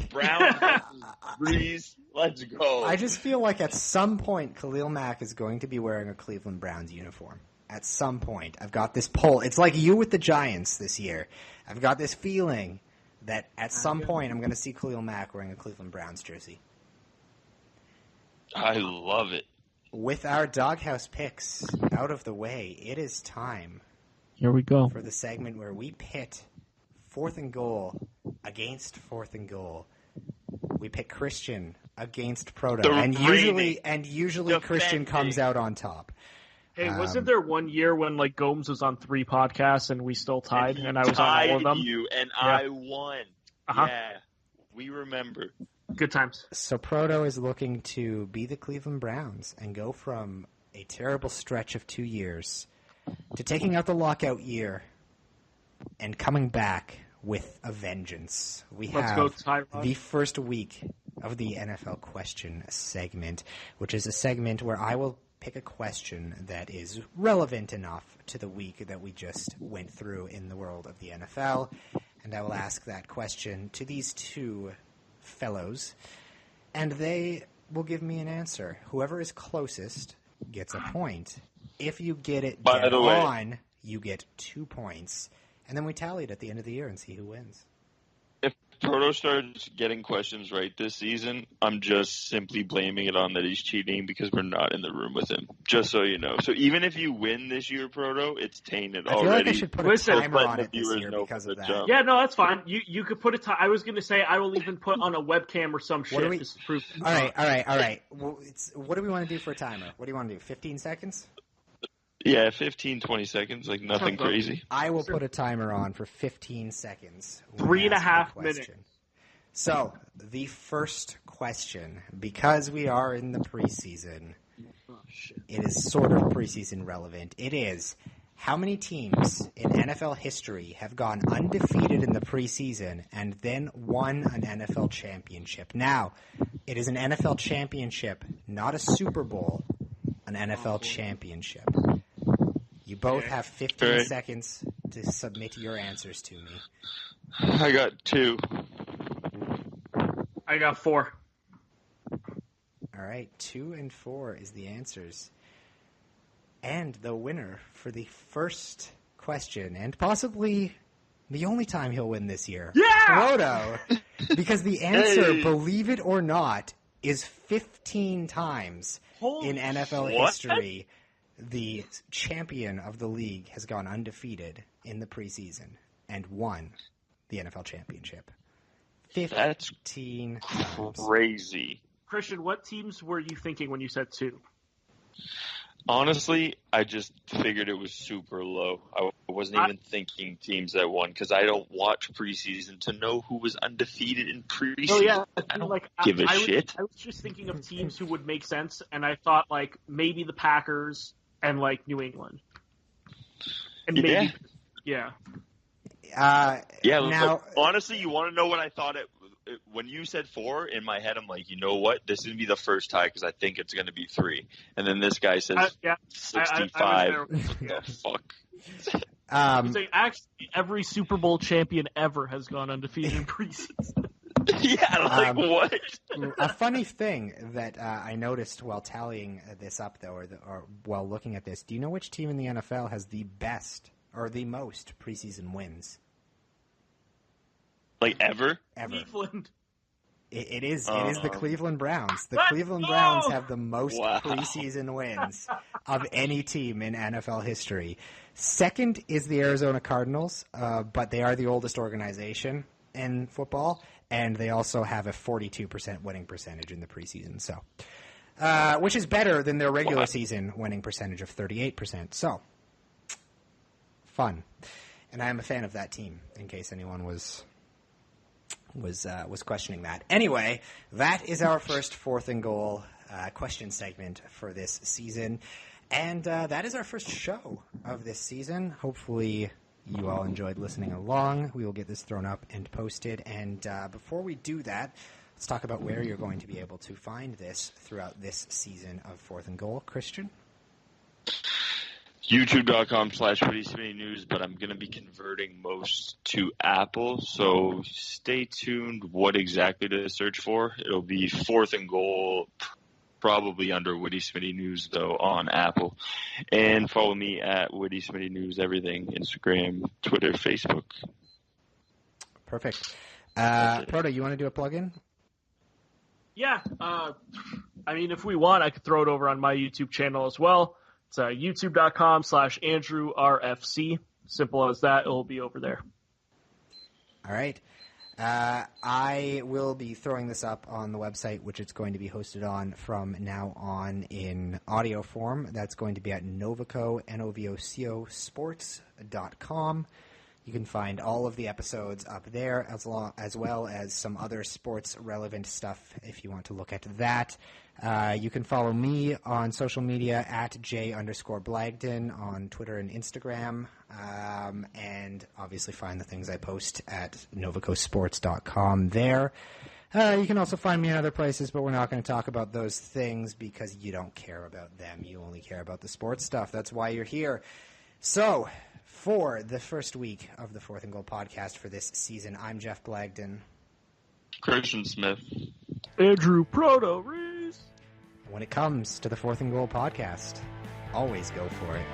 [SPEAKER 2] Browns versus Breeze. Let's go.
[SPEAKER 1] I just feel like at some point Khalil Mack is going to be wearing a Cleveland Browns uniform. At some point. I've got this pull. It's like you with the Giants this year. I've got this feeling that at some point I'm going to see Khalil Mack wearing a Cleveland Browns jersey.
[SPEAKER 2] I love it.
[SPEAKER 1] With our doghouse picks out of the way, it is time
[SPEAKER 3] Here we go.
[SPEAKER 1] for the segment where we pit 4th and goal against 4th and goal. We pick Christian against Proto, and usually Christian comes out on top.
[SPEAKER 3] Hey, wasn't there one year when like Gomes was on 3 podcasts and we still tied, and I was on all of them?
[SPEAKER 2] You and
[SPEAKER 3] Yeah.
[SPEAKER 2] I won.
[SPEAKER 3] Uh-huh.
[SPEAKER 2] Yeah, we remember.
[SPEAKER 3] Good times.
[SPEAKER 1] So Proto is looking to be the Cleveland Browns and go from a terrible stretch of 2 years to taking out the lockout year and coming back with a vengeance. We
[SPEAKER 3] Let's
[SPEAKER 1] have
[SPEAKER 3] go, Tyrod.
[SPEAKER 1] the first week of the NFL question segment, which is a segment where I will pick a question that is relevant enough to the week that we just went through in the world of the NFL, and I will ask that question to these two fellows, and they will give me an answer. Whoever is closest gets a point. If you get it dead on, you get 2 points, and then we tally it at the end of the year and see who wins.
[SPEAKER 2] If Proto starts getting questions right this season, I'm just simply blaming it on that he's cheating because we're not in the room with him. Just so you know. So even if you win this year, Proto, it's tainted
[SPEAKER 1] I feel
[SPEAKER 2] already.
[SPEAKER 1] like I should put a timer on it this year because of that.
[SPEAKER 3] Yeah, no, that's fine. You could put a time. I was going to say I will even put on a webcam or some shit to prove.
[SPEAKER 1] All right. Well, what do we want to do for a timer? What do you want to do? 15 seconds?
[SPEAKER 2] Yeah, 15, 20 seconds, like nothing crazy.
[SPEAKER 1] I will put a timer on for 15 seconds.
[SPEAKER 3] 3.5 minutes.
[SPEAKER 1] So, the first question, because we are in the preseason, it is sort of preseason relevant. It is, how many teams in NFL history have gone undefeated in the preseason and then won an NFL championship? Now, it is an NFL championship, not a Super Bowl, an NFL championship. You both have 15 seconds to submit your answers to me.
[SPEAKER 2] I got 2.
[SPEAKER 3] I got 4.
[SPEAKER 1] All right, 2 and 4 is the answers. And the winner for the first question, and possibly the only time he'll win this year, Proto, because the answer, believe it or not, is 15 times in NFL history. The champion of the league has gone undefeated in the preseason and won the NFL championship. 15 times.
[SPEAKER 2] Crazy.
[SPEAKER 3] Christian, what teams were you thinking when you said 2?
[SPEAKER 2] Honestly, I just figured it was super low. I wasn't even thinking teams that won because I don't watch preseason to know who was undefeated in preseason.
[SPEAKER 3] Oh, yeah.
[SPEAKER 2] I don't give a shit.
[SPEAKER 3] I was just thinking of teams who would make sense, and I thought like maybe the Packers and like New England. And maybe,
[SPEAKER 2] yeah.
[SPEAKER 1] Now,
[SPEAKER 2] honestly, you want to know what I thought when you said 4, in my head, I'm like, you know what? This is going to be the first tie because I think it's going to be 3. And then this guy says 65. The fuck?
[SPEAKER 3] Saying actually, every Super Bowl champion ever has gone undefeated in preseason.
[SPEAKER 2] Yeah, what?
[SPEAKER 1] A funny thing that I noticed while tallying this up, though, or while looking at this, do you know which team in the NFL has the best or the most preseason wins?
[SPEAKER 2] Like ever?
[SPEAKER 3] Cleveland.
[SPEAKER 1] It is the Cleveland Browns. The Cleveland Browns have the most preseason wins of any team in NFL history. Second is the Arizona Cardinals, but they are the oldest organization in football, and they also have a 42% winning percentage in the preseason. So, which is better than their regular season winning percentage of 38%. So, fun. And I am a fan of that team, in case anyone was questioning that. Anyway, that is our first 4th and goal question segment for this season. And that is our first show of this season. Hopefully you all enjoyed listening along. We will get this thrown up and posted. And before we do that, let's talk about where you're going to be able to find this throughout this season of Fourth and Goal. Christian?
[SPEAKER 2] YouTube.com/WittySmittyNews, but I'm going to be converting most to Apple, so stay tuned what exactly to search for. It'll be Fourth and Goal, probably under Witty Smitty News, though, on Apple. And follow me at Witty Smitty News, everything, Instagram, Twitter, Facebook.
[SPEAKER 1] Perfect. Proto, you want to do a plug-in?
[SPEAKER 3] Yeah. I mean, if we want, I could throw it over on my YouTube channel as well. It's youtube.com/AndrewRFC. Simple as that. It will be over there.
[SPEAKER 1] All right. I will be throwing this up on the website, which it's going to be hosted on from now on in audio form. That's going to be at Novoco, Novoco sports.com. You can find all of the episodes up there, as well as some other sports-relevant stuff if you want to look at that. You can follow me on social media at J_Blagdin on Twitter and Instagram, and obviously find the things I post at novocosports.com there. You can also find me in other places, but we're not going to talk about those things because you don't care about them. You only care about the sports stuff. That's why you're here. So, for the first week of the Fourth and Goal podcast for this season, I'm Jeff Blagdin.
[SPEAKER 2] Christian Smith.
[SPEAKER 3] Andrew Proto Reese.
[SPEAKER 1] When it comes to the Fourth and Goal podcast, always go for it.